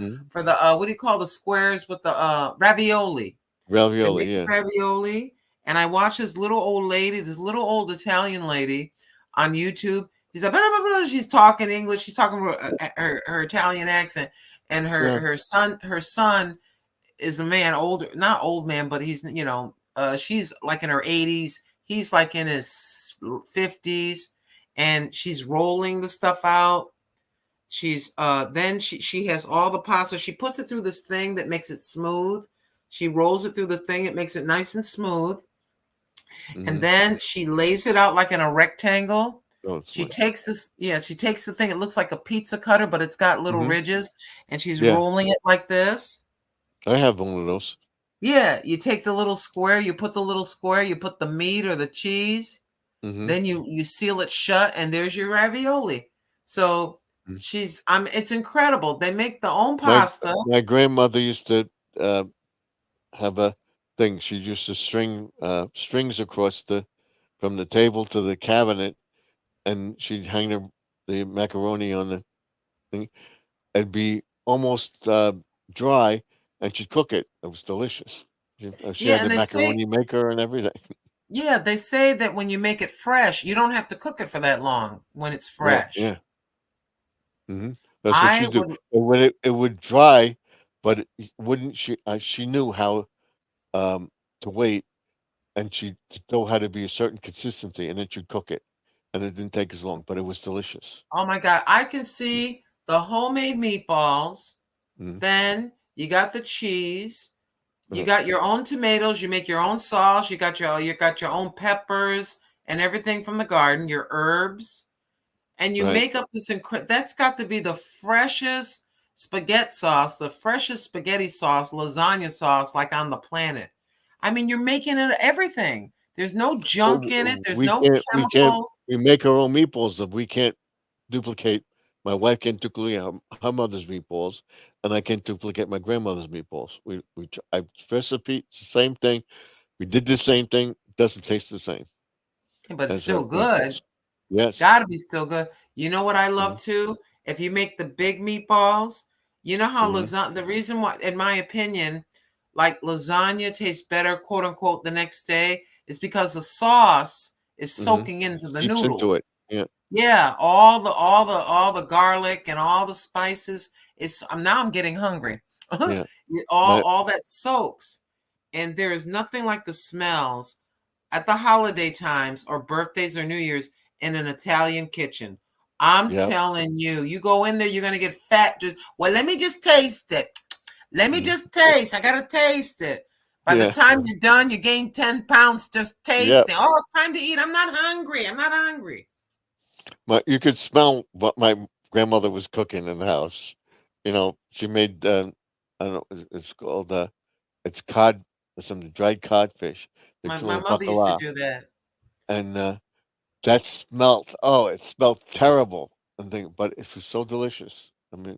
what do you call the squares with the ravioli. Ravioli, yeah. Ravioli. And I watch this little old Italian lady on YouTube. She's like, blah, blah, blah. She's talking English. She's talking her Italian accent. And her son is a man, not old man, but he's, she's like in her 80s. He's like in his 50s, and she's rolling the stuff out. She's then she has all the pasta. She puts it through this thing that makes it smooth. She rolls it through the thing. It makes it nice and smooth. And then she lays it out like in a rectangle. She takes the thing. It looks like a pizza cutter, but it's got little ridges, and she's rolling it like this. I have one of those. Yeah, you take the little square, you put the meat or the cheese, then you seal it shut, and there's your ravioli. So it's incredible. They make their own pasta. My grandmother used to have a thing. She used to string strings across from the table to the cabinet, and she'd hang the macaroni on the thing. It'd be almost dry, and she'd cook it. It was delicious. She Yeah, had and the they say, macaroni maker and everything. yeah, they say that when you make it fresh, you don't have to cook it for that long when it's Yeah, fresh. yeah. hmm That's what I she do. would, And when it would dry, but wouldn't she? She knew how to wait, and she know how to be a certain consistency, and then she'd cook it, and it didn't take as long, but it was delicious. oh my God, I can see the homemade meatballs. Mm. Then you got the cheese. You Uh, got your own tomatoes. You make your own sauce. You got your own peppers and everything from the garden. Your herbs, and you right. make up this that's got to be the freshest spaghetti sauce, the freshest spaghetti sauce, lasagna sauce, like on the planet. I mean, you're making it everything. There's no junk in it. There's We no can't. We can't. chemicals. We make our own meatballs. If we can't duplicate, my wife can't duplicate her mother's meatballs, and I can't duplicate my grandmother's meatballs. I recipe it's the same thing. We did the same thing. Doesn't taste the same But it's as her still good. meatballs. Yes. Gotta be still good. You know what I Mhm. love too? If you make the big meatballs, you know how Mhm. lasagna, the reason why, in my opinion, like lasagna tastes better, quote unquote, the next day is because the sauce is Mhm. soaking into the Seeps noodles. into it. Yeah. Yeah, all the garlic and all the spices. Now I'm getting hungry. Yeah. all My all that soaks. And there is nothing like the smells at the holiday times or birthdays or New Year's in an Italian kitchen. I'm yeah. telling you, you go in there, you're gonna get fat. Well, let me just taste it. Let me Mhm. just taste. I gotta taste it. By the Yeah. time you're done, you gain 10 pounds just Yeah. tasting. Oh, it's time to eat. I'm not hungry. I'm not hungry. You could smell what my grandmother was cooking in the house. You know, she made I don't know. It's called it's cod, some dried codfish. They My, call my it mother used to bacala, do that. and that smelled. Oh, it smelled terrible. And thing, but it was so delicious. I mean, mm,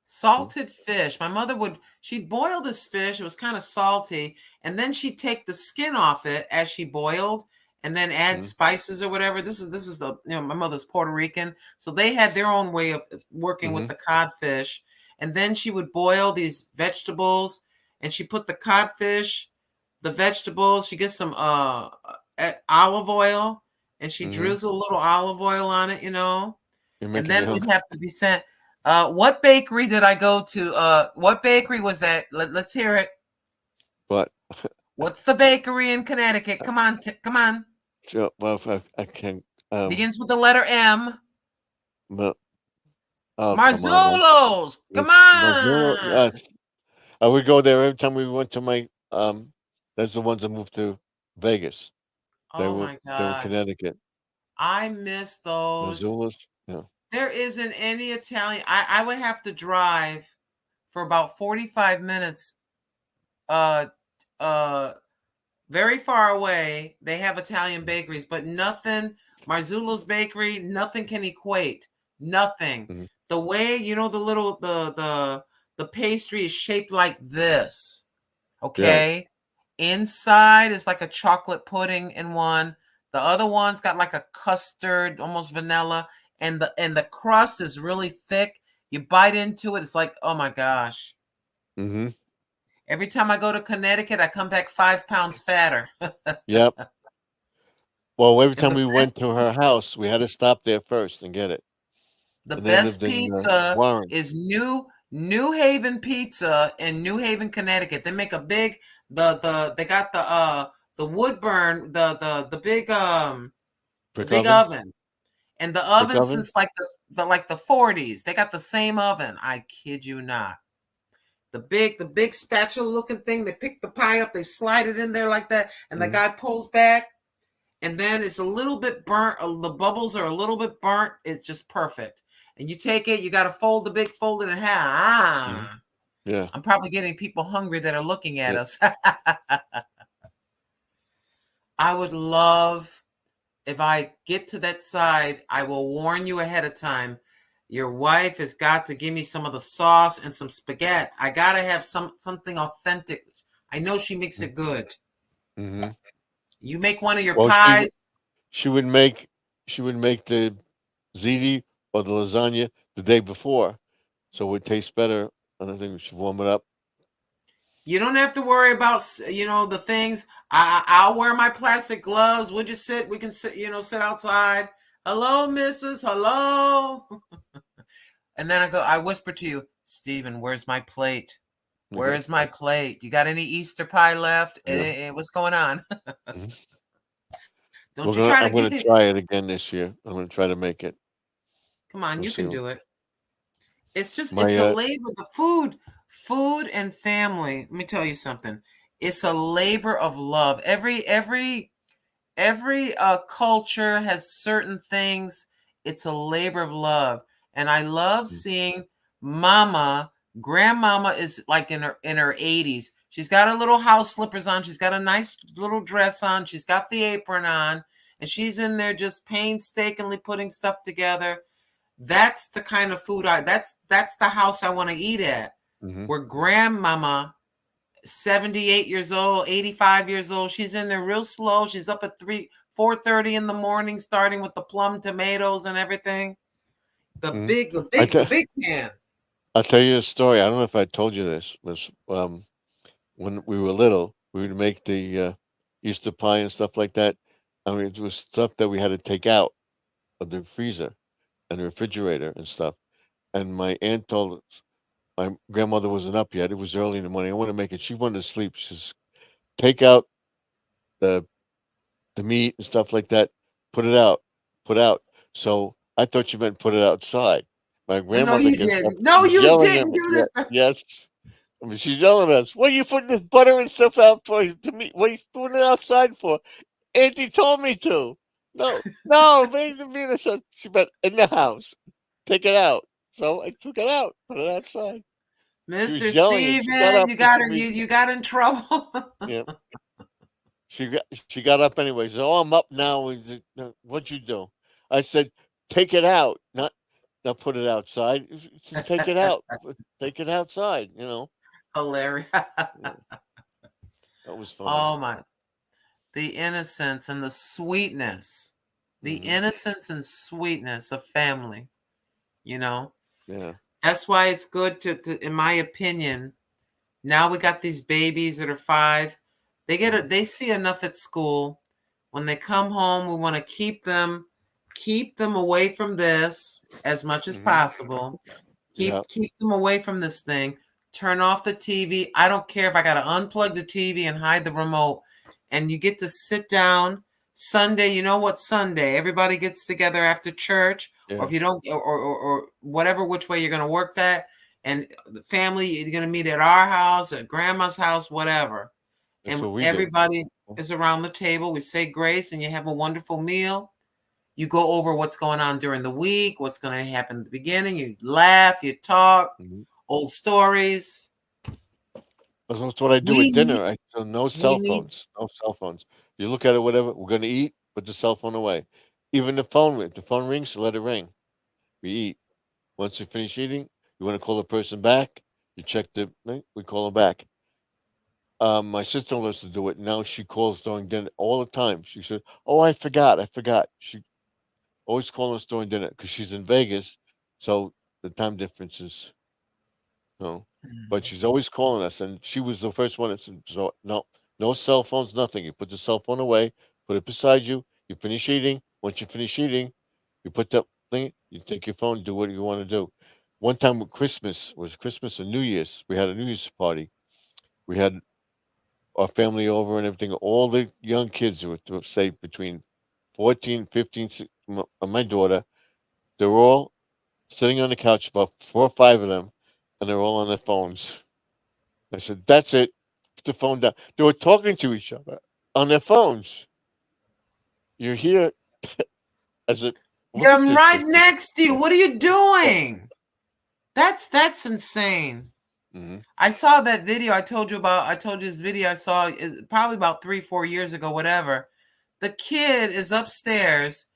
Salted fish. My mother she'd boil this fish. It was kind of salty. And then she'd take the skin off it as she boiled and then add mm, spices or whatever. This is my mother's Puerto Rican. So they had their own way of working with mm-hmm, the codfish. And then she would boil these vegetables and she put the codfish, the vegetables, she gets some olive oil and she mm-hmm. drizzle a little olive oil on it, You're and making me then we'd hungry. have to be sent. What bakery did I go to? What bakery was that? Let's hear it. But What's the bakery in Connecticut? Come on, come on. well, if I can. Begins with the letter M. But, oh, come on, Marzullo's. Come Mazzillo, on. yes. I would go there every time we went to my. That's the ones that moved to Vegas. They Oh were my they were in gosh. Connecticut. I miss those. Missoula's. Yeah. There isn't any Italian. I would have to drive for about 45 minutes uh uh very far away. They have Italian bakeries, but nothing. Marzullo's bakery, nothing can equate. Nothing. Mm-hmm. The way the little the pastry is shaped like this. Yeah. Okay, inside is like a chocolate pudding in one. The other one's got like a custard, almost vanilla, and the crust is really thick. You bite into it, it's like, oh my gosh. Mm-hmm. Every time I go to Connecticut, I come back 5 pounds fatter. Yep. Well, every And time we went to her house, we had to stop there first and get it. the And they best lived in pizza Warren. is New Haven Pizza in New Haven, Connecticut. They make a big they got the wood burn the big Brick big oven? oven. And the Brick oven oven? since like the 40s. They got the same oven. I kid you not. The big spatula looking thing, they pick the pie up, they slide it in there like that, and the Mhm. guy pulls back, and then it's a little bit burnt. The bubbles are a little bit burnt. It's just perfect. And you take it, you got to fold it in half. Mhm. Yeah. I'm probably getting people hungry that are looking at Yeah. us. I would love, if I get to that side, I will warn you ahead of time. Your wife has got to give me some of the sauce and some spaghetti. I gotta have something authentic. I know she makes it good. Mm-hmm. You make one of your Well, pies. she would make the ziti or the lasagna the day before, so it would taste better. And I think we should warm it up. You don't have to worry about the things. I'll wear my plastic gloves. We'll just sit. We can sit sit outside. Hello, Mrs. Hello. And then I whisper to you, Stephen, where's my plate? Where's my plate? You got any Easter pie left? Yeah. What's going on? Mhm. Don't you try to I'm gonna get it. try it again this year. I'm gonna try to make it. Come on, We'll you see. can do it. It's just My it's a labor. The food and family. Let me tell you something. It's a labor of love. Every culture has certain things. It's a labor of love, and I love seeing grandmama is like in her 80s. She's got her little house slippers on. She's got a nice little dress on. She's got the apron on, and she's in there just painstakingly putting stuff together. That's the kind of food that's the house I want to eat at. Mhm. Where grandmama, 78 years old, 85 years old, she's in there real slow. She's up at 4:30 in the morning, starting with the plum tomatoes and everything. The Mhm. big pan. I'll tell you a story. I don't know if I told you this. Was when we were little, we would make the Easter pie and stuff like that. I mean, it was stuff that we had to take out of the freezer and the refrigerator and stuff. And my aunt told us, my grandmother wasn't up yet. It was early in the morning. I want to make it. She wanted to sleep. She says, take out the meat and stuff like that. Put it out. Put out. So I thought you meant put it outside. My No, grandmother you gets up. didn't. No, She's you yelling at didn't me. do Yeah, this. yes. I mean, she's yelling at us. What are you putting this butter and stuff out for? To me, what are you putting it outside for? Auntie told me to. No, Venus said she meant in the house. Take it out. So I took it out, put it outside. She Mr. was yelling and she got Steven, up you and got told me, you got in trouble. yeah. She got up anyway. She said, "Oh, I'm up now." What'd you do? I said, "Take it out, not put it outside. Take it out, take it outside." Hilarious. Yeah, that was funny. Oh my. The innocence and the sweetness. The Hmm. innocence and sweetness of family, you know. Yeah. That's why it's good to in my opinion. Now we got these babies that are 5. They see enough at school. When they come home, we want to keep them away from this as much as Hmm. possible. Yeah. Keep them away from this thing. Turn off the TV. I don't care if I got to unplug the TV and hide the remote. And you get to sit down Sunday. You know what Sunday? Everybody gets together after church, or Yeah. if you don't, or whatever which way you're going to work that. And the family, you're going to meet at our house, at grandma's house, whatever. That's And what we do. everybody is around the table. We say grace, and you have a wonderful meal. You go over what's going on during the week, what's going to happen at the beginning. You laugh, you talk, Mhm. old stories. That's what I do We at need, dinner. So no we cell need, phones. No cell phones. You look at it, whatever. We're gonna eat. Put the cell phone away. Even the phone. If the phone rings, let it ring. We eat. Once you finish eating, you want to call the person back. You check the thing. We call them back. My sister-in-law used to do it. Now she calls during dinner all the time. She said, "Oh, I forgot. I forgot." She always calls us during dinner because she's in Vegas, so the time difference is no. But she's always calling us, and she was the first one that said, "So no cell phones, nothing. You put the cell phone away, put it beside you. You finish eating. Once you finish eating, you put that thing. You take your phone, do what you want to do." One time with Christmas was Christmas and New Year's. We had a New Year's party. We had our family over and everything. All the young kids were, say, between 14, 15, my daughter, they were all sitting on the couch, about 4 or 5 of them, and they're all on their phones. I said, "That's it. Put the phone down." They were talking to each other on their phones. You're here as a look at you're this right thing. next to you. What are you doing? That's insane. Mm-hmm. I saw that video. I told you this video I saw is probably about 3-4 years ago, whatever. The kid is upstairs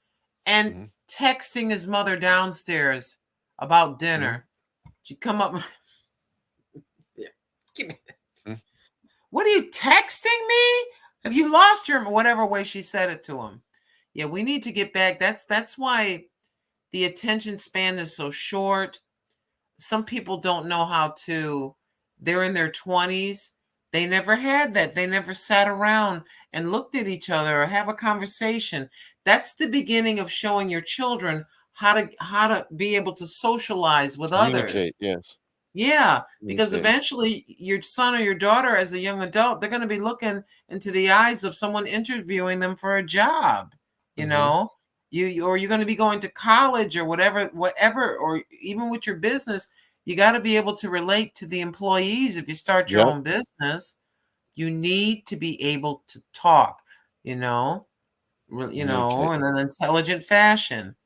and Mm-hmm. texting his mother downstairs about Mm-hmm. dinner. She come up. Yeah, give me that. Mm-hmm. What are you texting me? Have you lost your whatever way she said it to him? Yeah, we need to get back. That's why the attention span is so short. Some people don't know how to, they're in their 20s. They never had that. They never sat around and looked at each other or have a conversation. That's the beginning of showing your children how to be able to socialize with Communicate. others. Yes. Yeah, because Communicate. eventually your son or your daughter as a young adult, they're going to be looking into the eyes of someone interviewing them for a job, you Mhm. know. Or you're going to be going to college or whatever, or even with your business, you got to be able to relate to the employees. If you start your Yep. own business, you need to be able to talk, in Communicate. an intelligent fashion.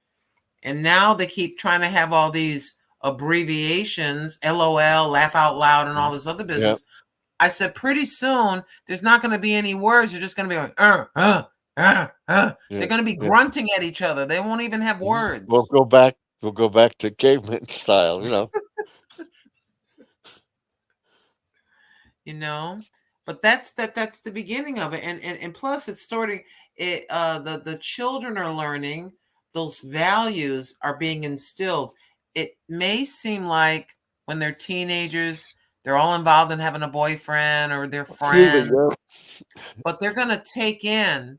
And now they keep trying to have all these abbreviations, LOL, laugh out loud, and all this other Yep. business. I said, pretty soon, there's not going to be any words. You're just going to be like, Yeah. They're going to be Yeah. grunting at each other. They won't even have words. We'll go back to caveman style, But that's the beginning of it. And plus it's starting it the children are learning, those values are being instilled. It may seem like when they're teenagers, they're all involved in having a boyfriend or their friend, but they're going to take in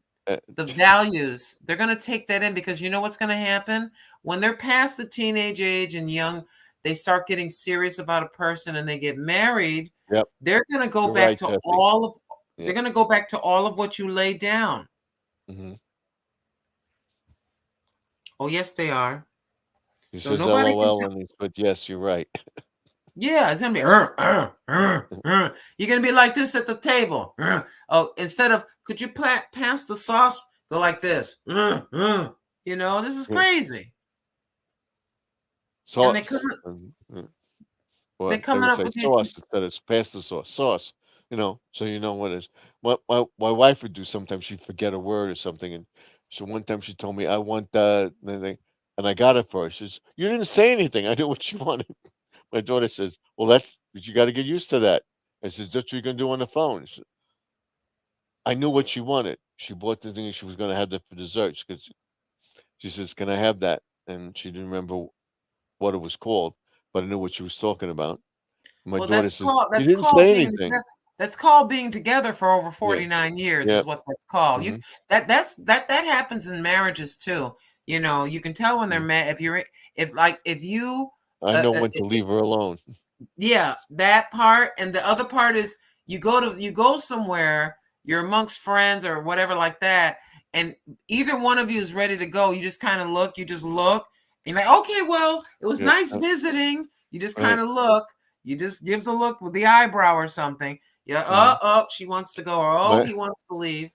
the values. They're going to take that in, because you know what's going to happen when they're past the teenage age and young, they start getting serious about a person and they get married. Yep. They're going to go You're back right, to Jesse. all of Yeah. they're going to go back to all of what you laid down. Mhm. Oh, yes, they are. He So says nobody can LOL and he's, but yes, you're right. Yeah, it's gonna be You're gonna be like this at the table. Oh, instead of could you pass the sauce? Go like this. This is Yeah. crazy. Sauce. they come- Well, They're they coming would up say with these. sauce instead of pass the sauce. Sauce. So you know what is. What my wife would do sometimes. She'd forget a word or something, and so one time she told me, "I want the thing," and I got it for her. She says, "You didn't say anything. I knew what you wanted." My daughter says, "Well, but you got to get used to that." I says, "That's what you can do on the phone." I knew what she wanted. She bought the thing and she was going to have that for desserts because she says, "Can I have that?" And she didn't remember what it was called, but I knew what she was talking about. My Well, daughter that's says, called "You that's didn't called say being anything." together. That's called being together for over Yeah. 49 years Yeah. is what that's called. Mhm. That happens in marriages too. You can tell when they're mad if you I know when to leave her alone. yeah, that part. And the other part is you go somewhere, you're amongst friends or whatever like that, and either one of you is ready to go. You just kind of look, and you're like, okay, well, it was Yeah. nice visiting. You just Right. kind of look, you just give the look with the eyebrow or something. Yeah, Mhm. she wants to go, or My he wants to leave.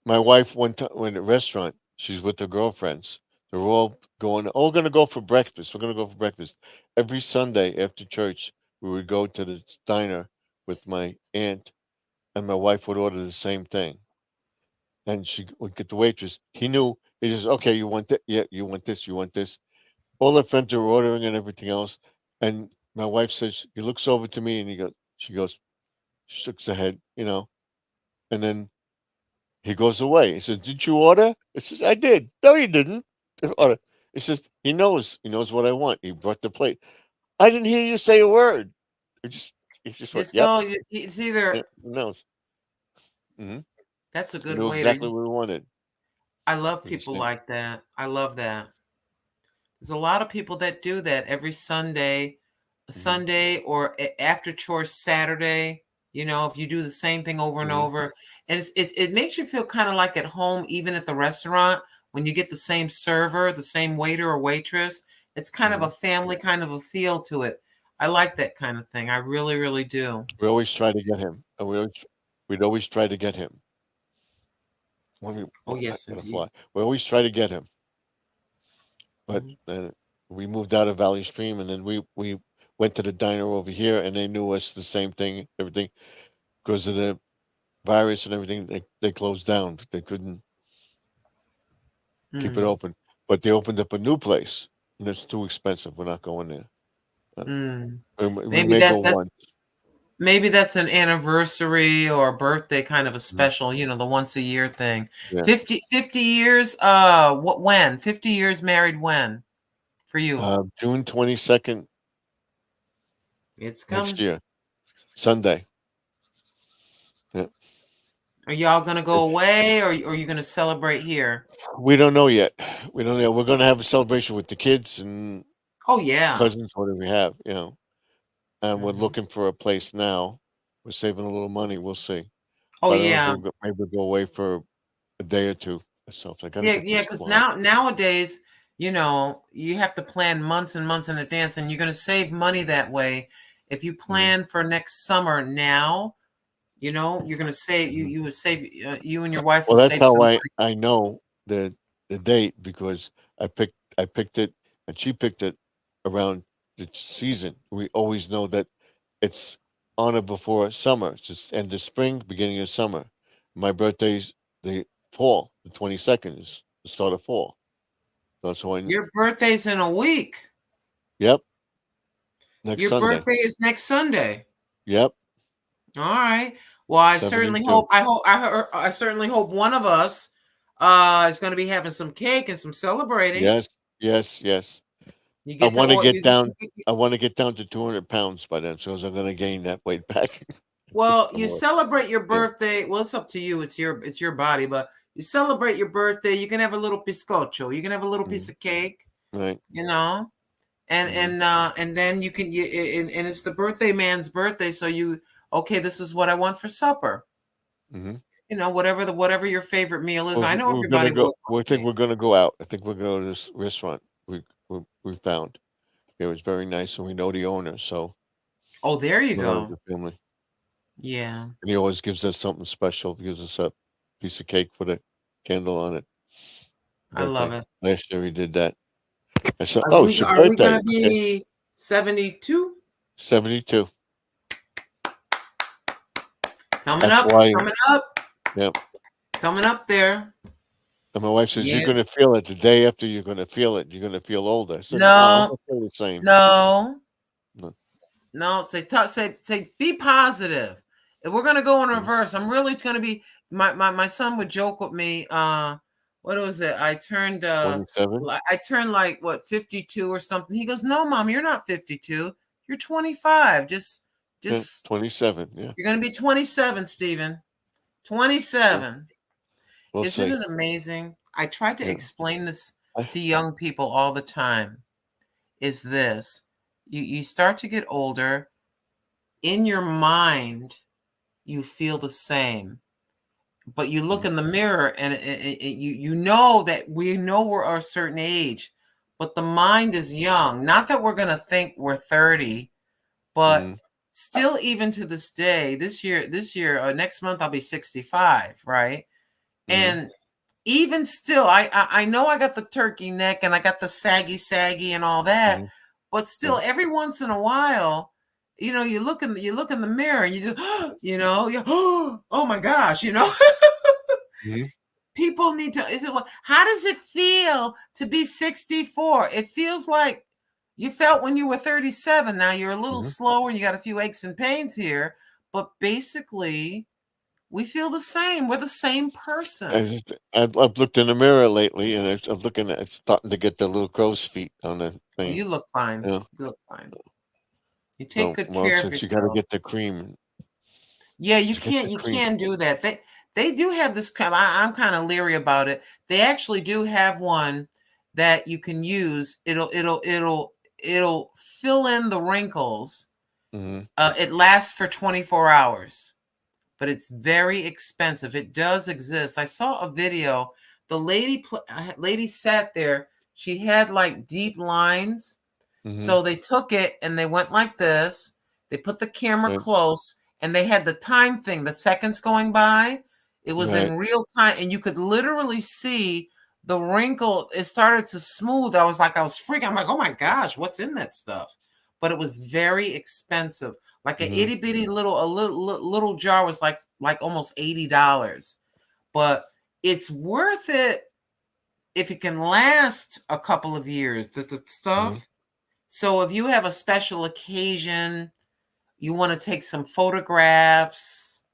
my wife went at a restaurant. She's with her girlfriends. They're all gonna go for breakfast. We're gonna go for breakfast. Every Sunday after church, we would go to the diner with my aunt, and my wife would order the same thing. And she would get the waitress. He knew. He says, "Okay, you want that? Yeah, you want this? You want this?" All the friends are ordering and everything else. And my wife says, he looks over to me and she goes, shakes her head, and then he goes away. He says, "Did you order?" He says, "I did." "No, you didn't." Order. He says, He knows what I want. He brought the plate. "I didn't hear you say a word." He just went, Just "Yep." go. It's either Yeah, he knows. Hmm. that's a He good knew way exactly to. what we wanted. I love He people said, like that. I love that. There's a lot of people that do that every Mhm, Or after church Saturday. If you do the same thing over and mhm, over, and it makes you feel kind of like at home, even at the restaurant when you get the same server, the same waiter or waitress. It's kind of mhm. a family kind of a feel to it. I like that kind of thing. I really, really do. We always try to get him. We'd always try to get him. Oh, I yes, gotta indeed. fly. We always try to get him. But Mhm. then we moved out of Valley Stream, and then we went to the diner over here, and they knew us the same thing, everything, because of the virus and everything. They closed down. They couldn't keep it Mm, open. But they opened up a new place, and it's too expensive. We're not going there. Uh, mm. we Maybe may go once. Maybe that's an anniversary or a birthday kind of a special, the once a year thing. Yeah. 50 years, when? 50 years married when? For you? June 22nd It's next coming. year, Sunday. Yeah. Are y'all gonna go away or are you gonna celebrate here? We don't know yet. We don't know. We're going to have a celebration with the kids and Oh yeah. cousins, whatever we have, and we're Mhm. looking for a place now. We're saving a little money. We'll see. Oh But I don't know yeah. if maybe we'll go away for a day or two. So I got to Yeah, get yeah, this because one. nowadays, you have to plan months and months in advance, and you're gonna save money that way. If you plan for next summer now, you're gonna save you would save you and your wife Well, will that's save how some I know the date because I picked it and she picked it around the season. We always know that it's on or before summer. It's just end of spring, beginning of summer. My birthday's the fall. The 22nd is the start of fall. That's how I know. Your birthday's in a week. Yep. Next Your Sunday. birthday is next Sunday. Yep. All right. Well, I certainly 72. hope I certainly hope one of us is going to be having some cake and some celebrating. Yes. Yes. Yes. You I get to want to or get down. I want to get down to 200 pounds by then, so I'm going to gain that weight back. well, I'm you all- celebrate your yeah. birthday. Well, it's up to you. It's your body, but you celebrate your birthday. You can have a little bizcocho. You can have a little piece of cake, Right. and Mhm. and then you can and it's the birthday man's birthday, so okay, this is what I want for supper. Hmm. Whatever your favorite meal is. I know We're gonna everybody go. will. We think we're gonna go out. I think we're going to this restaurant we found. It was very nice, and we know the owner, so Oh, there you we know go. the family. Yeah, And he always gives us something special. He gives us a piece of cake with a candle on it. I love Birthday. it. Last year he did that. I said, Are "Oh, we it's your are we birthday." gonna Okay. be 72? 72. Coming That's up, why. coming up, Yep. coming up there. And my wife says, "You're Yeah. gonna feel it the day after. You're gonna feel it. You're gonna feel older." I said, "No, I'm No, gonna feel the same." no, No. no. Say, be positive. If we're gonna go in Mhm. reverse, I'm really gonna be. My son would joke with me. What was it? I turned 27. like what 52 or something. He goes, "No, mom, you're not 52. You're 25. Yeah, Just 27. Yeah, you're gonna be 27, Stephen. yeah. 27." We'll Isn't see. it amazing? I try to Yeah. explain this I, to young people all the time. Is this you start to get older, in your mind, you feel the same, but you look Mhm. in the mirror and you know that we know we're a certain age, but the mind is young. Not that we're going to think we're 30, but Mhm. still, even to this day, this year, next month, I'll be 65, right? Mhm. And even still, I know I got the turkey neck and I got the saggy and all that, Mhm. but Yeah. still, every once in a while, you look in the mirror and you just, oh my gosh, Mhm. people need to. How does it feel to be 64? It feels like you felt when you were 37. Now you're a little Mhm. slower. You got a few aches and pains here, but basically, we feel the same. We're the same person. I've looked in the mirror lately, and I'm looking at it's starting to get the little crow's feet on the Oh, thing. you look fine. You know, You look fine. You take so good well, care of since you got to yourself. get the cream, Yeah, just get the you cream. can do that. They do have this kind. I'm kind of leery about it. They actually do have one that you can use. It'll fill in the wrinkles. Mhm. It lasts for 24 hours, but it's very expensive. It does exist. I saw a video. The lady sat there. She had like deep lines. Mhm. So they took it and they went like this. They put the camera Right. close and they had the time thing, the seconds going by. It was Right. in real time and you could literally see the wrinkle. It started to smooth. I was freaking. I'm like, oh my gosh, what's in that stuff? But it was very expensive. Like an Mhm. itty bitty little jar was like almost $80. But it's worth it if it can last a couple of years. The Mhm. stuff. So if you have a special occasion, you want to take some photographs,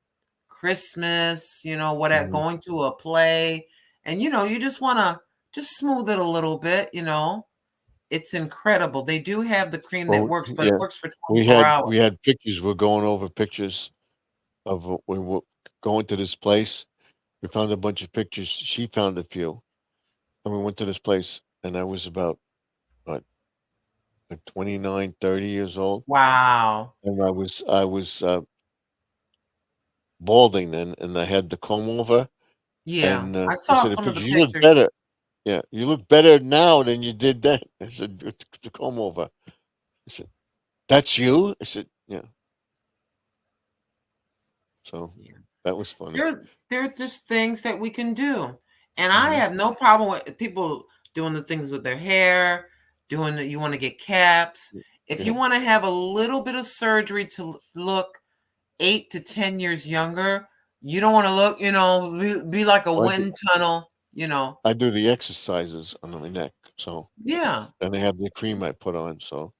Christmas, Mhm. going to a play, and you just want to just smooth it a little bit. It's incredible. They do have the cream that Well, works, but it yeah, works for we 24 had hours. we had pictures. We're going over pictures of we were going to this place. We found a bunch of pictures. She found a few, and we went to this place. And I was about what, like 29, 30 years old, Wow. and I was balding then, and I had the comb over. Yeah, And I I saw said, "The some of the picture, you look pictures. better. Yeah, you look better now than you did then." I said, "It's the comb over." I said, "That's you?" I said, "Yeah." So Yeah. that was funny. There are just things that we can do. And I Mhm. have no problem with people doing the things with their hair, you want to get caps. If you Yeah. want to have a little bit of surgery to look 8 to 10 years younger, you don't want to look, be like a Well, wind tunnel. I do the exercises on my neck, so Yeah, then I have the cream I put on. So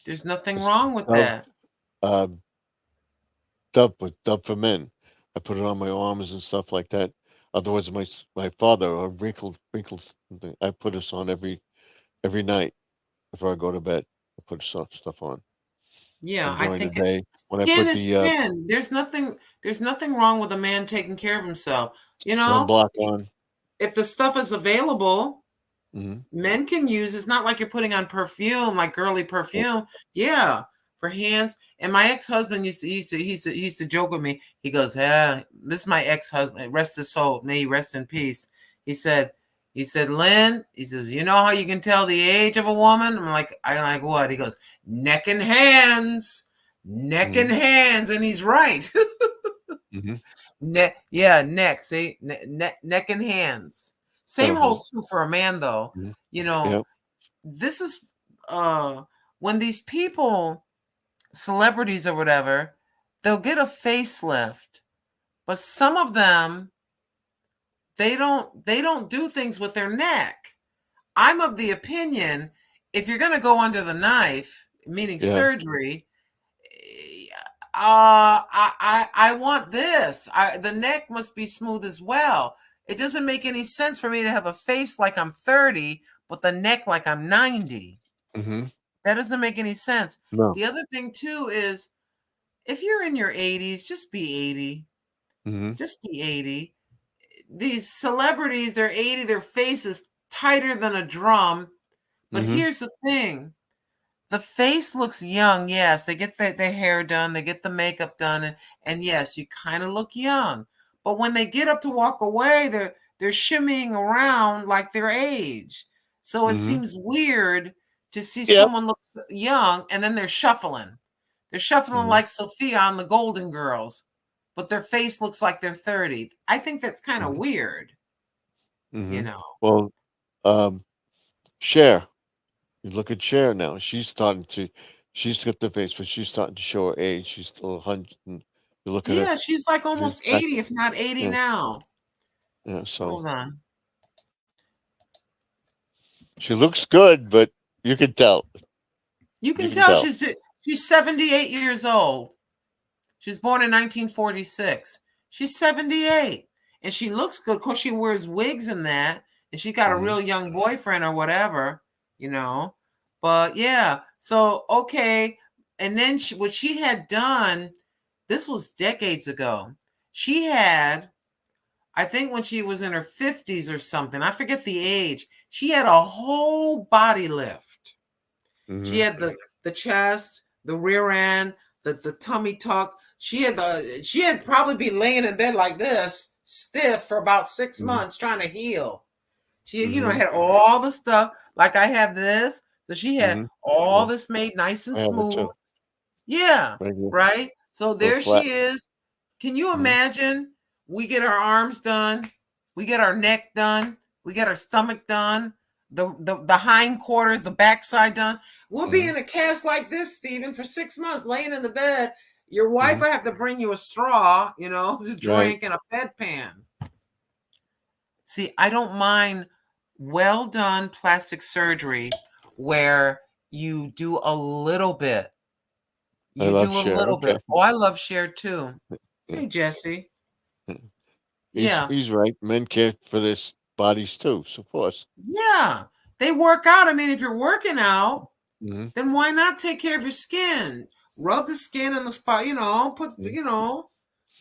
there's nothing it's wrong with Dove, that. uh, Dove for men. I put it on my arms and stuff like that. Otherwise, my father, a wrinkles. I put this on every night before I go to bed. I put stuff on, Yeah, and I during the think day when I skin put is the skin. There's nothing wrong with a man taking care of himself. You know, sunblock on. if the stuff is available, Hmm. men can use. It's not like you're putting on perfume, like girly perfume. Yeah, for hands. And my ex-husband he used to joke with me. He goes, "Yeah, this is my ex-husband. Rest his soul. May he rest in peace." He said, Lynn, he says, you know how you can tell the age of a woman? I'm like what? He goes, neck and hands, neck and Hmm. hands, and he's right. Hmm. Neck. See, neck and hands. Same Uh-huh. holds true for a man, though. Mhm. You know, Yep. this is when these people, celebrities or whatever, they'll get a facelift, but some of them they don't do things with their neck. I'm of the opinion if you're going to go under the knife, meaning Yeah. surgery, I want this. The neck must be smooth as well. It doesn't make any sense for me to have a face like I'm 30, but the neck like I'm 90. Hmm. That doesn't make any sense. No. The other thing too is if you're in your 80s, just be 80. Hmm. Just be 80. These celebrities, they're 80, their face is tighter than a drum. But Hmm. here's the thing. The face looks young, yes. They get their hair done, they get the makeup done, and yes, you kind of look young. But when they get up to walk away, they're shimmying around like their age. So it Hmm. seems weird to see Yep. someone looks young and then they're shuffling. They're shuffling Hmm. like Sophia on the Golden Girls, but their face looks like they're 30. I think that's kind of Hmm. weird, you Hmm. know. Well, um, Cher. You look at Cher now. She's got the face, but she's starting to show her age. She's still 100. And you look at her. Yeah, she's like She's almost back. 80, if not 80 Yeah. now. Yeah. So Hold on. she looks good, but you can tell. You You can can tell tell. she's 78 years old. She was born in 1946. She's 78. And she looks good. Of course, she wears wigs and that. And she got a Hmm. real young boyfriend or whatever. But yeah, so okay. And then what she had done, this was decades ago. She had, I think when she was in her 50s or something, I forget the age, she had a whole body lift. She Hmm. had the chest, the rear end, the tummy tuck. She had probably been laying in bed like this, stiff for about 6 Hmm. months trying to heal. She, Hmm. had all the stuff. Like I have this. So she had Hmm. all Yeah, this made nice and I have it smooth. too. Yeah, Right here, right. So real there flat. she is. Can you Hmm. imagine? We get our arms done, we get our neck done, we get our stomach done, the hindquarters, the backside done. We'll be Hmm. in a cast like this, Stephen, for 6 months, laying in the bed. Your Hmm. wife, I have to bring you a straw, to Right. drink and a bedpan. See, I don't mind well done plastic surgery where you do a little bit I You love do a Cher. little Okay. bit. Oh, I love Cher too. Yeah. Hey, Jesse. He's Yeah. he's right. Men care for their bodies too, so of course. Yeah. They work out. I mean, if you're working out, hmm then why not take care of your skin? Rub the skin on the spot,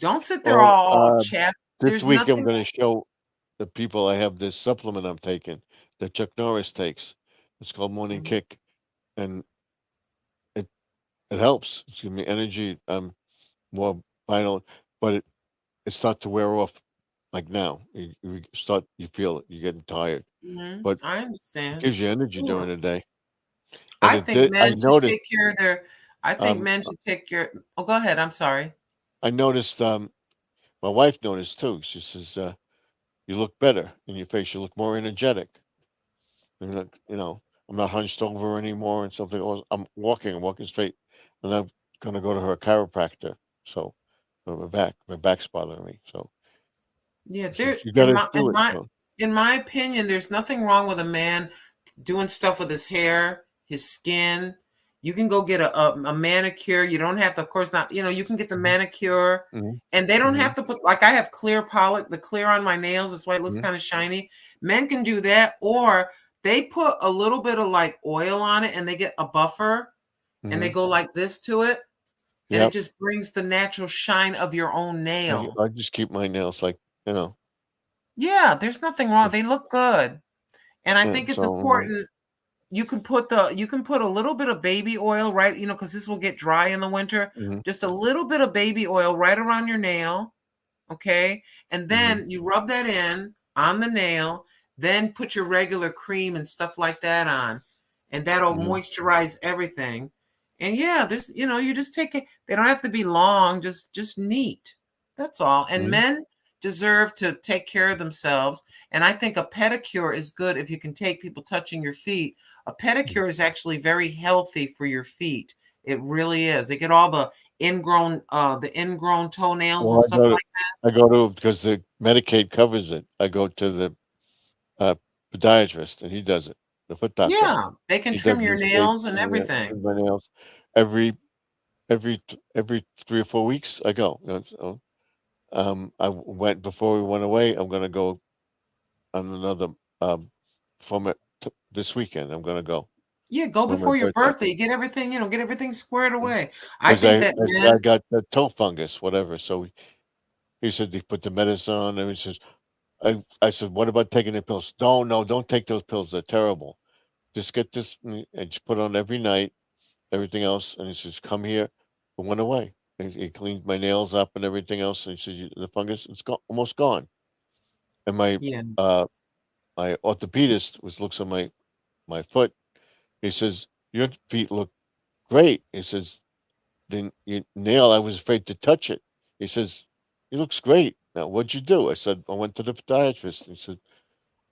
don't sit there Well, all chapped. this There's week I'm nothing. going to show the people I have this supplement I'm taking that Chuck Norris takes. It's called Morning Mhm. Kick, and it helps. It's giving me energy. I'm more vital, but it starts to wear off. Like now, you feel it. You're getting tired, but I it understand. gives you energy Yeah. during the day. And I it think did. I men should noticed. take care of their. I think Um, men should take care. Oh, go ahead. I'm sorry. I noticed. My wife noticed too. She says, "You look better in your face. You look more energetic." And look, I'm not hunched over anymore and something else. I'm walking straight, and I'm gonna go to her chiropractor. So, for my back's bothering me. So Yeah, she there says, you in gotta my do in it. my So, in my opinion, there's nothing wrong with a man doing stuff with his hair, his skin. You can go get a manicure. You don't have to, of course, not, you can get the mhm, manicure, mhm, and they don't have mhm, to put, like, I have clear polish, the clear on my nails. That's why it looks mhm, kind of shiny. Men can do that, or they put a little bit of like oil on it and they get a buffer and they mhm. go like this to it, and it Yep. just brings the natural shine of your own nail. I just keep my nails like Yeah, there's nothing wrong. They just look good. And I yeah. think it's So I'm like, important. You can put a little bit of baby oil, right? Because this will get dry in the winter. mhm, Just a little bit of baby oil right around your nail, okay? And mhm, then you rub that in on the nail, then put your regular cream and stuff like that on. And that'll mhm, moisturize everything. And yeah, you just take it. They don't have to be long, just neat. That's all. And mhm, men deserve to take care of themselves. And I think a pedicure is good if you can take people touching your feet. A mhm. pedicure is actually very healthy for your feet. It really is. They get all the ingrown toenails and Well, stuff like. I go to because the Medicaid covers it. I go to the uh, podiatrist, and he does it. The foot doctor. Yeah, they can He does trim your me straight nails and everything. my nails every every 3 or 4 weeks. I go. So, I went before we went away. I'm gonna go on another from it this weekend. I'm gonna go Yeah, go for my before your birthday birthday. Get everything squared away. I because think that I men. got the toe fungus, whatever. So he said they put the medicine on, and he says I said, what about taking the pills? No, don't take those pills. They're terrible. Just get this and just put it on every night. Everything else, and he says, "Come here." It went away. He cleaned my nails up and everything else, and he says, "The fungus, it's almost gone." And Yeah, my orthopedist was looks at my foot. He says, "Your feet look great." He says, "The your nail, I was afraid to touch it." He says, "It looks great." Now, what'd you do? I said, "I went to the podiatrist." He said,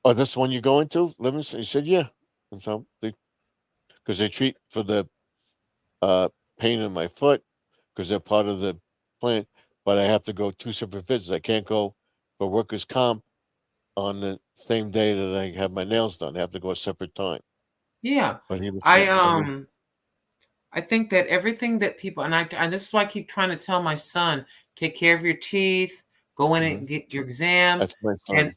"Oh, that's the one you're going to?" Livingston. He said, "Yeah." And so because they treat for the uh, pain in my foot because they're part of the plan. But I have to go two separate visits. I can't go for workers' comp on the same day that I have my nails done. I have to go a separate time. yeah. But he looks I at every. I think that everything that people, and this is why I keep trying to tell my son, take care of your teeth, go in Mhm. and get your exam. That's my And son.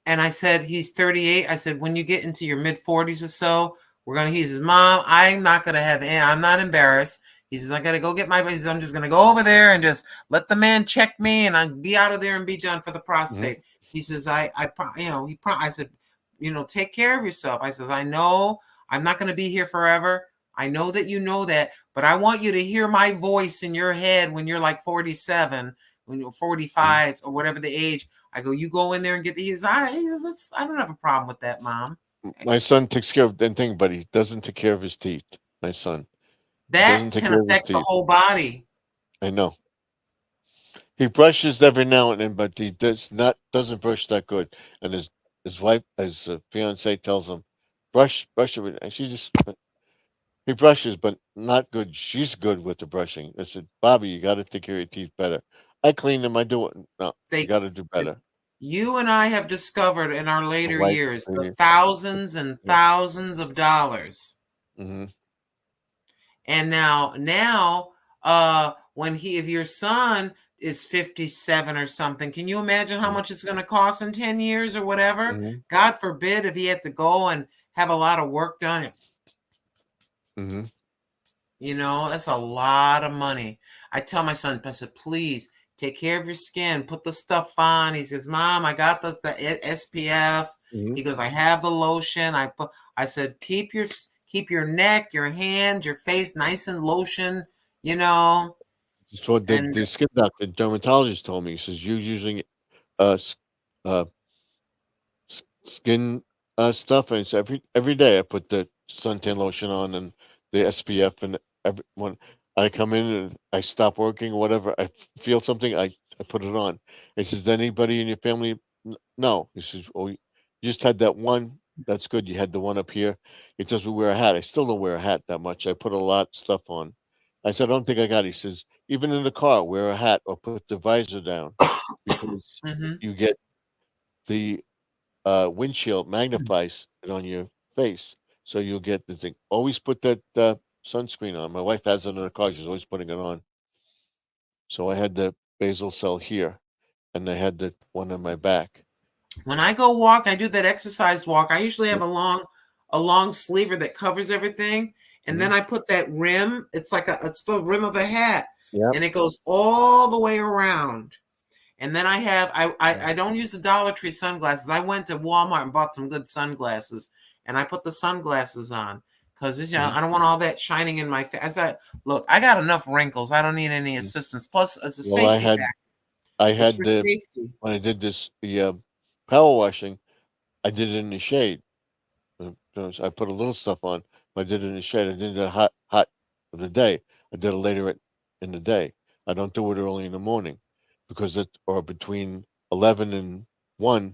and I said, he's 38. I said, when you get into your mid 40s or so, he says, Mom, I'm not gonna have I'm not embarrassed. He says, I gotta go get he says, I'm just gonna go over there and just let the man check me and I'll be out of there and be done for the Mhm. prostate. He says, I said, take care of yourself. I says, I know I'm not gonna be here forever. I know that you know that, but I want you to hear my voice in your head when you're like 47, when you're Mhm. 45 or whatever the age. I go, you go in there and get these. I don't have a problem with that, Mom. My son takes care of anything, but he doesn't take care of his teeth. My son, he That doesn't take can care of his affect the teeth. whole body. I know. He brushes every now and then, but he doesn't brush that good. And his wife, his fiance, tells him, brush every. And she just he brushes, but not good. She's good with the brushing. I said, Bobby, you got to take care of your teeth better. I clean them. I do it. No, you They, got to do better. you and I have discovered in our The later wife, years the the, thousands and yeah. thousands of dollars. hmm And now if your son is 57 or something, can you imagine how much it's going to cost in 10 years or whatever? Mhm. God forbid if he had to go and have a lot of work done. Mm-hmm. You know, that's a lot of money. I tell my son, I said, please take care of your skin, put the stuff on. He says, Mom, I got the SPF. Mm-hmm. He goes, I have the lotion. I said, keep your neck, your hands, your face nice and lotion, you know. So And the skin doctor, dermatologist told me, he says, you using s- uh skin stuff, and it's every day I put the suntan lotion on and the SPF, and when I come in and I stop working or whatever, feel something, I put it on. He says, "Did anybody in your family?" No. He says, "Oh, you just had that one. That's good. You had the one up here." He tells me wear a hat. I still don't wear a hat that much. I put a lot of stuff on. I said, "I don't think I got it." He says, "Even in the car, wear a hat or put the visor down because Mhm. you get the windshield magnifies it on your face, so you'll get the thing. Always put that sunscreen on. My wife has it in her car. She's always putting it on. So I had the basal cell here, and I had the one on my back. When I go walk, I do that exercise walk. I usually have Yep. a long sleever that covers everything, and then Mhm. I put that rim. It's the rim of a hat, Yep. and it goes all the way around. And then I don't use the Dollar Tree sunglasses. I went to Walmart and bought some good sunglasses, and I put the sunglasses on because Mhm. I don't want all that shining in my face. I said, look, I got enough wrinkles. I don't need any Mhm. assistance. Plus, it's a Well, safety factor. I It's had for the safety. when I did the power washing, I did it in the shade. So I put a little stuff on, but I did it in the shade. I did it hot of the day. I did it later in the day. I don't do it early in the morning because or between 11 and 1,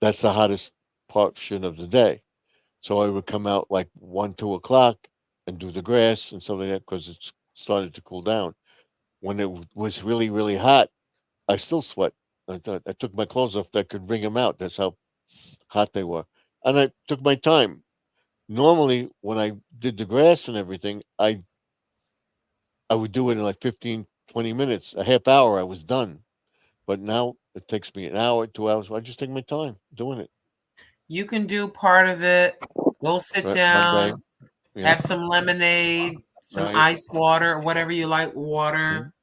that's the hottest portion of the day. So I would come out like 1, 2 o'clock and do the grass and stuff like that because it's started to cool down. When it was really, really hot, I still sweat. I took my clothes off. That could wring them out. That's how hot they were. And I took my time. Normally, when I did the grass and everything, I would do it in like 15, 20 minutes, a half hour, I was done. But now it takes me an hour, 2 hours. I just take my time doing it. You can do part of it. Go sit Right, one day. down, Yeah. have some lemonade, some Right. ice water, whatever you like, water, Mhm.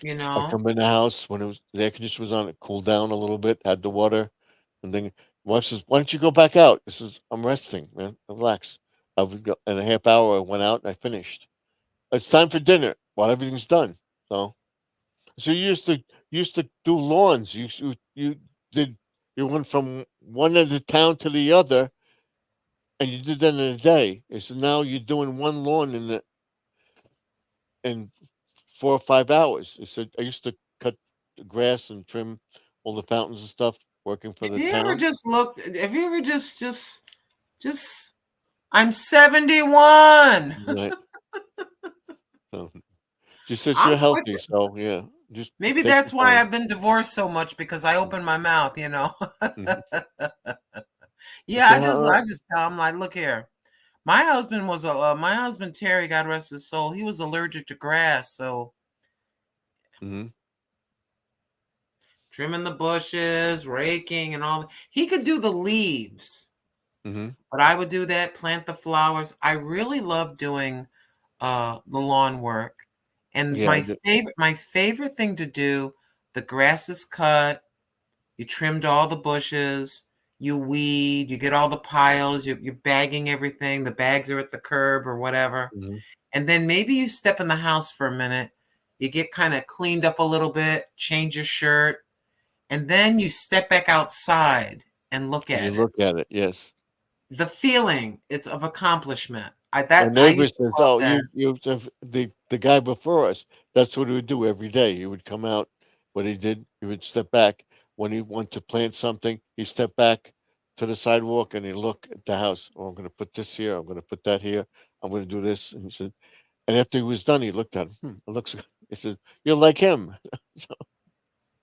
you I know. come in the house when the air conditioner was on, it cooled down a little bit, had the water, and then my wife says, "Why don't you go back out?" This is I'm resting, man. Relax. I would go in a half hour. I went out and I finished. It's time for dinner. Well, everything's done. So you used to do lawns. You did you went from one end of town to the other, and you did that in a day. And so now you're doing one lawn in 4 or 5 hours. It said I used to cut the grass and trim all the fountains and stuff, working for Have the you ever town. just looked? Have you ever just? I'm 71. Right. So just says I'm you're quick. healthy. So yeah, just Maybe take that's your why time. I've been divorced so much because I open my mouth, you know. Mhm. Yeah, So I just tell him like, look here. My husband Terry, God rest his soul, he was allergic to grass, so mhm, trimming the bushes, raking, and all. He could do the leaves, mhm. but I would do that, plant the flowers. I really love doing the lawn work. And Yeah. my favorite thing to do, the grass is cut, you trimmed all the bushes, you weed, you get all the piles, you're bagging everything, the bags are at the curb or whatever. Mhm. And then maybe you step in the house for a minute, you get kind of cleaned up a little bit, change your shirt, and then you step back outside and look And you at look it. at it. Yes. The feeling it's of accomplishment. My I neighbor used to says, love "Oh, that. the guy before us. That's what he would do every day. He would come out. What he did, he would step back when he wanted to plant something. He stepped back to the sidewalk and he look at the house. Oh, I'm going to put this here. I'm going to put that here. I'm going to do this." And he said, and after he was done, he looked at him. It looks. He says, "You're like him." So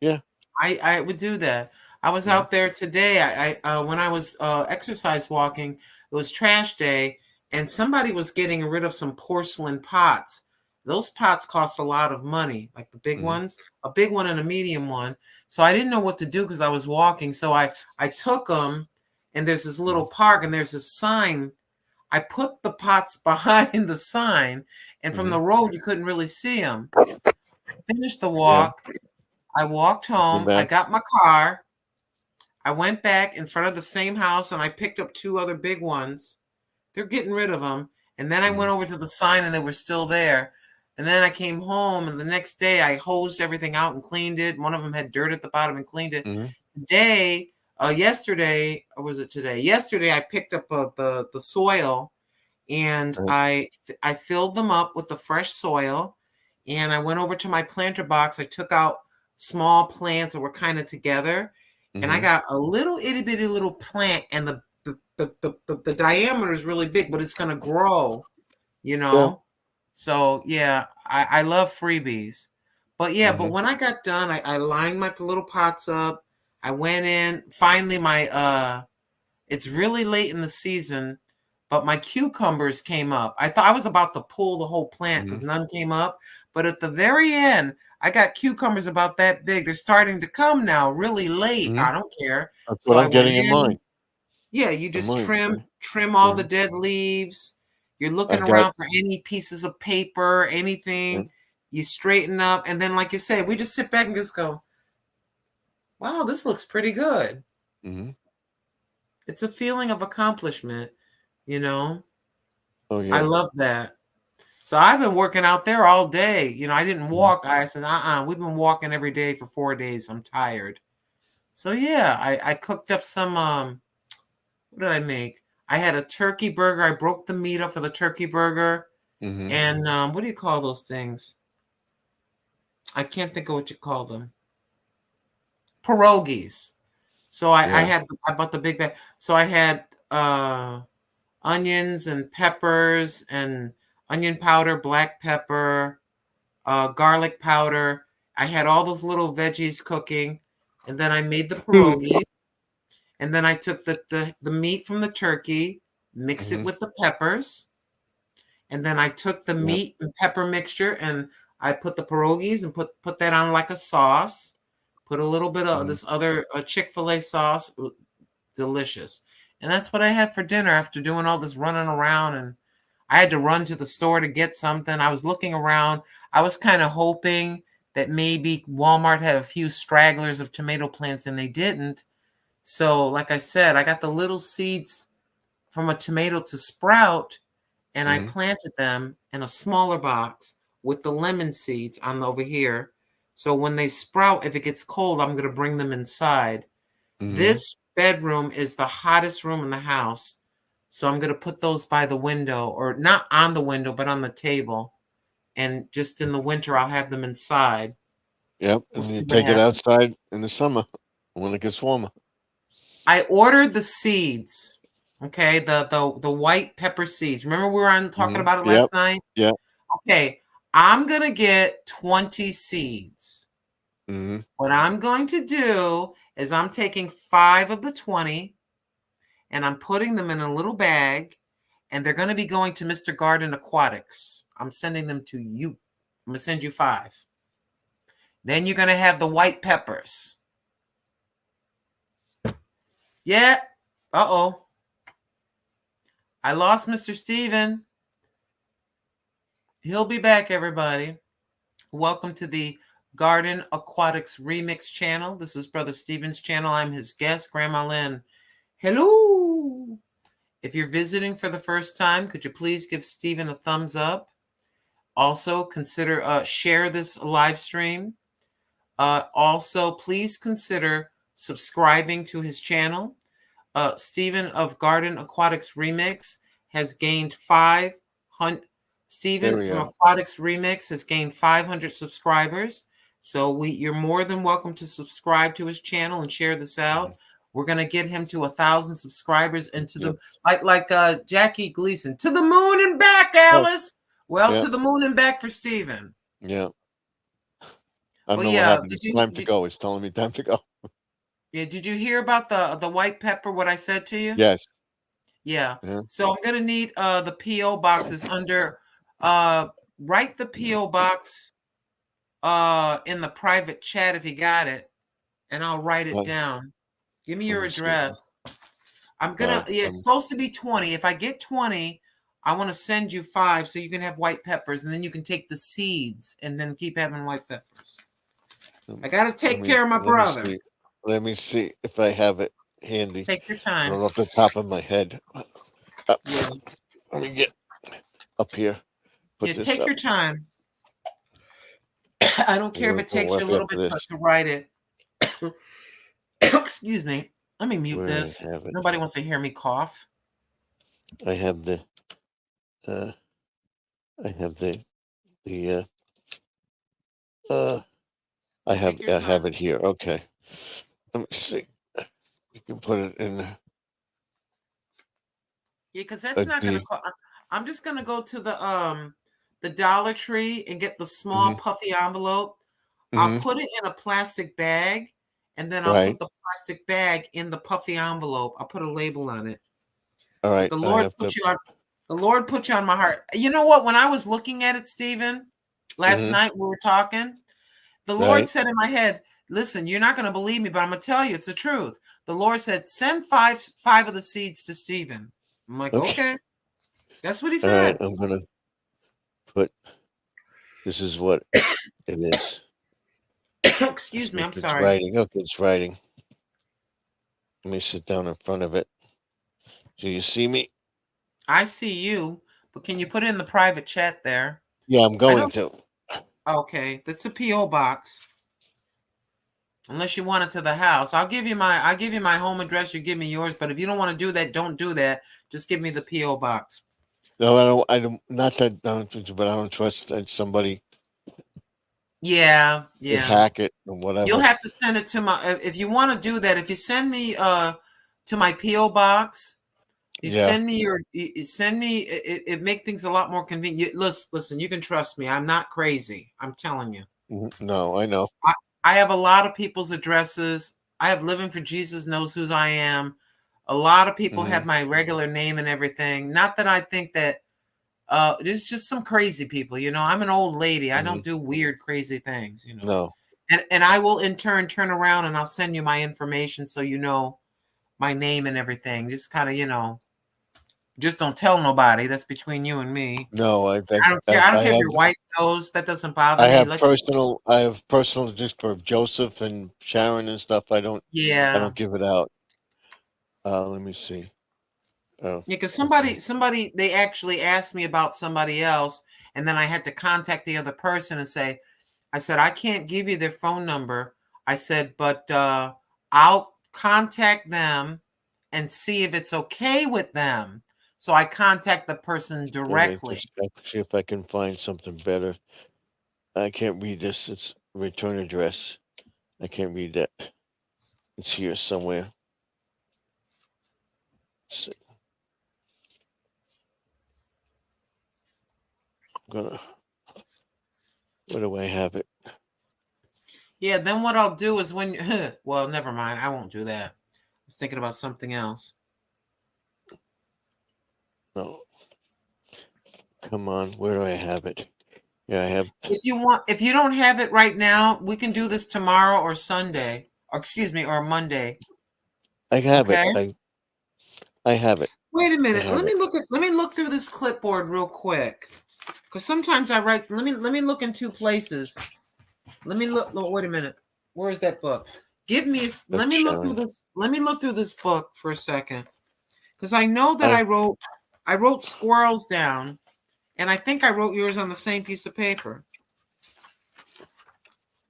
yeah. I would do that. I was Mhm. out there today. When I was exercise walking, it was trash day, and somebody was getting rid of some porcelain pots. those pots cost a lot of money, like the big Mhm. ones, a big one and a medium one. So I didn't know what to do because I was walking. So I took them, and there's this little park, and there's a sign. I put the pots behind the sign, and from the road you couldn't really see them. Finished the walk. I walked home. I back. got my car. I went back in front of the same house, and I picked up 2 other big ones. They're getting rid of them. And then I went over to the sign, and they were still there. And then I came home, and the next day I hosed everything out and cleaned it. One of them had dirt at the bottom and cleaned it. Today, yesterday, or was it today? Yesterday, I picked up the soil, and I filled them up with the fresh soil. And I went over to my planter box. I took out small plants that were kind of together, and I got a little itty bitty little plant, and the diameter is really big, but it's gonna grow, you know. So yeah, I love freebies. But yeah, but when I got done, I lined my little pots up. I went in. Finally, my it's really late in the season, but my cucumbers came up. I thought I was about to pull the whole plant because none came up. But at the very end, I got cucumbers about that big. They're starting to come now, really late. I don't care. That's So what I I'm getting went in mine. Yeah, you just mine, trim all the dead leaves. You're looking got- around for any pieces of paper, anything. You straighten up, and then, like you say, we just sit back and just go, "Wow, this looks pretty good." It's a feeling of accomplishment, you know. Oh I yeah. love that. So I've been working out there all day. You know, I didn't walk. I said, we've been walking every day for 4 days. I'm tired. So yeah, I cooked up some what did I make? I had a turkey burger. I broke the meat up for the turkey burger. And what do you call those things? I can't think of what you call them. Pierogies. So I bought the big bag. So I had onions and peppers and onion powder, black pepper, garlic powder. I had all those little veggies cooking, and then I made the pierogies. And then I took the meat from the turkey, mixed it with the peppers, and then I took the meat and pepper mixture, and I put the pierogies and put that on like a sauce. Put a little bit of this other Chick-fil-A sauce. Delicious. And that's what I had for dinner after doing all this running around, and I had to run to the store to get something. I was looking around. I was kind of hoping that maybe Walmart had a few stragglers of tomato plants, and they didn't. So, like I said, I got the little seeds from a tomato to sprout, and I planted them in a smaller box with the lemon seeds on over here. So when they sprout, if it gets cold, I'm going to bring them inside. This bedroom is the hottest room in the house. So I'm going to put those by the window, or not on the window, but on the table. And just in the winter, I'll have them inside. Yep. We'll And see you what take it happens. outside in the summer when it gets warmer. I ordered the seeds. Okay, the white pepper seeds. Remember we were on talking about it last night? Yeah. Okay, I'm gonna get 20 seeds. What I'm going to do is I'm taking 5 of the 20 and I'm putting them in a little bag, and they're going to be going to Mr. Garden Aquatics. I'm sending them to you. I'm going to send you 5. Then you're going to have the white peppers. Yeah. Uh-oh. I lost Mr. Steven. He'll be back, everybody. Welcome to the Garden Aquatics Remix channel. This is Brother Steven's channel. I'm his guest, Grandma Lynn. Hello. If you're visiting for the first time, could you please give Steven a thumbs up? Also, consider share this live stream. Also, please consider subscribing to his channel. Steven of Garden Aquatics Remix has gained 500. Steven from Aquatics Remix has gained 500 subscribers. So you're more than welcome to subscribe to his channel and share this out. We're gonna get him to 1,000 subscribers and to the like Jackie Gleason, to the moon and back, Alice. Well, to the moon and back for Steven. Yeah. I don't know what happened. It's time to go. It's telling me time to go. Yeah, did you hear about the white pepper, what I said to you? Yes. Yeah. So I'm gonna need the PO boxes under write the P.O. box in the private chat if you got it, and I'll write it Well, down. Give me let your me see. address. I'm gonna. It's supposed to be 20. If I get 20, I want to send you 5 so you can have white peppers, and then you can take the seeds and then keep having white peppers. I gotta take care of my brother. Let me see if I have it handy. Take your I time. don't know off the top of my head. Yeah. Let me get up here. Put Yeah, this take up. your time. I don't care if it takes you a little bit to write it. Excuse me. Let me mute this. Nobody wants to hear me cough. I have the I have it here. Okay. Let me see. You can put it in. Yeah, because that's not gonna cost. I'm just gonna go to the Dollar Tree and get the small puffy envelope. I'll put it in a plastic bag, and then I'll put the plastic bag in the puffy envelope. I'll put a label on it. All right. The Lord put you on my heart. You know what? When I was looking at it, Stephen, last night we were talking, the Lord said in my head, listen, you're not going to believe me, but I'm going to tell you it's the truth. The Lord said, send five of the seeds to Stephen. I'm like, okay. That's what he said. All right, I'm going to put, this is what it is. Excuse me, I'm sorry. Writing. Okay, it's writing. Let me sit down in front of it. Do you see me? I see you, but can you put it in the private chat there? Yeah, I'm going to. Okay, that's a P.O. box. Unless you want it to the house. I'll give you my home address, you give me yours, but if you don't want to do that, don't do that. Just give me the P.O. box. No, I don't not that but I don't trust that somebody could hack it or whatever. You'll have to send it to my if you want to do that, if you send me to my P.O. box, send me it make things a lot more convenient. Listen, you can trust me. I'm not crazy. I'm telling you. No, I know. I have a lot of people's addresses. I have Living for Jesus knows who I am. A lot of people have my regular name and everything. Not that I think that there's just some crazy people, you know. I'm an old lady. I don't do weird, crazy things, you know. No. And I will in turn turn around and I'll send you my information so you know my name and everything. Just kind of, you know, just don't tell nobody. That's between you and me. No, I don't care. I don't care if your wife knows. That doesn't bother me. I have personal just for Joseph and Sharon and stuff. I don't give it out. Let me see. Yeah, because somebody they actually asked me about somebody else, and then I had to contact the other person and say, I said, I can't give you their phone number. I said, but I'll contact them and see if it's okay with them. So I contact the person directly. See if I can find something better. I can't read this. It's return address. I can't read that. It's here somewhere. Let's see. Where do I have it? Yeah, then what I'll do is when well, never mind. I won't do that. I was thinking about something else. No. Come on, where do I have it? Yeah, I have. If you don't have it right now, we can do this tomorrow or Sunday. Or excuse me, or Monday. I have it. I have it. Wait a minute. Let me look through this clipboard real quick. Because sometimes I write. Let me look in 2 places. Let me look. Wait a minute. Where is that book? Let me look through this. Let me look through this book for a second. Because I know that I wrote squirrels down, and I think I wrote yours on the same piece of paper.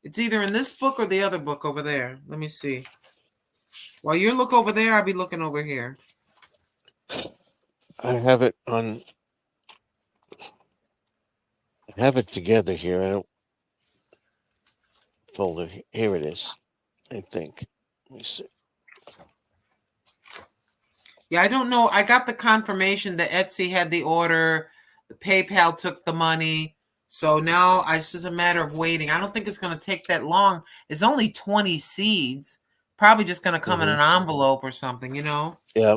It's either in this book or the other book over there. Let me see. While you look over there, I'll be looking over here. I have it on. I have it together here. I don't folder. Here it is. I think. Let me see. Yeah, I don't know. I got the confirmation that Etsy had the order. The PayPal took the money. So now it's just a matter of waiting. I don't think it's going to take that long. It's only 20 seeds. Probably just going to come in an envelope or something, you know? Yeah.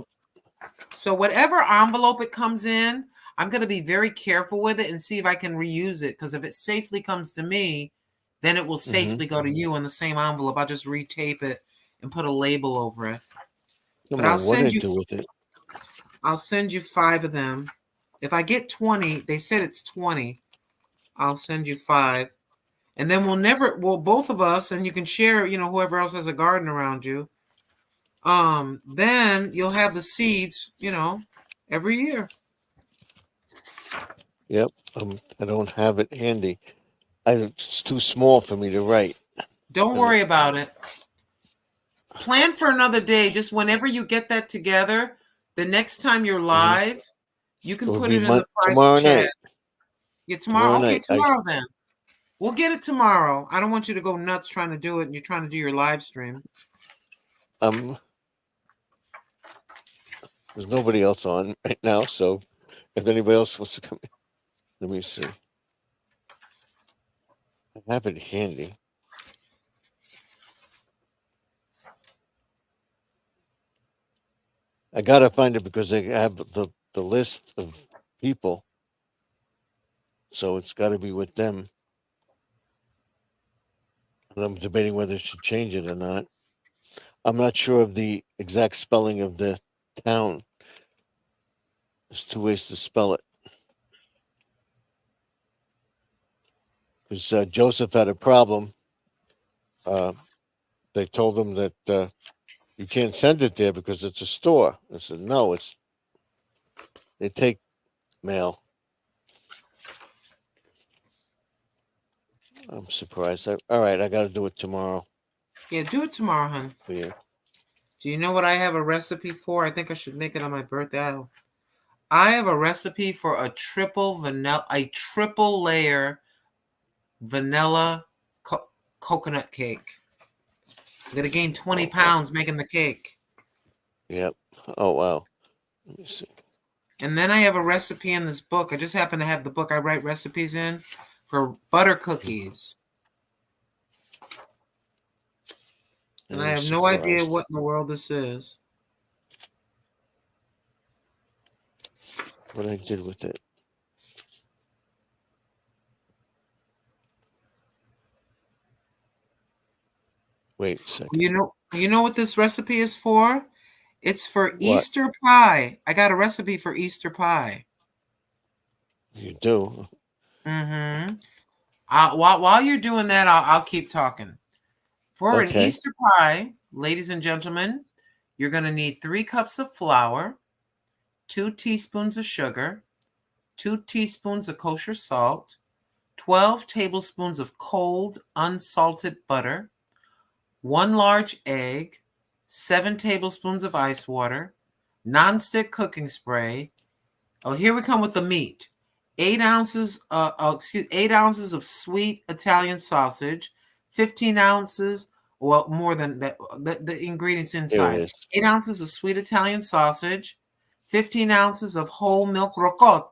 So whatever envelope it comes in, I'm going to be very careful with it and see if I can reuse it. Because if it safely comes to me, then it will safely go to you in the same envelope. I'll just retape it and put a label over it. Come But I'll on, what send did I you. do with it? I'll send you 5 of them. If I get 20, they said it's 20. I'll send you 5. And then we'll both of us, and you can share, whoever else has a garden around you. Then you'll have the seeds, every year. Yep. I don't have it handy. It's too small for me to write. Don't worry about it. Plan for another day. Just whenever you get that together, the next time you're live, you can It'll put be it in the private tomorrow chat. night. Yeah, tomorrow. Okay, night. tomorrow then. We'll get it tomorrow. I don't want you to go nuts trying to do it, and you're trying to do your live stream. There's nobody else on right now, so if anybody else wants to come in, let me see. I have it handy. I gotta find it because they have the list of people, so it's got to be with them. And I'm debating whether I should change it or not. I'm not sure of the exact spelling of the town. There's 2 ways to spell it. Because Joseph had a problem. They told him that you can't send it there because it's a store. I said, no, they take mail. I'm surprised. All right, I got to do it tomorrow. Yeah, do it tomorrow, hon. Yeah. Do you know what I have a recipe for? I think I should make it on my birthday. I have a recipe for a triple layer vanilla coconut cake. I'm gonna gain 20 pounds making the cake. Yep. Oh wow. Let me see. And then I have a recipe in this book. I just happen to have the book I write recipes in for butter cookies. And I have no idea what in the world this is. What I did with it. Wait a second. You know what this recipe is for? It's for Easter pie. I got a recipe for Easter pie. You do? Mm-hmm. While you're doing that, I'll keep talking. For an Easter pie, ladies and gentlemen, you're going to need 3 cups of flour, 2 teaspoons of sugar, 2 teaspoons of kosher salt, 12 tablespoons of cold, unsalted butter, 1 large egg, 7 tablespoons of ice water, nonstick cooking spray. Oh, here we come with the meat. 8 ounces of sweet Italian sausage, 15 ounces, well, more than that, the ingredients inside. 8 ounces of sweet Italian sausage, 15 ounces of whole milk ricotta,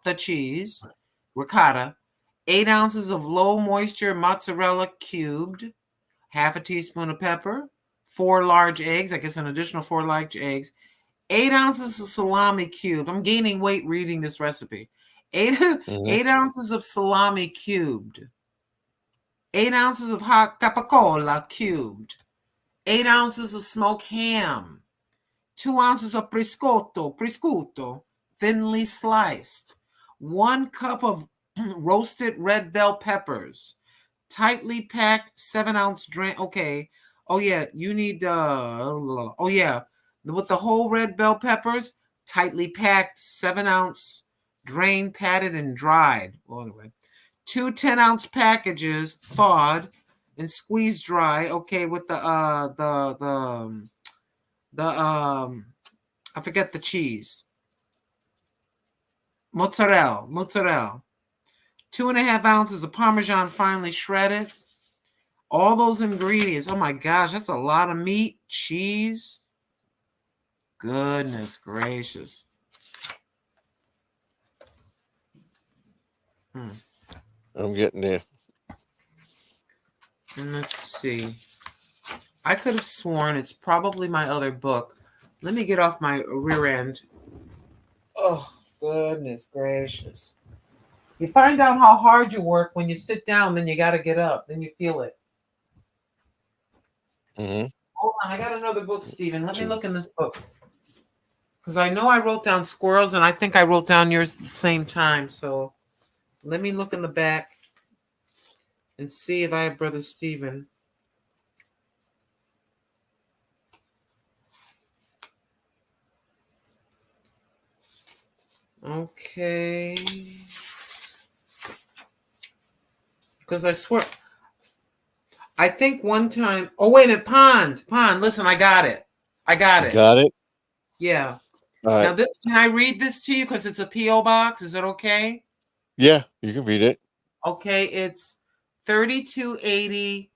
8 ounces of low moisture mozzarella cubed, half a teaspoon of pepper, 4 large eggs, I guess an additional 4 large eggs, 8 ounces of salami cubed. I'm gaining weight reading this recipe. 8 ounces of salami cubed, 8 ounces of hot capicola cubed, 8 ounces of smoked ham, 2 ounces of prosciutto, thinly sliced, 1 cup of roasted red bell peppers, tightly packed 7-ounce drink. Okay. Oh yeah, you need with the whole red bell peppers, tightly packed 7-ounce, drained, patted, and dried. Well, anyway, 2 10-ounce packages, thawed and squeezed dry. Okay, with I forget the cheese. Mozzarella. 2.5 ounces of Parmesan finely shredded. All those ingredients. Oh my gosh, that's a lot of meat, cheese. Goodness gracious. I'm getting there. And let's see. I could have sworn it's probably my other book. Let me get off my rear end. Oh, Goodness gracious. You find out how hard you work when you sit down, then you got to get up. Then you feel it. Mm-hmm. Hold on. I got another book, Stephen. Let me look in this book. Because I know I wrote down squirrels, and I think I wrote down yours at the same time. So let me look in the back and see if I have Brother Stephen. Okay. Because I swear, I think one time. Oh, wait a minute. Pond. Listen, I got it. Got it? Yeah. All right. Now, can I read this to you? Because it's a P.O. box. Is it okay? Yeah, you can read it. Okay. It's 3280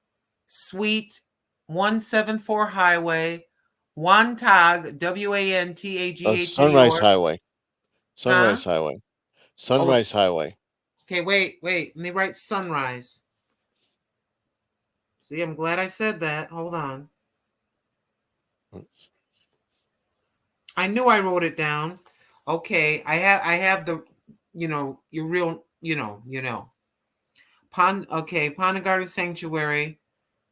Suite 174 Highway, Wantagh, Wantagh, New Sunrise York. Highway. Sunrise Huh? Highway. Sunrise Highway. Okay, wait. Let me write Sunrise. See, I'm glad I said that. Hold on. I knew I wrote it down. Okay, I have the, your real, Pond and Garden Sanctuary,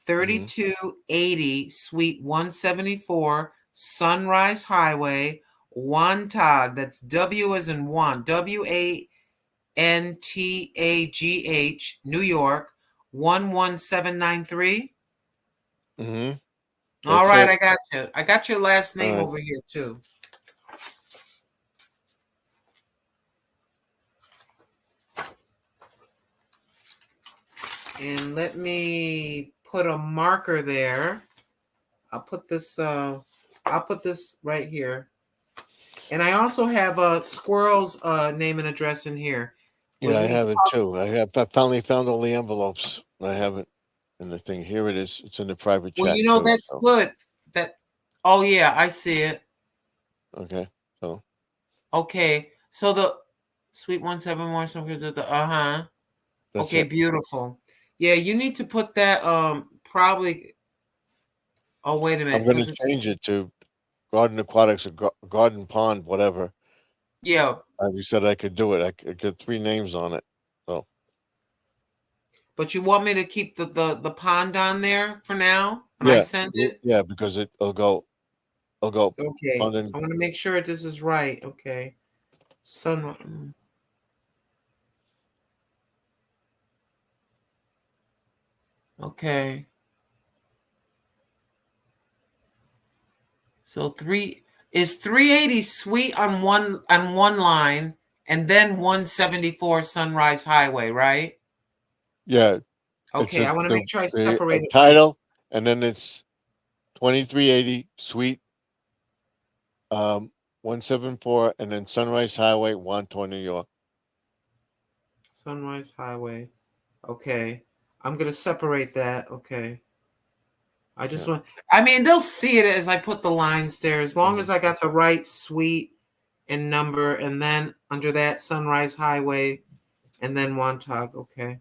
3280 Suite 174 Sunrise Highway, Wantagh. That's W as in one, Wantagh, New York, 11793. Mm-hmm. All right, it. I got you. I got your last name right. over here too. And let me put a marker there. I'll put this right here. And I also have a squirrel's name and address in here. Yeah, I have it too. I finally found all the envelopes. I have it in the thing. Here it is. It's in the private chat. Well, too, that's good. Oh yeah, I see it. Okay. So. Okay. So the Suite 171 something. Okay, It. beautiful. Yeah, you need to put that probably. Oh, wait a minute. I'm going to change it to Garden Aquatics or Garden Pond, whatever. Yeah. You said I could do it. I could get 3 names on it. So. But you want me to keep the pond on there for now? When I send it? Yeah, because it'll go. Okay. I want to make sure this is right. Okay. Okay. So 380 Suite on one line, and then 174 Sunrise Highway, right? Yeah. Okay, I want to make sure I separate it. Title, and then it's 2380 Suite 174, and then Sunrise Highway, Wantagh, New York. Sunrise Highway. Okay. I'm going to separate that. Okay. I just want, I mean, they'll see it as I put the lines there, as long as I got the right suite and number, and then under that Sunrise Highway, and then Wantagh. Okay.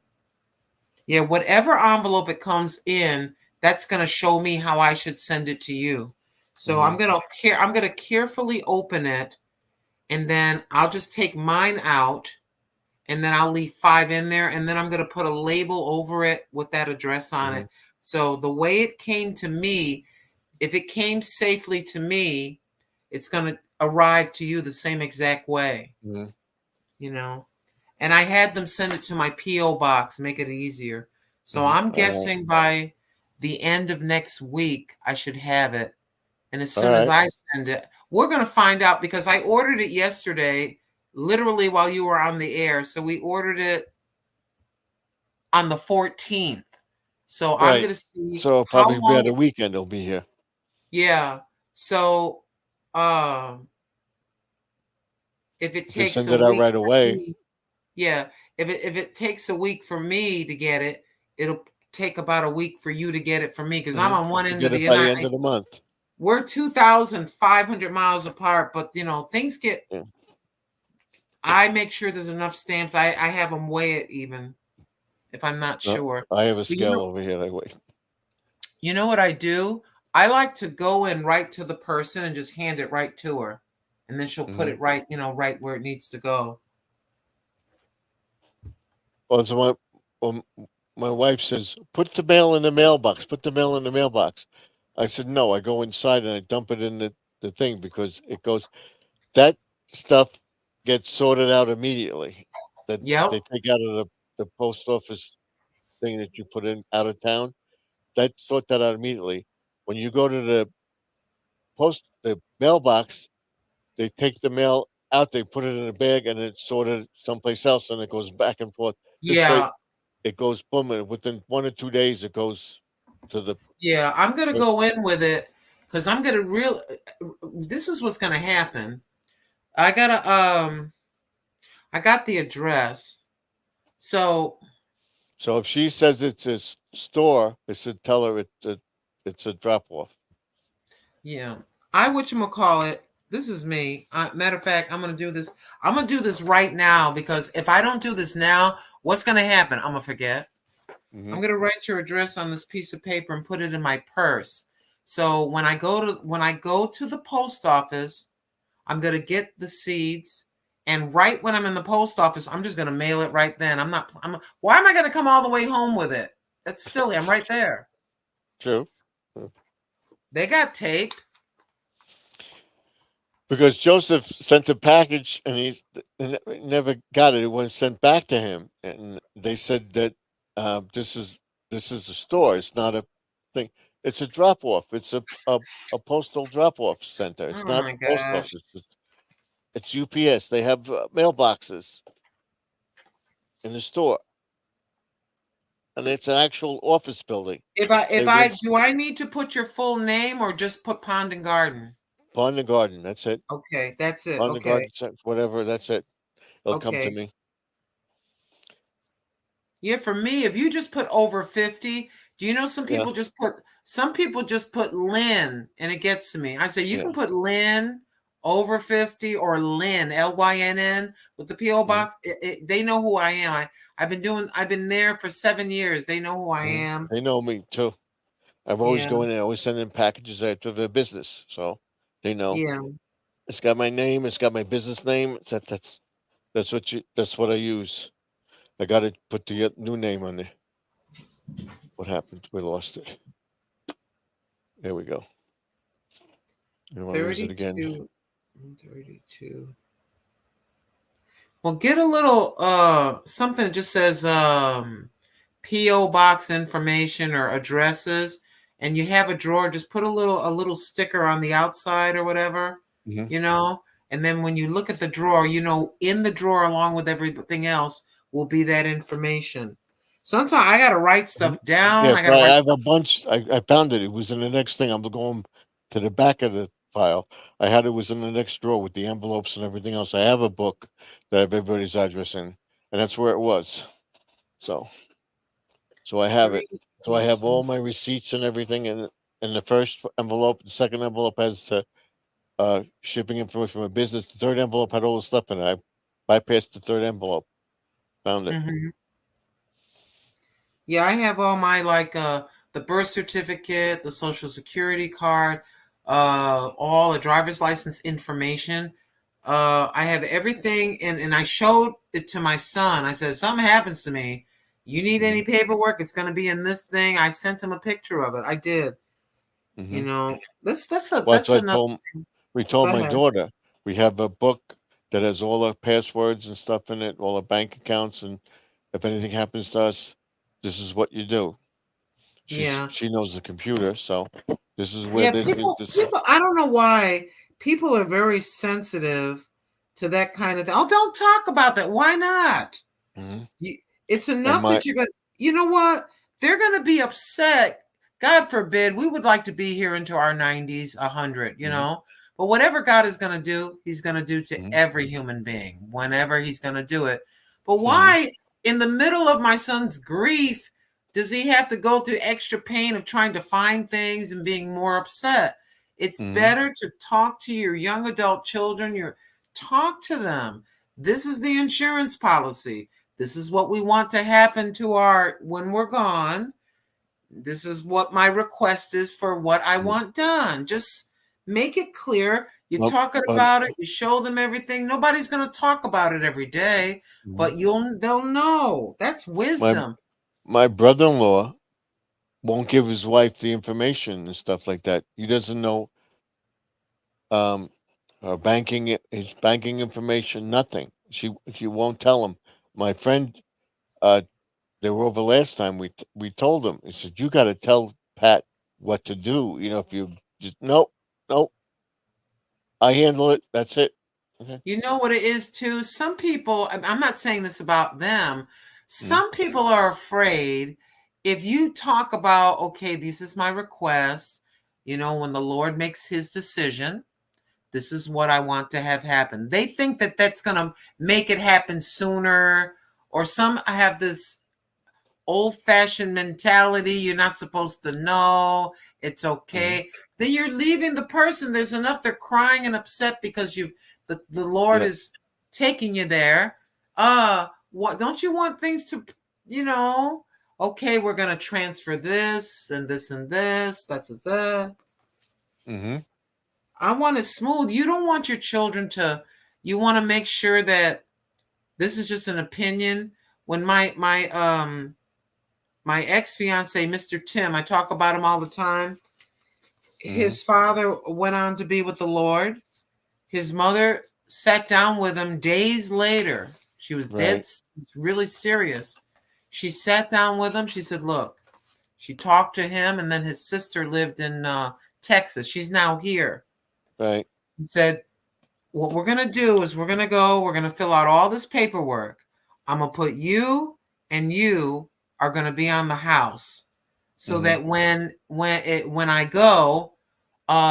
Yeah, whatever envelope it comes in, that's going to show me how I should send it to you. So I'm going to carefully open it, and then I'll just take mine out, and then I'll leave 5 in there, and then I'm going to put a label over it with that address on it. So the way it came to me, if it came safely to me, it's going to arrive to you the same exact way. And I had them send it to my P.O. box, make it easier. So I'm guessing by the end of next week, I should have it. And as soon as I send it, we're going to find out, because I ordered it yesterday, literally while you were on the air. So we ordered it on the 14th. So I'm going to see. So probably by the weekend it'll be here. Yeah. So if it takes send it out right away. Yeah. If it takes a week for me to get it, it'll take about a week for you to get it from me, because I'm on one end of the United. By the end of the month. We're 2,500 miles apart, but things get. Yeah. I make sure there's enough stamps. I have them weigh it even if I'm not sure. I have a scale over here. I weigh. You know what I do? I like to go in right to the person and just hand it right to her. and then she'll put it right, right where it needs to go. Well, so my wife says, put the mail in the mailbox. Put the mail in the mailbox. I said, no. I go inside and I dump it in the thing because it goes. That stuff gets sorted out immediately. That Yep. they take out of the post office thing that you put in out of town. That sort that out immediately. When you go to the mailbox, they take the mail out, they put it in a bag, and it's sorted someplace else, and it goes back and forth. This way, Yeah. it goes boom, and within 1 or 2 days, it goes to the. Yeah. I'm going to go in with it because I'm going to this is what's going to happen. I got the address. So So if she says it's a store, I should tell her it's a drop off. yeah, whatchamacallit, this is me. Matter of fact, I'm going to do this. I'm going to do this right now because if I don't do this now, what's going to happen? I'm going to forget. Mm-hmm. I'm going to write your address on this piece of paper and put it in my purse. So when I go to the post office, I'm going to get the seeds. And right when I'm in the post office, I'm just going to mail it right then. Why am I going to come all the way home with it? That's silly. I'm right there. True. They got tape. Because Joseph sent a package and he never got it. It was sent back to him, and they said that this is a store. It's not a thing. It's a drop off. It's a postal drop off center. It's not my a post gosh. office. It's UPS. They have mailboxes in the store, and it's an actual office building. Do I need to put your full name or just put Pond and Garden? Pond and Garden. That's it. Okay, that's it. Pond and Okay. Garden, whatever. That's it. It'll come to Okay. me. Yeah, for me, if you just put over 50, do you know some people just put Lynn and it gets to me. I say you can put Lynn over 50 or Lynn, Lynn with the PO box. They know who I am. I've been there for 7 years. They know who I am. They know me too. I've always going in, always sending packages out to their business. So they know. Yeah. It's got my name, it's got my business name. That's what I use. I got to put the new name on there. What happened? We lost it. There we go. You want to lose it again? 32. Well, get a little something that just says PO box information or addresses, and you have a drawer. Just put a little sticker on the outside or whatever, and then when you look at the drawer, in the drawer along with everything else will be that information. Sometimes I got to write stuff down. Yes, I have a bunch. I found it. It was in the next thing. I'm going to the back of the file. It was in the next drawer with the envelopes and everything else. I have a book that I have everybody's address in, and that's where it was. So I have it. So I have all my receipts and everything in the first envelope. The second envelope has shipping information from a business. The third envelope had all the stuff in it. I bypassed the third envelope. Found it. Mm-hmm. Yeah, I have all my the birth certificate, the social security card, all the driver's license information. I have everything, and I showed it to my son. I said, something happens to me, you need any paperwork, it's going to be in this thing. I sent him a picture of it. I did. That's another thing. We told my daughter, we have a book that has all our passwords and stuff in it, all our bank accounts, and if anything happens to us, this is what you do. She knows the computer, so this is where people, I don't know why people are very sensitive to that kind of thing. Oh, don't talk about that. Why not? It's enough that you're going to, you know what? They're going to be upset. God forbid, we would like to be here into our 90s, 100, but whatever God is going to do, he's going to do to every human being whenever he's going to do it. But why, in the middle of my son's grief, does he have to go through extra pain of trying to find things and being more upset? It's better to talk to your young adult children. Talk to them. This is the insurance policy. This is what we want to happen to when we're gone. This is what my request is for what I want done. Just make it clear. You Well, talk about it, you show them everything. Nobody's going to talk about it every day, but they'll know. That's wisdom. my brother-in-law won't give his wife the information and stuff like that. He doesn't know her his banking information, nothing. She won't tell him. My friend, they were over last time. We told him. He said, "You got to tell Pat what to do. You know, if you just nope, I handle it. That's it." Okay. You know what it is too? Some people, I'm not saying this about them. Some people are afraid if you talk about, okay, this is my request, when the Lord makes his decision, this is what I want to have happen. They think that that's going to make it happen sooner, or some have this old-fashioned mentality. You're not supposed to know. It's okay. Then you're leaving the person. There's enough. They're crying and upset because the Lord is taking you there. What don't you want things to, okay, we're going to transfer this and this and this. That's that. I want it smooth. You don't want your children you want to make sure that this is just an opinion. When my ex-fiance, Mr. Tim, I talk about him all the time. His father went on to be with the Lord. His mother sat down with him days later. She was dead, really serious. She sat down with him. She said, look, she talked to him, and then his sister lived in Texas. She's now here. Right. He said, what we're going to do is we're going to fill out all this paperwork. I'm going to put you and you are going to be on the house so that when I go,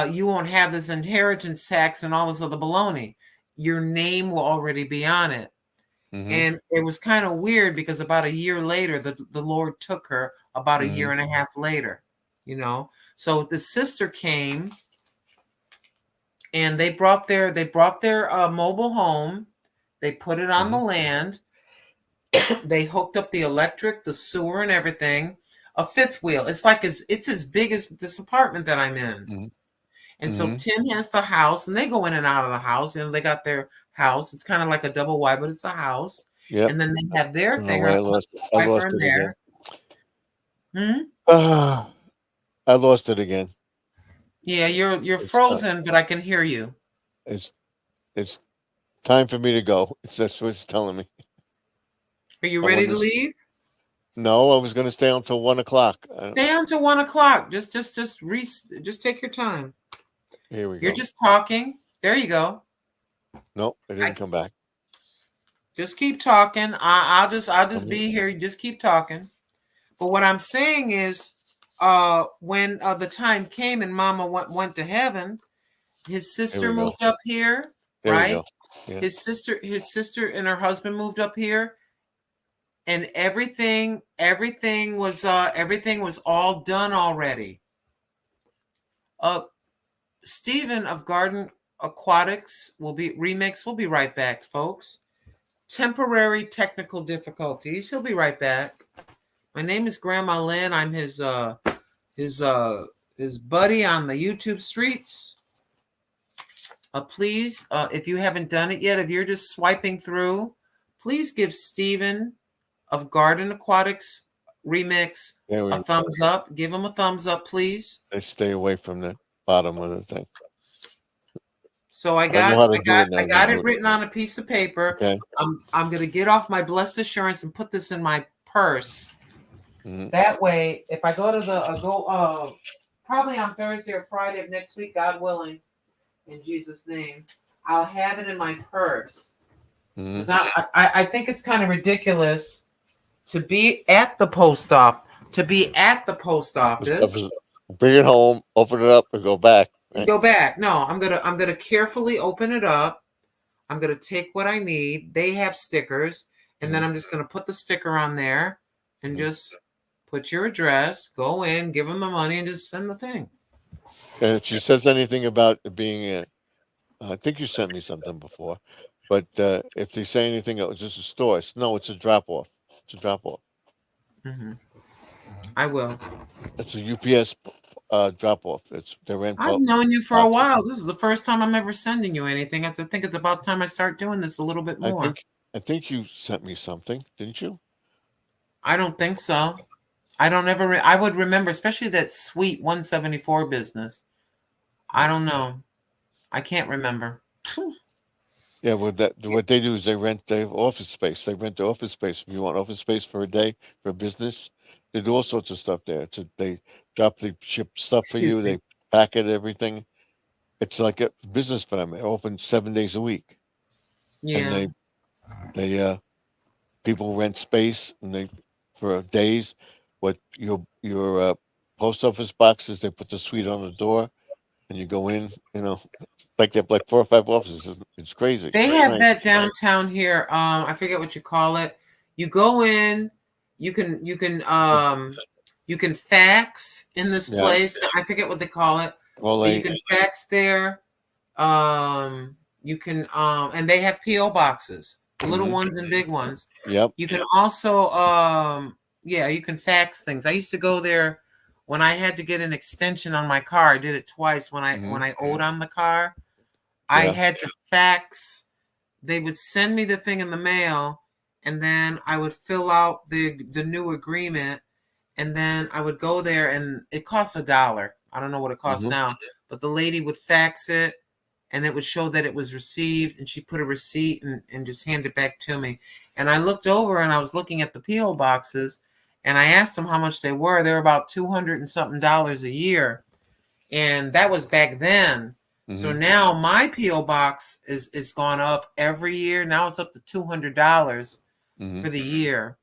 you won't have this inheritance tax and all this other baloney. Your name will already be on it. And it was kind of weird because about a year later, the Lord took her about a year and a half later, So the sister came and they brought their mobile home. They put it on the land. They hooked up the electric, the sewer, and everything. A fifth wheel. It's like it's as big as this apartment that I'm in. And so Tim has the house, and they go in and out of the house. They got their house. It's kind of like a double wide, but it's a house. Yep. And then they have their thing. I lost it there. Again. I lost it again. Yeah, you're frozen, but I can hear you. It's time for me to go. That's what it's telling me. Are you ready to leave? No, I was going to stay until 1 o'clock. Stay until 1 o'clock. Just take your time. Here we go. You're just talking. There you go. Nope, it didn't come back. Just keep talking. I'll just be here. Just keep talking. But what I'm saying is, when the time came and Mama went to heaven, his sister moved up here, right? Yeah. His sister and her husband moved up here, and everything was all done already. Stephen of Garden Aquatics will be right back, folks. Temporary technical difficulties. He'll be right back. My name is Grandma Lynn. I'm his buddy on the YouTube streets. Please, if you haven't done it yet, if you're just swiping through, please give Stephen of Garden Aquatics Remix a thumbs up. Give him a thumbs up, please. I stay away from the bottom of the thing. So I got it written on a piece of paper. Okay. I'm gonna get off my blessed assurance and put this in my purse. That way, if I go to probably on Thursday or Friday of next week, God willing, in Jesus' name, I'll have it in my purse. Because I think it's kind of ridiculous to be at the post office. Bring it home, open it up, and go back. Right? Go back. No, I'm gonna carefully open it up. I'm gonna take what I need. They have stickers, and then I'm just gonna put the sticker on there, and just put your address. Go in, give them the money, and just send the thing. And if she says anything about being I think you sent me something before, but if they say anything else, just a store. No, it's a drop off. It's a drop off. I will. It's a UPS drop off. They rent. I've known you for a boxes. while. This is the first time I'm ever sending you anything. I think it's about time I start doing this a little bit more. I think you sent me something, didn't you? I don't think so. I don't ever. I would remember, especially that sweet 174 business. I don't know. I can't remember. Yeah, well, what they do is they have office space. They rent the office space. If you want office space for a day for a business, they do all sorts of stuff there. They ship stuff for Excuse you. me. They pack it, everything. It's like a business for them. They're open 7 days a week, Yeah. and they people rent space and for days. What your post office boxes? They put the suite on the door, and you go in. Like they have like 4 or 5 offices. It's crazy. They It's have nice. that downtown here. I forget what you call it. You go in, you can fax in this Yeah. place. I forget what they call it. Well, But you can fax there. You can and they have PO boxes, little Mhm. ones and big ones. Yep. You can also you can fax things. I used to go there when I had to get an extension on my car. I did it twice when I owed on the car. I Yeah. had to fax. They would send me the thing in the mail, and then I would fill out the new agreement, and then I would go there, and it costs $1. I don't know what it costs Mhm. now, but the lady would fax it, and it would show that it was received, and she put a receipt and just hand it back to me. And I looked over, and I was looking at the PO boxes, and I asked them how much they were. They were about $200 and something a year, and that was back then. So Mhm. now my PO box is gone up every year. Now it's up to $200 Mhm. for the year.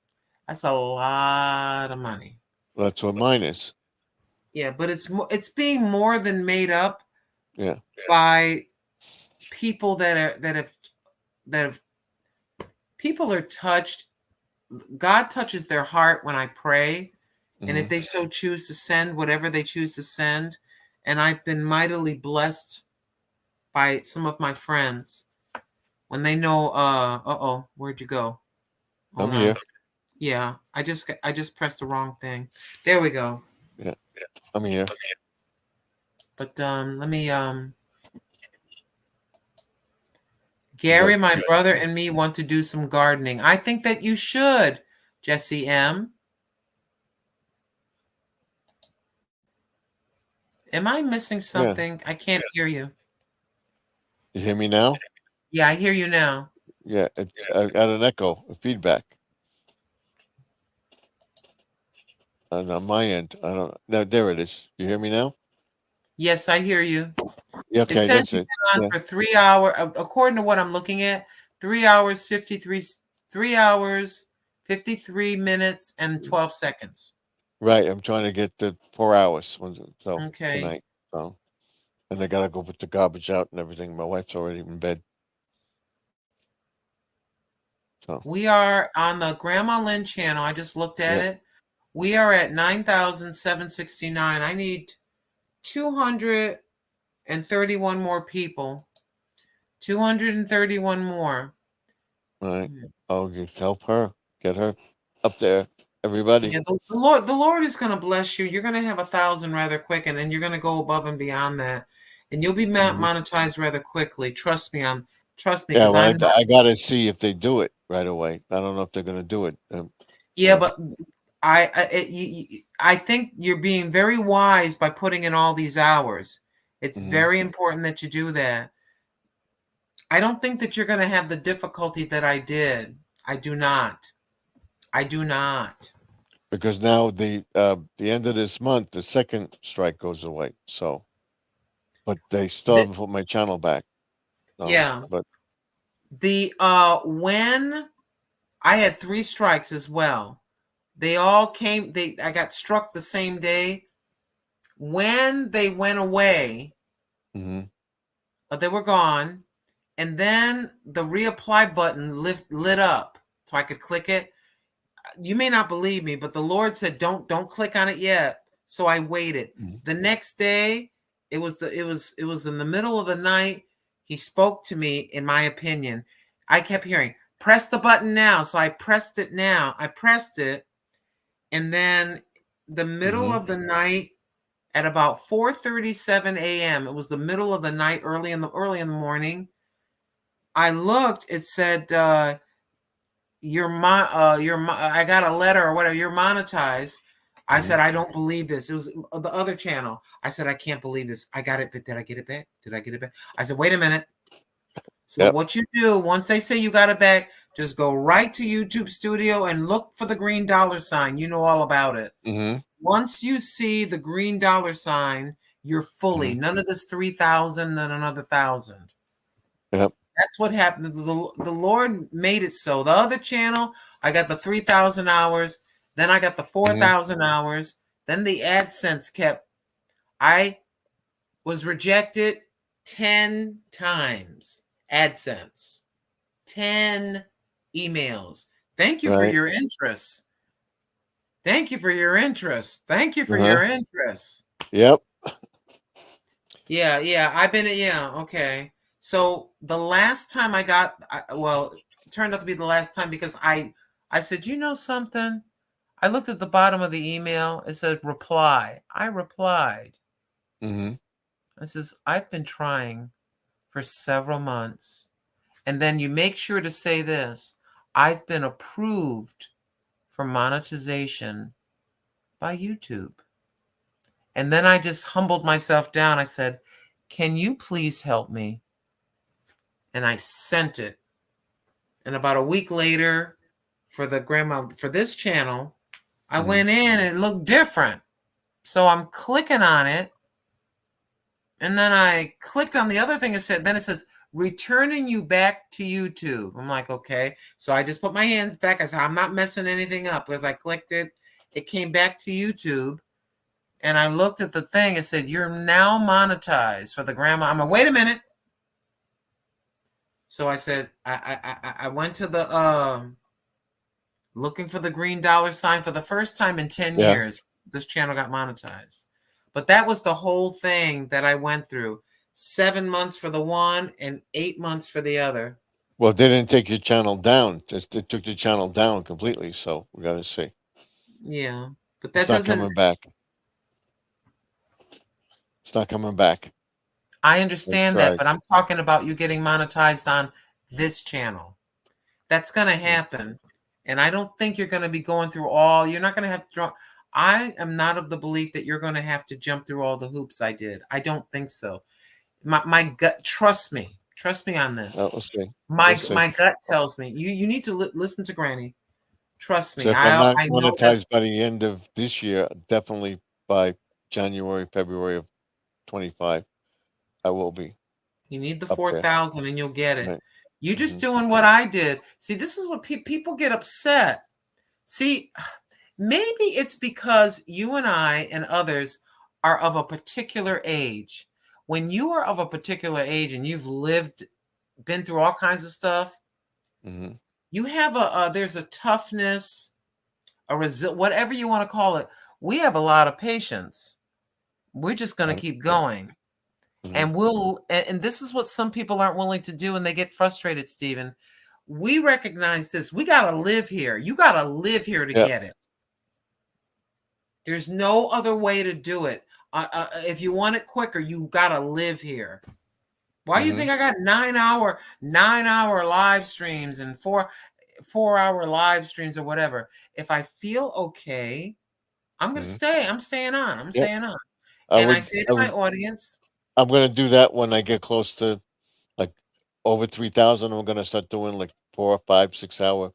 That's a lot of money. That's what mine is. Yeah, but it's being more than made up. Yeah. By people that have people are touched. God touches their heart when I pray, and if Mhm. they so choose to send whatever they choose to send, and I've been mightily blessed by some of my friends when they know where'd you go? I'm Hold on. here. Yeah, I just pressed the wrong thing. There we go. Yeah. I'm here. But let me Gary, my brother, and me want to do some gardening. I think that you should, Jesse M. Am I missing something? I can't hear you. You hear me now? Yeah, I hear you now. Yeah. I got an echo, a feedback. And on my end, I don't. No, there it is. You hear me now? Yes, I hear you. Yeah, It okay, says that's you've it. been on Yeah. for 3 hours. According to what I'm looking at, 3 hours, 3 hours, 53 minutes, and 12 seconds. Right. I'm trying to get the 4 hours Okay. tonight. So, and I gotta go put the garbage out and everything. My wife's already in bed. So We are on the Grandma Lynn channel. I just looked at Yeah. it. We are at 9,769. I need 231 more people. 231 more. all right. Oh, just help her. Get her up there. Everybody. Yeah, the Lord is going to bless you. You're going to have 1,000 rather quick, and then you're going to go above and beyond that, and you'll be monetized rather quickly. Trust me. Trust me. Yeah, 'Cause well, I'm I gotta see if they do it right away. I don't know if they're gonna do it. Yeah, but I think you're being very wise by putting in all these hours. It's Mhm. very important that you do that. I don't think that you're going to have the difficulty that I did. I do not. I do not. Because now the end of this month, the second strike goes away. So, but they still haven't put my channel back. So, Yeah. But when I had 3 strikes as well. They all came. I got struck the same day. When they went away, Mhm. they were gone, and then the reapply button lit up, so I could click it. You may not believe me, but the Lord said, "Don't click on it yet." So I waited. The next day, it was in the middle of the night. He spoke to me. In my opinion, I kept hearing, "Press the button now." So I pressed it now. I pressed it. And then the middle of the night, at about 4:37 a.m. It was the middle of the night, early in the morning. I looked. It said, I got a letter or whatever. You're monetized. I said, I don't believe this. It was the other channel. I said, I can't believe this. I got it, but did I get it back? Did I get it back? I said, wait a minute. So what you do, once they say you got it back, just go right to YouTube Studio and look for the green dollar sign. You know all about it. Mm-hmm. Once you see the green dollar sign, you're fully, none of this 3,000 and another 1,000. Yep. That's what happened. The Lord made it so. The other channel, I got the 3,000 hours. Then I got the 4,000 hours. Then the AdSense kept. I was rejected 10 times. AdSense. 10 emails. Thank you for your interest. Thank you for your interest. Thank you for your interest. Yep. Yeah. I've been, okay. So the last time I got, it turned out to be the last time because I said, you know something? I looked at the bottom of the email. It said reply. I replied. Mm-hmm. I says, I've been trying for several months. And then you make sure to say this. I've been approved for monetization by YouTube. And then I just humbled myself down. I said, can you please help me? And I sent it. And about a week later, for this channel, I went in and it looked different. So I'm clicking on it. And then I clicked on the other thing. It says, returning you back to YouTube. I'm like, okay. So I just put my hands back. I said, I'm not messing anything up because I clicked it. It came back to YouTube. And I looked at the thing. It said, you're now monetized for the grandma. I'm like, wait a minute. So I said, I went to the looking for the green dollar sign for the first time in 10 years. This channel got monetized. But that was the whole thing that I went through. 7 months for the one and 8 months for the other. Well, they didn't take your channel down. They took the channel down completely. So we got to see. Yeah. But that It's not doesn't. coming back. It's not coming back. I understand that, but I'm talking about you getting monetized on this channel. That's going to happen. And I don't think you're going to be going through you're not going to have to. I am not of the belief that you're going to have to jump through all the hoops I did. I don't think so. My gut, trust me on this. We'll see. My gut tells me you need to listen to Granny. Trust me. So if I'm not I know monetized by the end of this year, definitely by January, February of 25, I will be. You need the 4,000 and you'll get it. Right. You're just doing what I did. See, this is what people get upset. See, maybe it's because you and I and others are of a particular age. When you are of a particular age and you've been through all kinds of stuff, you have there's a toughness, whatever you want to call it. We have a lot of patience. We're just going to keep going. And and this is what some people aren't willing to do and they get frustrated, Stephen. We recognize this. We got to live here. You got to live here to get it. There's no other way to do it. If you want it quicker, you got to live here. Why do you think I got 9 hour live streams and 4 hour live streams or whatever? If I feel okay, I'm going to stay. I'm staying on. I'm staying on. And I say to my audience, I'm going to do that when I get close to like over 3,000. I'm going to start doing like 4 or 5, 6 hour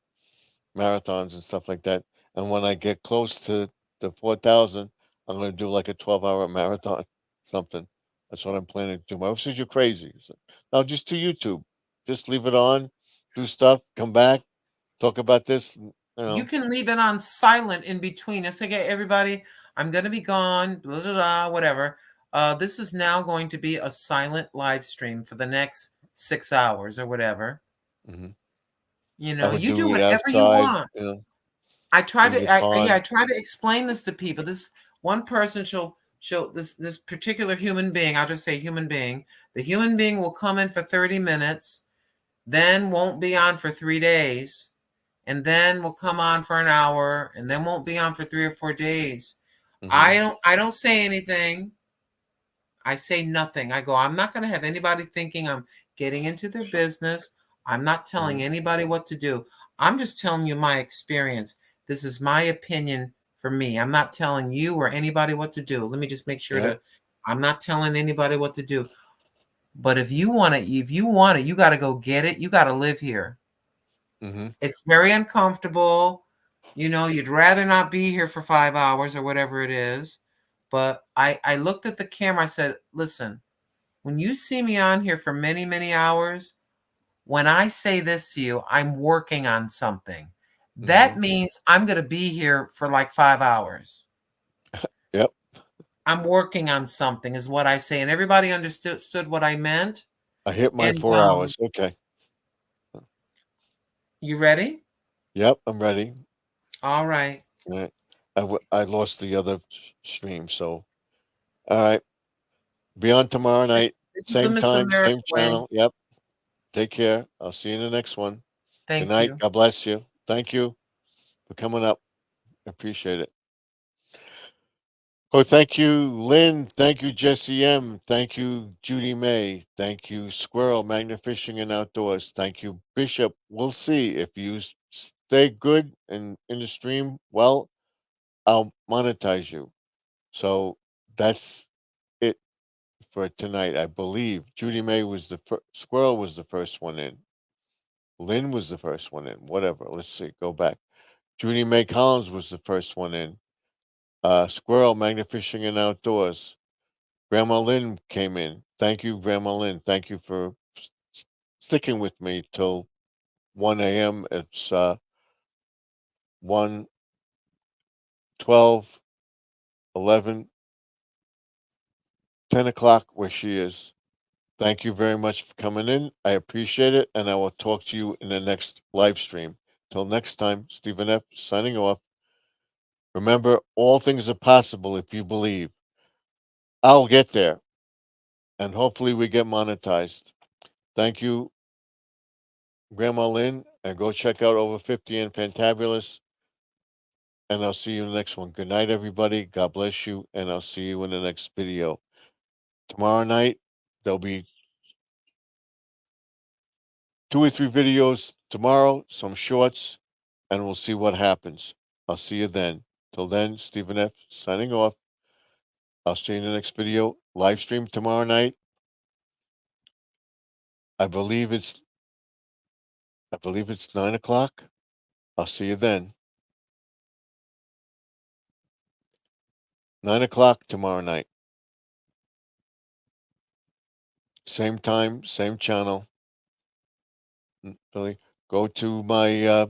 marathons and stuff like that. And when I get close to the 4,000, I'm going to do like a 12-hour marathon, something. That's what I'm planning to do. My wife says you're crazy. So, no, just do YouTube. Just leave it on, do stuff, come back, talk about this. You can leave it on silent in between. It's like, hey, everybody, I'm going to be gone, blah, blah, blah, whatever. This is now going to be a silent live stream for the next 6 hours or whatever. You know, you do whatever you want. I try to explain this to people. This one person show this particular human being. I'll just say human being. The human being will come in for 30 minutes, then won't be on for 3 days, and then will come on for an hour, and then won't be on for 3 or 4 days. Mhm. I don't say anything. I say nothing. I go, I'm not going to have anybody thinking I'm getting into their business. I'm not telling anybody what to do. I'm just telling you my experience. This is my opinion for me. I'm not telling you or anybody what to do. Let me just make sure Yep. I'm not telling anybody what to do. But if you want it, you got to go get it. You got to live here. Mhm. It's very uncomfortable. You know, you'd rather not be here for 5 hours or whatever it is. But I looked at the camera. I said, listen, when you see me on here for many, many hours, when I say this to you, I'm working on something. That Mhm. means I'm going to be here for like 5 hours. Yep. I'm working on something is what I say. And everybody understood what I meant. I hit my And 4 hours. Okay. you ready? Yep, I'm ready. All right. Right. I lost the other stream, so all right. Be on tomorrow night, This is the same Miss time, America same way. channel. Yep. Take care. I'll see you in the next one. Good Thank night. you. God bless you. Thank you for coming up. Appreciate it. Oh, thank you, Lynn. Thank you, Jesse M. Thank you, Judy May. Thank you, Squirrel, Magna Fishing and Outdoors. Thank you, Bishop. We'll see if you stay good and in the stream. Well, I'll monetize you. So that's it for tonight, I believe. Judy May was the first. Squirrel was the first one in. Lynn was the first one in. Whatever. Let's see. Go back. Judy May Collins was the first one in. Squirrel, Magna Fishing and Outdoors. Grandma Lynn came in. Thank you, Grandma Lynn. Thank you for sticking with me till 1 a.m. It's 1, 12, 11, 10 o'clock where she is. Thank you very much for coming in. I appreciate it, and I will talk to you in the next live stream. Till next time, Stephen F. signing off. Remember, all things are possible if you believe. I'll get there, and hopefully we get monetized. Thank you, Grandma Lynn, and go check out Over 50 and Fantabulous, and I'll see you in the next one. Good night, everybody. God bless you, and I'll see you in the next video. Tomorrow night, there'll be 2 or 3 videos tomorrow, some shorts, and we'll see what happens. I'll see you then. Till then, Stephen F. signing off. I'll see you in the next video. Live stream tomorrow night. I believe it's 9 o'clock. I'll see you then. 9 o'clock tomorrow night. Same time, same channel. Billy, go to my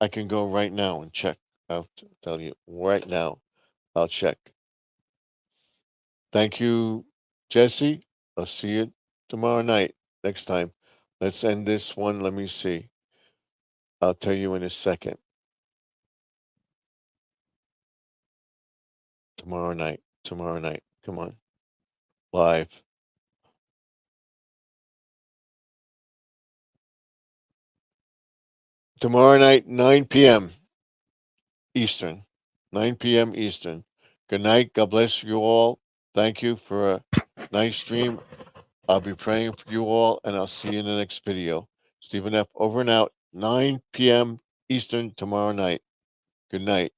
I can go right now and check. I'll tell you right now. I'll check. Thank you, Jesse. I'll see you tomorrow night. Next time. Let's end this one. Let me see. I'll tell you in a second. Tomorrow night. Tomorrow night. Come on. Live. Tomorrow night, 9 p.m. Eastern. 9 p.m. Eastern. Good night. God bless you all. Thank you for a nice stream. I'll be praying for you all, and I'll see you in the next video. Stephen F. over and out. 9 p.m. Eastern tomorrow night. Good night.